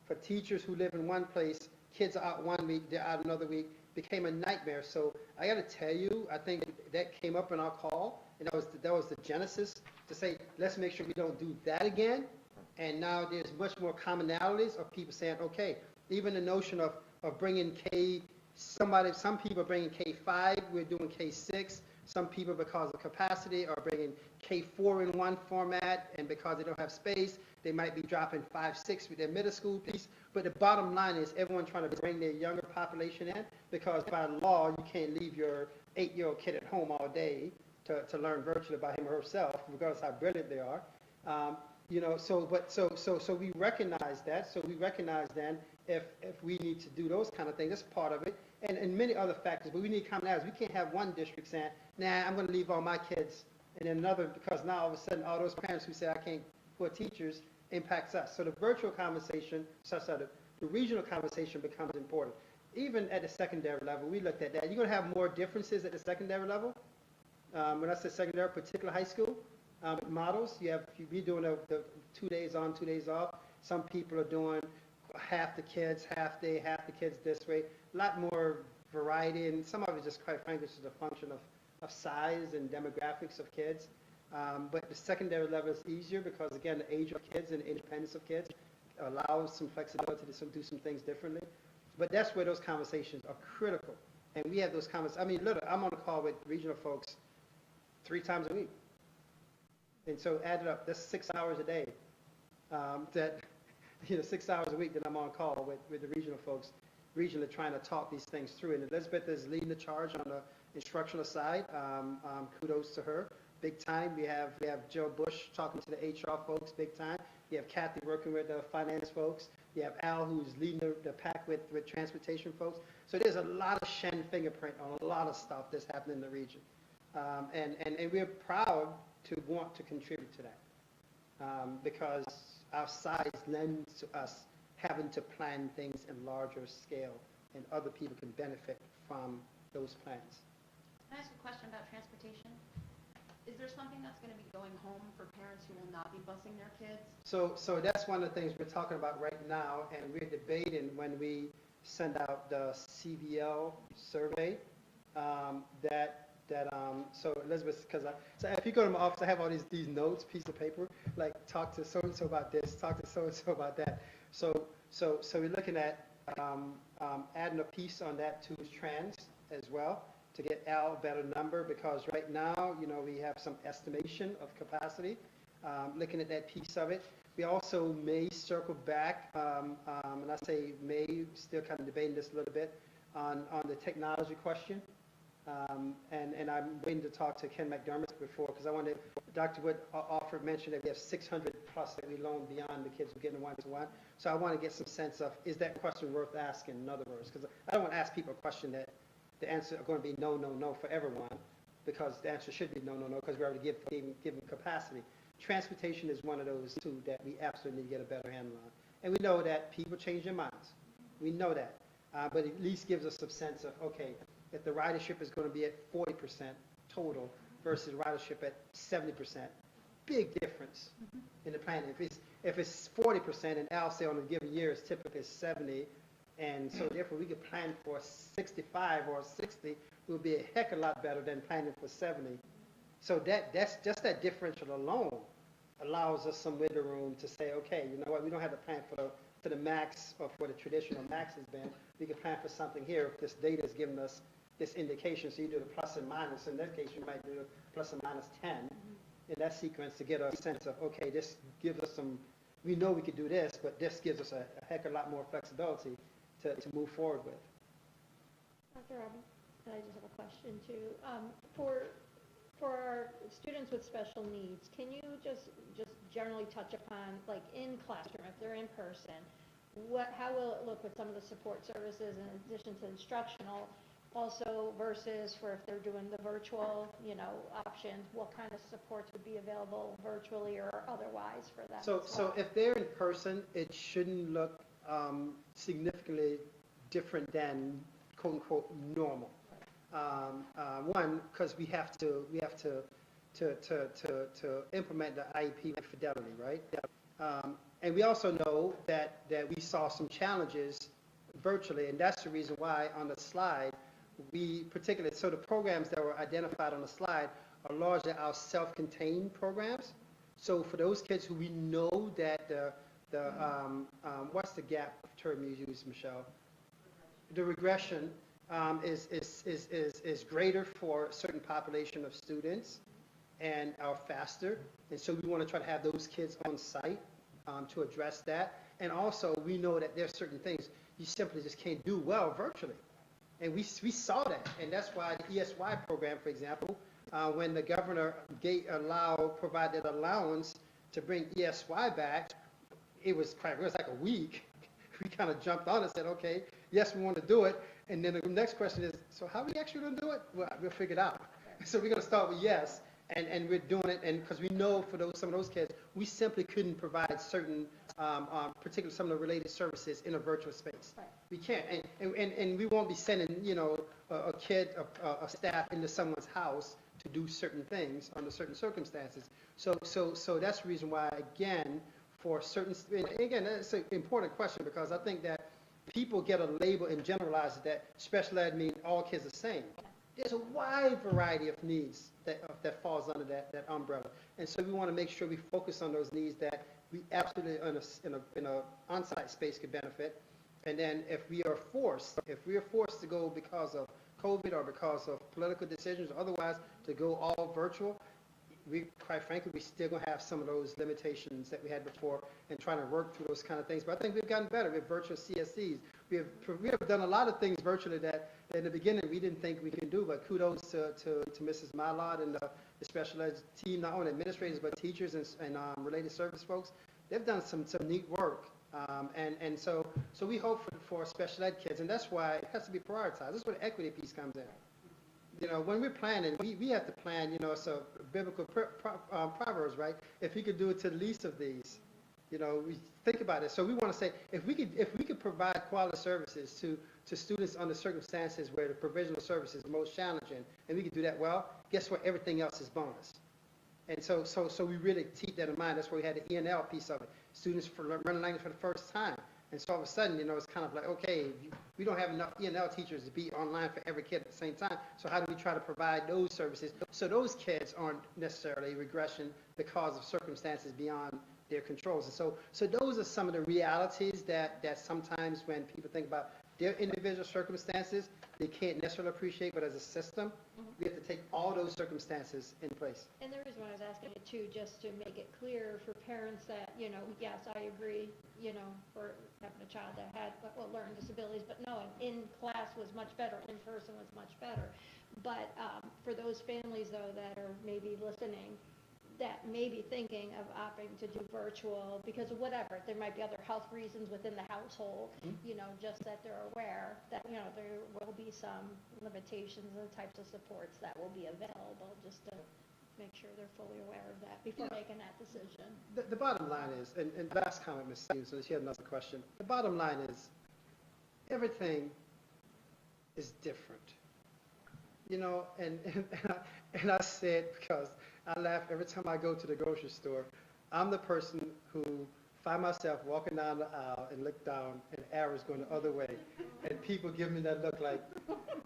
for teachers who live in one place. Kids are out 1 week, they're out another week. Became a nightmare. So I got to tell you, I think that came up in our call, and that was the genesis to say, let's make sure we don't do that again. And now there's much more commonalities of people saying, okay, even the notion of bringing some people are bringing K5, we're doing K6. Some people, because of capacity, are bringing K4 in one format, and because they don't have space, they might be dropping 5, 6 with their middle school piece. But the bottom line is everyone trying to bring their younger population in, because by law, you can't leave your 8-year-old kid at home all day to learn virtually by him or herself, regardless of how brilliant they are. So we recognize that. So we recognize then if we need to do those kind of things, that's part of it, and many other factors. But we need commonalities. We can't have one district saying, nah, I'm going to leave all my kids, and then another, because now all of a sudden all those parents who say I can't, who are teachers, impacts us. So the virtual conversation, such that the regional conversation becomes important. Even at the secondary level, we looked at that. You're going to have more differences at the secondary level. When I say secondary, particular high school models, you'll be doing the 2 days on, 2 days off. Some people are doing half the kids, half day, half the kids this way. A lot more variety, and some of it just, quite frankly, is a function of size and demographics of kids. But the secondary level is easier because, again, the age of kids and the independence of kids allows some flexibility to do some things differently. But that's where those conversations are critical. And we have those conversations. I mean, literally, I'm on a call with regional folks 3 times a week. And so add it up, that's 6 hours a day. 6 hours a week that I'm on call with the regional folks, regionally trying to talk these things through. And Elizabeth is leading the charge on the instructional side. Kudos to her. Big time. We have Joe Bush talking to the HR folks, big time. You have Kathy working with the finance folks. You have Al, who's leading the pack with transportation folks. So there's a lot of Shen fingerprint on a lot of stuff that's happening in the region. And we're proud to want to contribute to that. because our size lends to us having to plan things in larger scale, and other people can benefit from those plans. Can I ask a question about transportation? Is there something that's going to be going home for parents who will not be busing their kids? So that's one of the things we're talking about right now, and we're debating when we send out the CVL survey, so Elizabeth, so if you go to my office, I have all these notes, piece of paper, like talk to so-and-so about this, talk to so-and-so about that. So we're looking at adding a piece on that to trans as well, to get Al a better number, because right now, we have some estimation of capacity, looking at that piece of it. We also may circle back, and I say may, still kind of debating this a little bit, on the technology question. And I'm waiting to talk to Ken McDermott before, because I wanted, Dr. Wood mentioned that we have 600 plus that we loan beyond the kids who get in one-to-one. So I want to get some sense of, is that question worth asking, in other words? Because I don't want to ask people a question that the answer are going to be no, no, no for everyone, because the answer should be no, no, no, because we already give them capacity. Transportation is one of those two that we absolutely need to get a better handle on. And we know that people change their minds. We know that. But at least gives us some sense of, okay, if the ridership is going to be at 40% total versus ridership at 70%, big difference in the planning. If it's 40% and Al say on a given year is typically 70, and so therefore we could plan for 65 or 60, it would be a heck of a lot better than planning for 70. So that's just that differential alone allows us some wiggle room to say, okay, you know what, we don't have to plan for the max of what a traditional max has been. We can plan for something here if this data is giving us this indication. So you do the plus and minus. In that case, you might do the plus and minus 10 in that sequence to get a sense of, okay, this gives us some, we know we could do this, but this gives us a heck of a lot more flexibility to move forward with. Dr. Robin, I just have a question too. For our students with special needs, can you just generally touch upon, like in classroom, if they're in person, how will it look with some of the support services in addition to instructional, also versus for if they're doing the virtual, options, what kind of supports would be available virtually or otherwise for them? So if they're in person, it shouldn't look significantly different than quote unquote normal. One, because we have to implement the IEP with fidelity, right? And we also know that we saw some challenges virtually, and that's the reason why on the slide so the programs that were identified on the slide are largely our self-contained programs. So for those kids who we know that what's the gap term you use, Michelle? The regression is greater for a certain population of students and are faster. And so we want to try to have those kids on site to address that. And also we know that there's certain things you simply just can't do well virtually. And we saw that. And that's why the ESY program, for example, when the governor provided allowance to bring ESY back, it was like a week. We kind of jumped on and said, okay, yes, we want to do it. And then the next question is, so how are we actually going to do it? Well, we'll figure it out. So we're going to start with yes, and we're doing it, and because we know for some of those kids, we simply couldn't provide certain, particularly some of the related services in a virtual space. Right. We can't, and we won't be sending, a staff into someone's house to do certain things under certain circumstances. So that's the reason why, again, for certain, and again, that's an important question, because I think that people get a label and generalize it that special ed means all kids are the same. There's a wide variety of needs that falls under that umbrella. And so we want to make sure we focus on those needs that we absolutely in a on-site space could benefit. And then if we are forced to go because of COVID or because of political decisions or otherwise to go all virtual, quite frankly, we still going to have some of those limitations that we had before and trying to work through those kind of things. But I think we've gotten better with virtual CSCs. We have done a lot of things virtually that in the beginning we didn't think we could do, but kudos to Mrs. Mylod and the special ed team, not only administrators, but teachers and related service folks. They've done some neat work. And so we hope for special ed kids, and that's why it has to be prioritized. That's where the equity piece comes in. When we're planning, we have to plan, so biblical proverbs, right? If he could do it to the least of these, we think about it. So we want to say, if we could provide quality services to students under circumstances where the provisional service is most challenging, and we could do that well, guess what? Everything else is bonus. And so we really keep that in mind. That's why we had the ENL piece of it. Students learning language for the first time. And so all of a sudden, it's kind of like, okay, we don't have enough ENL teachers to be online for every kid at the same time. So how do we try to provide those services so those kids aren't necessarily regression because of circumstances beyond their controls? And so those are some of the realities that sometimes when people think about their individual circumstances, they can't necessarily appreciate, but as a system, we have to take all those circumstances in place. And the reason why I was asking it too, just to make it clear for parents that, yes, I agree, for having a child that had, learning disabilities, but no, in class was much better, in person was much better. But for those families though that are maybe listening, that may be thinking of opting to do virtual because of whatever, there might be other health reasons within the household, just that they're aware that, there will be some limitations and types of supports that will be available, just to make sure they're fully aware of that before making that decision. The bottom line is, and last comment, Ms. Stevens, so she had another question. The bottom line is, everything is different. And I say it because I laugh every time I go to the grocery store. I'm the person who find myself walking down the aisle and look down and arrows going the other way. And people give me that look like,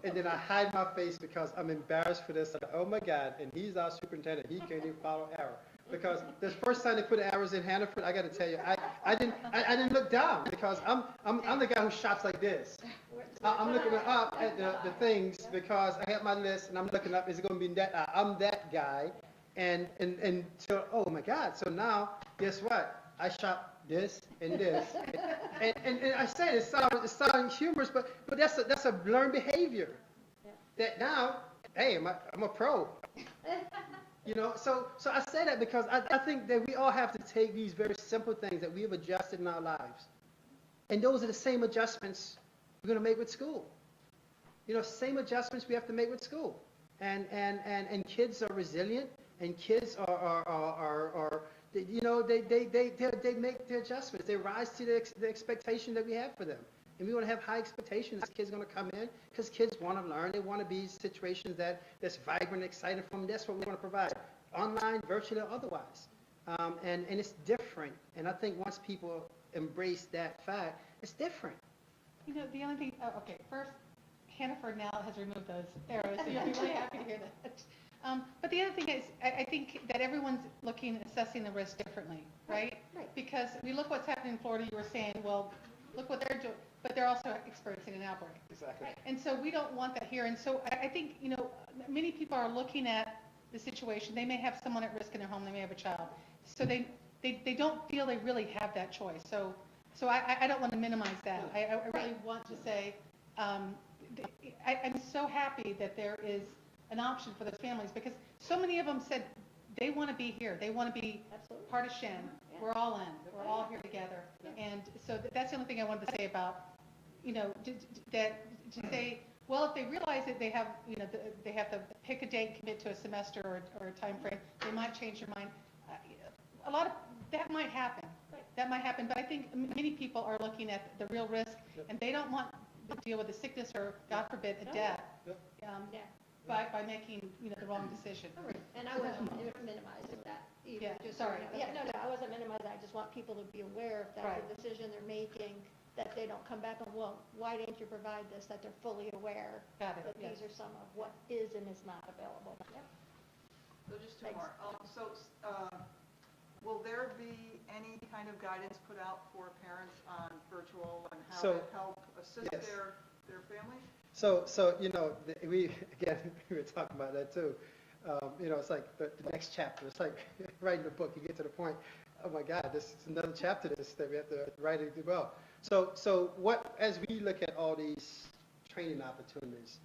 and then I hide my face because I'm embarrassed for this. Like, oh my God, and he's our superintendent. He can't even follow arrow. Because the first time they put arrows in Hannaford, I got to tell you, I didn't look down because I'm the guy who shops like this. I'm looking up at the things because I have my list and I'm looking up, is it going to be that? I'm that guy. And so, oh my God. So now, guess what? I shop this and this. and I say it sounds humorous, but that's a learned behavior. That now, hey, I'm a pro. So I say that because I think that we all have to take these very simple things that we have adjusted in our lives. And those are the same adjustments we're going to make with school. Same adjustments we have to make with school. And kids are resilient, and kids are they make the adjustments. They rise to the expectation that we have for them. And we want to have high expectations. Kids are going to come in because kids want to learn. They want to be situations that's vibrant, exciting for them. That's what we want to provide, online, virtually, or otherwise. And it's different. And I think once people embrace that fact, it's different. The only thing, okay, first, Hannaford now has removed those arrows, so you'll be really happy to hear that. But the other thing is, I think that everyone's assessing the risk differently, right? Right. Because we look what's happening in Florida, you were saying, well, look what they're doing, but they're also experiencing an outbreak. Exactly. Right. And so we don't want that here. And so I think, many people are looking at the situation. They may have someone at risk in their home, they may have a child. So they don't feel they really have that choice. So I don't want to minimize that. I really want to say, I'm so happy that there is an option for those families because so many of them said they want to be here. They want to be part of Shen. Yeah. We're all in. We're all here together. Yeah. And so that's the only thing I wanted to say about, to say, well, if they realize that they have, they have to pick a date, commit to a semester or a time frame, they might change their mind. A lot of that might happen. Right. That might happen, but I think many people are looking at the real risk, and they don't want to deal with a sickness or, God forbid, a death. By making the wrong decision. Right. And I wasn't minimizing that either. Yeah, just sorry. So no, I wasn't minimizing. I just want people to be aware if that's a decision they're making, that they don't come back and, well, why didn't you provide this? That they're fully aware that these are some of what is and is not available. Yep. So just two more. Will there be any kind of guidance put out for parents on virtual and how to help assist their families? So we were talking about that too. It's like the next chapter. It's like writing a book. You get to the point, oh my God, this is another chapter that we have to write it well. So what, as we look at all these training opportunities,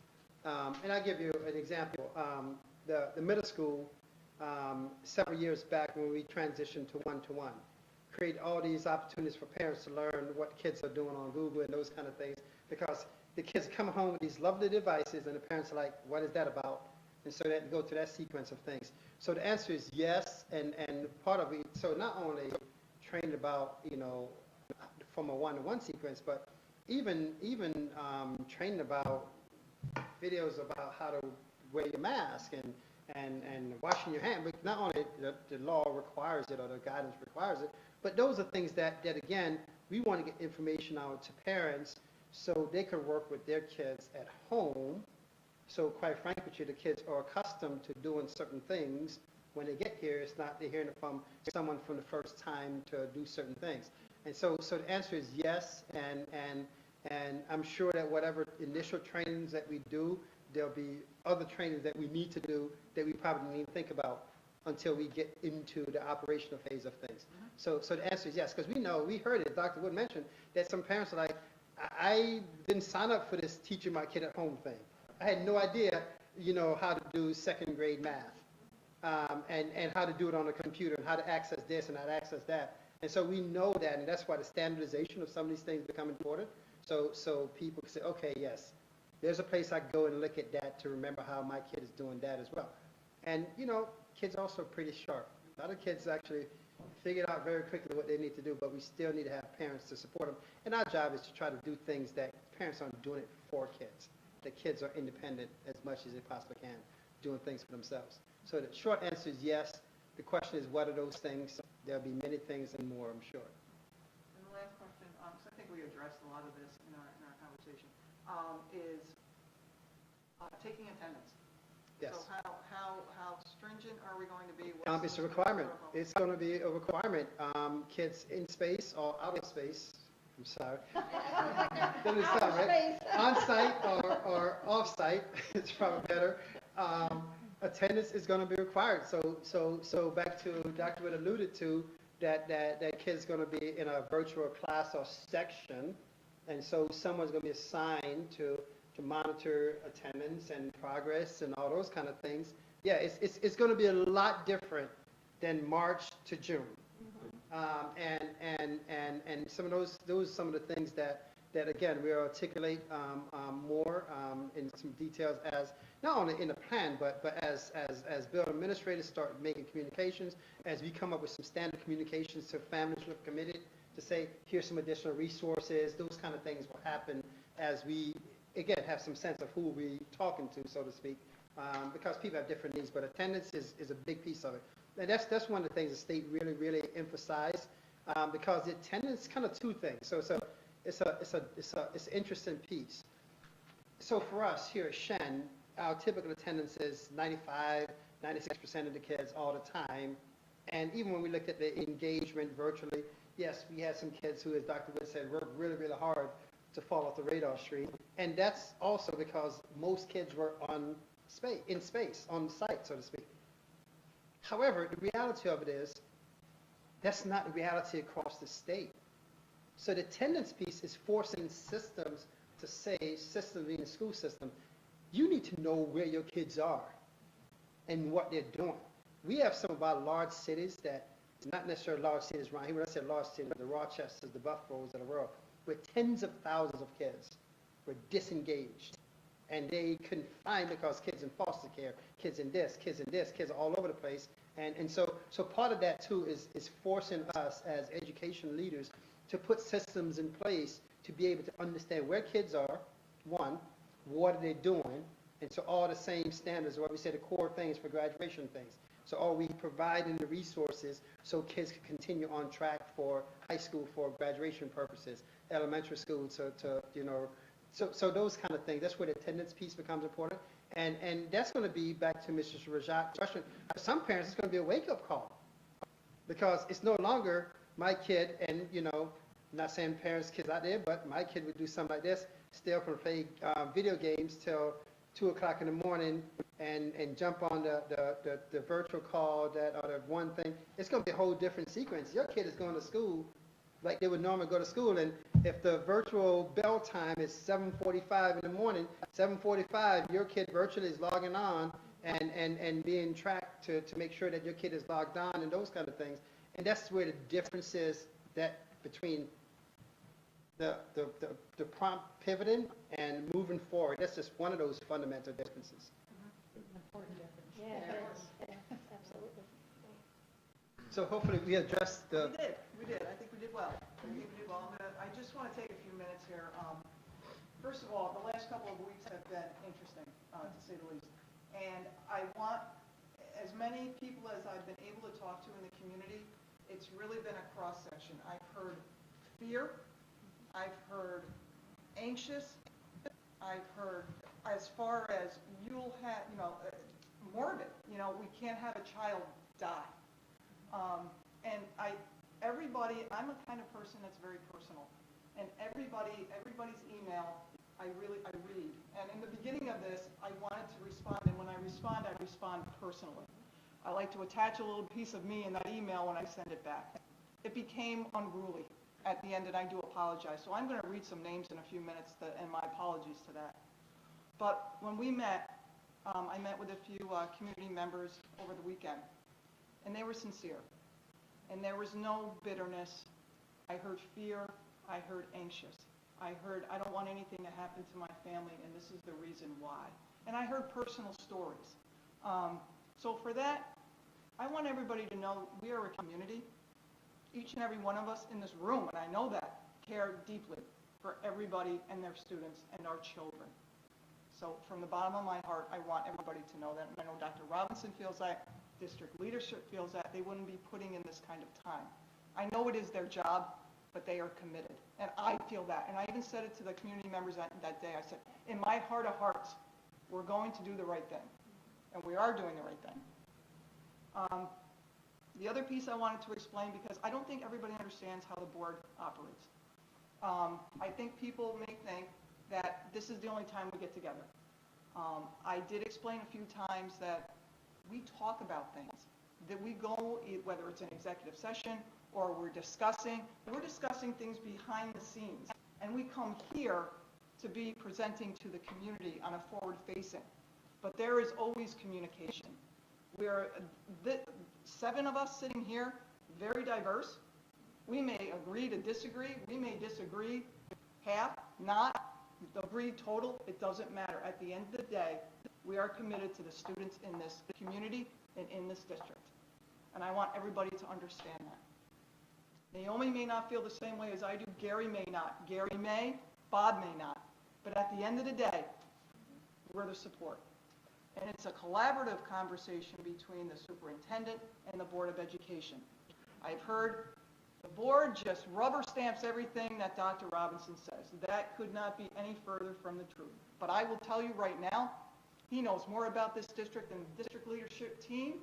and I'll give you an example. The middle school, several years back when we transitioned to one-to-one, create all these opportunities for parents to learn what kids are doing on Google and those kind of things, because the kids come home with these lovely devices and the parents are like, what is that about? And so that go to that sequence of things. So the answer is yes, and part of it, so not only trained about, from a one-to-one sequence, but even training about videos about how to wear your mask and washing your hand. But not only the law requires it or the guidance requires it, but those are things that again, we want to get information out to parents so they can work with their kids at home. So quite frankly, the kids are accustomed to doing certain things. When they get here, it's not they're hearing it from someone from the first time to do certain things. And so the answer is yes, and I'm sure that whatever initial trainings that we do, there'll be other trainings that we need to do that we probably need to think about until we get into the operational phase of things. So the answer is yes, because we heard it, Dr. Wood mentioned, that some parents are like, I didn't sign up for this teaching my kid at home thing. I had no idea, how to do second grade math, and how to do it on a computer, and how to access this and how to access that. And so we know that, and that's why the standardization of some of these things become important. So people can say, okay, yes, there's a place I can go and look at that to remember how my kid is doing that as well. And, kids are also pretty sharp. A lot of kids actually figure out very quickly what they need to do, but we still need to have parents to support them. And our job is to try to do things that parents aren't doing it for kids. The kids are independent as much as they possibly can, doing things for themselves. So the short answer is yes. The question is, what are those things? There'll be many things and more, I'm sure. And the last question, because I think we addressed a lot of this in our conversation, is taking attendance. Yes. So how stringent are we going to be? It's a requirement. It's going to be a requirement. Kids in space or out of space, I'm sorry. Doesn't sound right. On-site or off-site, it's probably better. Attendance is going to be required. So back to Dr. Wood alluded to, that kid's going to be in a virtual class or section, and so someone's going to be assigned to monitor attendance and progress and all those kind of things. Yeah, it's going to be a lot different than March to June. And some of those some of the things that again we'll articulate more in some details as not only in the plan, but as building administrators start making communications, as we come up with some standard communications to families who have committed to say, here's some additional resources. Those kind of things will happen as we again have some sense of who we're talking to, so to speak, because people have different needs, but attendance is a big piece of it. And that's one of the things the state really emphasized, because the attendance is kind of two things. So it's an interesting piece. So for us here at Shen, our typical attendance is 95, 96% of the kids all the time. And even when we looked at the engagement virtually, yes, we had some kids who, as Dr. Wood said, worked really hard to fall off the radar screen. And that's also because most kids were in space, on site, so to speak. However, the reality of it is, that's not the reality across the state. So the attendance piece is forcing systems to say, systems being the school system, you need to know where your kids are and what they're doing. We have some of our large cities that, not necessarily large cities around here, when I say large cities, the Rochesters, the Buffaloes of the world, where tens of thousands of kids were disengaged. And they couldn't find, because kids in foster care, kids in this, kids are all over the place. And so part of that too is forcing us as education leaders to put systems in place to be able to understand where kids are, one, what are they doing, and so all the same standards, what we say the core things for graduation things. So are we providing the resources so kids can continue on track for high school for graduation purposes, elementary school so those kind of things. That's where the attendance piece becomes important. And that's going to be, back to Mr. Rajat's question, for some parents it's going to be a wake-up call, because it's no longer my kid, and I'm not saying parents, kids out there, but my kid would do something like this, stay up and play video games till 2 o'clock in the morning and jump on the virtual call or the one thing. It's going to be a whole different sequence. Your kid is going to school like they would normally go to school, and if the virtual bell time is 7:45 in the morning, 7:45, your kid virtually is logging on and being tracked to make sure that your kid is logged on and those kind of things. And that's where the difference is that between the prompt pivoting and moving forward. That's just one of those fundamental differences. Important Yeah, it is. Yeah, absolutely. So hopefully we addressed the, We did, I think we did well. I just want to take a few minutes here. First of all, the last couple of weeks have been interesting, to say the least. And I want as many people as I've been able to talk to in the community, it's really been a cross-section. I've heard fear, I've heard anxious, I've heard as far as you'll have, morbid, we can't have a child die. And I'm a kind of person that's very personal. And everybody's email, I read. And in the beginning of this, I wanted to respond, and when I respond personally. I like to attach a little piece of me in that email when I send it back. It became unruly at the end, and I do apologize. So I'm going to read some names in a few minutes, and my apologies to that. But when we met, I met with a few community members over the weekend, and they were sincere. And there was no bitterness. I heard fear. I heard anxious. I heard, I don't want anything to happen to my family, and this is the reason why. And I heard personal stories. So for that, I want everybody to know we are a community. Each and every one of us in this room, and I know that, care deeply for everybody and their students and our children. So from the bottom of my heart, I want everybody to know that. And I know Dr. Robinson feels that, district leadership feels that. They wouldn't be putting in this kind of time. I know it is their job, but they are committed. And I feel that. And I even said it to the community members that day. I said, in my heart of hearts, we're going to do the right thing. And we are doing the right thing. The other piece I wanted to explain, because I don't think everybody understands how the board operates. I think people may think that this is the only time we get together. I did explain a few times that we talk about things, that we go, whether it's an executive session or we're discussing things behind the scenes. And we come here to be presenting to the community on a forward-facing. But there is always communication. We're 7 of us sitting here, very diverse. We may agree to disagree. We may disagree half, not agree total. It doesn't matter. At the end of the day, we are committed to the students in this community and in this district. And I want everybody to understand that. Naomi may not feel the same way as I do. Gary may not. Gary may. Bob may not. But at the end of the day, we're the support. And it's a collaborative conversation between the superintendent and the Board of Education. I've heard the board just rubber stamps everything that Dr. Robinson says. That could not be any further from the truth. But I will tell you right now, he knows more about this district and the district leadership team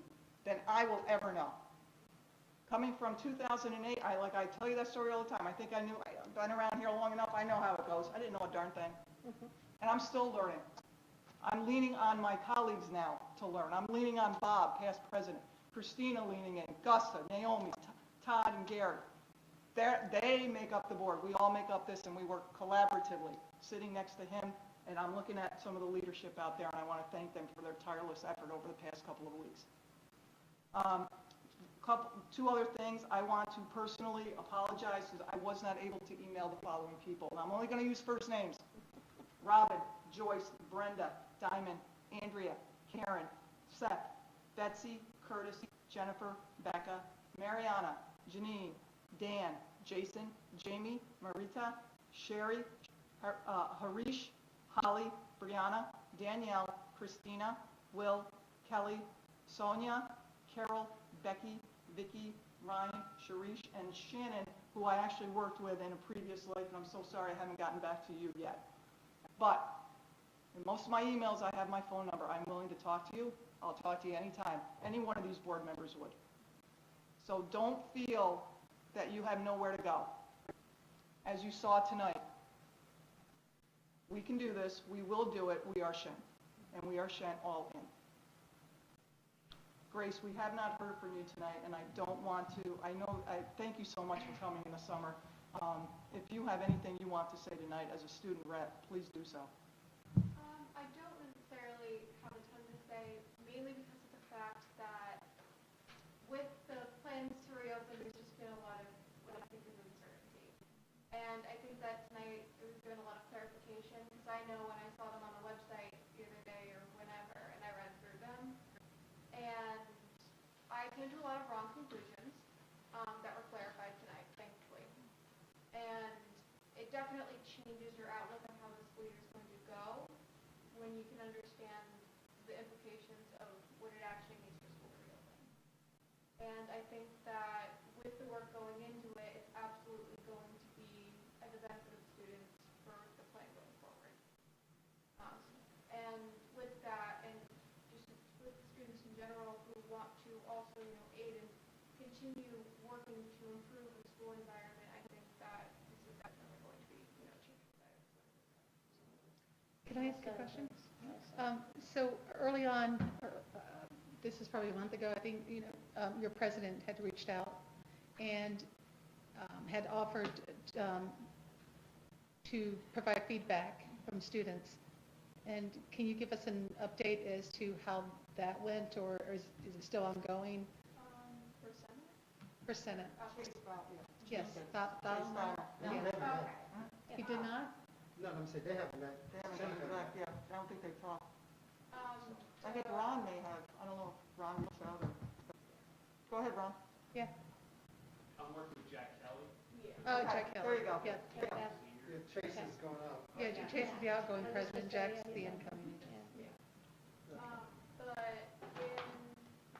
than I will ever know. Coming from 2008, I tell you that story all the time. I think I've been around here long enough, I know how it goes. I didn't know a darn thing. And I'm still learning. I'm leaning on my colleagues now to learn. I'm leaning on Bob, past president, Christina leaning in, Gusta, Naomi, Todd, and Gary. They make up the board. We all make up this, and we work collaboratively, sitting next to him. And I'm looking at some of the leadership out there, and I want to thank them for their tireless effort over the past couple of weeks. 2 other things. I want to personally apologize because I was not able to email the following people. And I'm only going to use first names. Robin, Joyce, Brenda, Diamond, Andrea, Karen, Seth, Betsy, Curtis, Jennifer, Becca, Mariana, Janine, Dan, Jason, Jamie, Marita, Sherry, Harish, Holly, Brianna, Danielle, Christina, Will, Kelly, Sonia, Carol, Becky, Vicky, Ryan, Sharish, and Shannon, who I actually worked with in a previous life, and I'm so sorry I haven't gotten back to you yet. But in most of my emails, I have my phone number. I'm willing to talk to you. I'll talk to you anytime. Any one of these board members would. So don't feel that you have nowhere to go. As you saw tonight, we can do this. We will do it. We are Shen. And we are Shen all in. Grace, we have not heard from you tonight, and I don't want to. I thank you so much for coming in the summer. If you have anything you want to say tonight as a student rep, please do so. I don't necessarily have a ton to say, mainly because of the fact that with the plans to reopen, there's just been a lot of what I think is uncertainty. And I think that tonight it was given a lot of clarification, because I know when I saw them on the website the other day or whenever, and I read through them, came to a lot of wrong conclusions that were clarified tonight, thankfully. And it definitely changes your outlook on how the school year is going to go when you can understand the implications of what it actually means for school to reopen. And I think that with the work going into it, it's absolutely going to be at the benefit of students for the plan going forward. And with that, and just with students in general who want to also, aid and continue working to improve the school environment, I think that this is definitely going to be, changing that. Can I ask a question? So early on, this is probably a month ago, I think, your president had reached out and had offered to provide feedback from students. And can you give us an update as to how that went, or is it still ongoing? For Senate? For Senate? Yes. Yes, Thalman? Yeah. He did not? No, I'm saying they haven't met. They haven't gotten back yet. I don't think they've talked. I think So- Ron may have. I don't know if Ron reached out or. Go ahead, Ron. Yeah. I'm working with Jack Kelly. Oh, Okay, Jack Kelly. there you go. Yeah. Yeah, Chase is going up. Yeah, Chase is the outgoing president, Jack's the incoming. But in,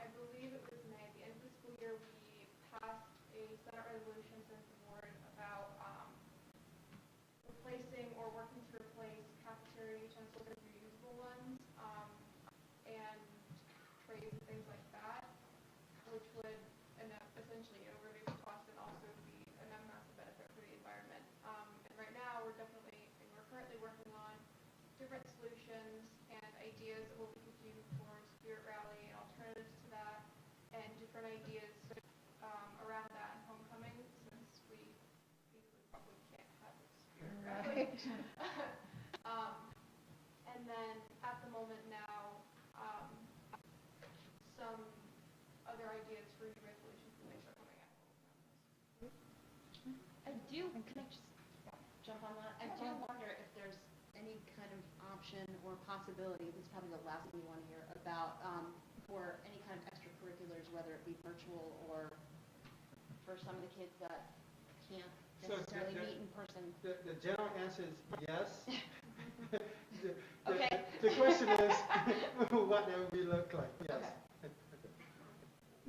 I believe it was May, at the end of the school year, we passed a Senate resolution sent to the board about replacing or working to replace cafeteria utensils with reusable ones, and trays and things like that, which would essentially, reduce costs and also be a massive benefit for the environment. And right now, we're currently working on different solutions and ideas of what we could do for Spirit Rally and alternatives to that, and different ideas around that and homecoming, since we probably can't have a Spirit Rally. And then at the moment now, some other ideas for new resolutions that may start coming out. Can I just jump on that? I do wonder if there's any kind of option or possibility, this is probably the last thing you want to hear, about for any kind of extracurriculars, whether it be virtual or for some of the kids that can't So necessarily meet in person. The general answer is yes. Okay. The question is, what that would look like, yes. Okay.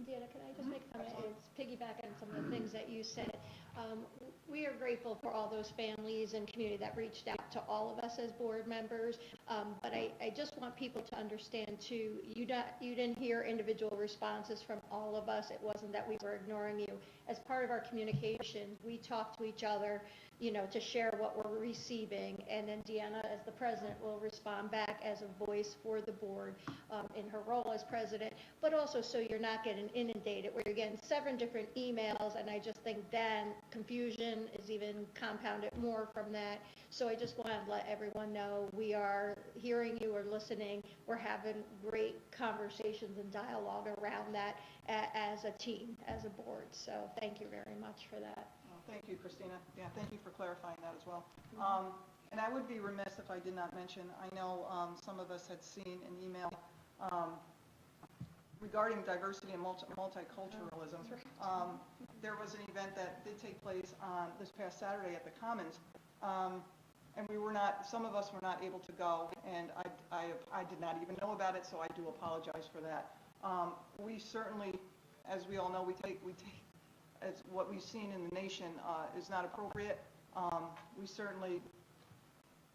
Deanna, can I just make a comment? It's piggyback on some of the things that you said. We are grateful for all those families and community that reached out to all of us as board members. But I just want people to understand too, you didn't hear individual responses from all of us. It wasn't that we were ignoring you. As part of our communication, we talk to each other, to share what we're receiving. And then Deanna, as the president, will respond back as a voice for the board in her role as president, but also so you're not getting inundated where you're getting 7 different emails. And I just think then confusion is even compounded more from that. So I just want to let everyone know we are hearing you or listening. We're having great conversations and dialogue around that as a team, as a board. So thank you very much for that. Well, thank you, Christina. Yeah, thank you for clarifying that as well. And I would be remiss if I did not mention, I know some of us had seen an email regarding diversity and multiculturalism. There was an event that did take place on this past Saturday at the Commons, and some of us were not able to go, and I did not even know about it, so I do apologize for that. We certainly, as we all know, we take as what we've seen in the nation is not appropriate. We certainly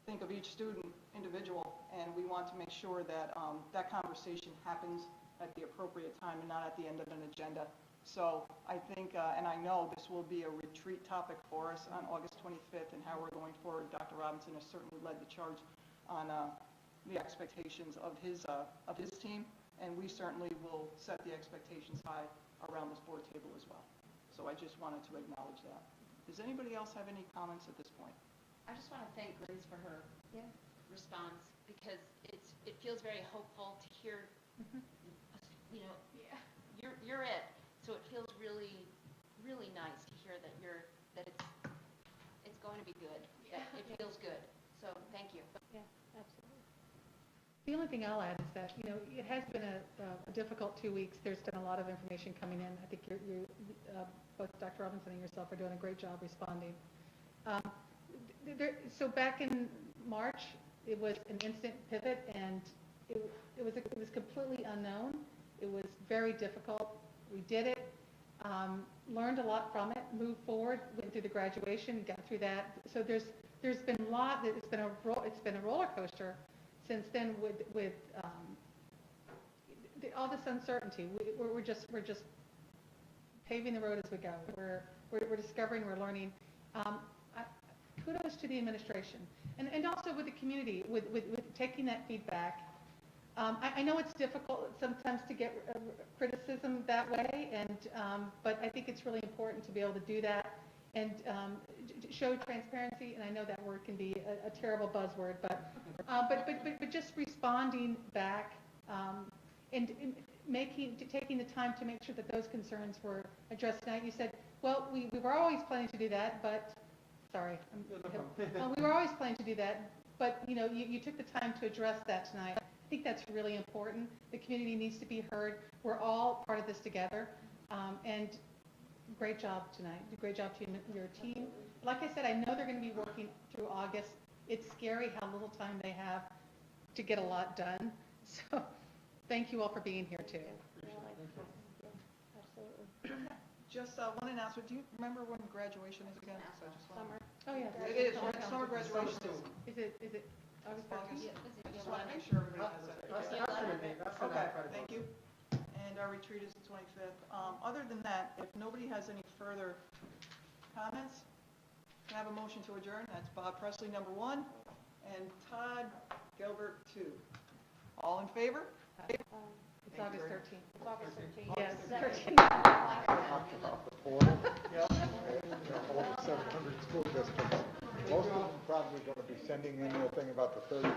think of each student individual, and we want to make sure that that conversation happens at the appropriate time and not at the end of an agenda. So I think, and I know this will be a retreat topic for us on August 25th and how we're going forward. Dr. Robinson has certainly led the charge on the expectations of his team, and we certainly will set the expectations high around this board table as well. So I just wanted to acknowledge that. Does anybody else have any comments at this point? I just want to thank Liz for her response, because it feels very hopeful to hear, you're it. So it feels really, really nice to hear that it's going to be good. That it feels good. So thank you. Yeah, absolutely. The only thing I'll add is that, it has been a difficult 2 weeks. There's been a lot of information coming in. I think both Dr. Robinson and yourself are doing a great job responding. So back in March, it was an instant pivot, and it was completely unknown. It was very difficult. We did it, learned a lot from it, moved forward, went through the graduation, got through that. So there's been a lot. It's been a roller coaster since then with all this uncertainty. We're just paving the road as we go. We're discovering, we're learning. Kudos to the administration and also with the community with taking that feedback. I know it's difficult sometimes to get criticism that way, but I think it's really important to be able to do that and show transparency. And I know that word can be a terrible buzzword, but just responding back and taking the time to make sure that those concerns were addressed. Now you said, well, we were always planning to do that, but sorry, we were always planning to do that, but you took the time to address that tonight. I think that's really important. The community needs to be heard. We're all part of this together, and great job tonight. Great job to your team. Like I said, I know they're going to be working through August. It's scary how little time they have to get a lot done. So thank you all for being here too. Absolutely. Just one announcement, do you remember when graduation is again? So I just wanna- Summer. Oh, yeah. It is, right? Summer graduation Summer is Is it August 13th? I just want to make sure everybody has that. Okay, thank you. And our retreat is the 25th. Other than that, if nobody has any further comments, can I have a motion to adjourn? That's Bob Presley, number 1, and Todd Gilbert, 2. All in favor? It's Thank you August very 13th. It's August 13th. Yes, Seven. 13th. Talked about the portal, over 700 school districts. Most of them probably going to be sending in their thing about the 31st.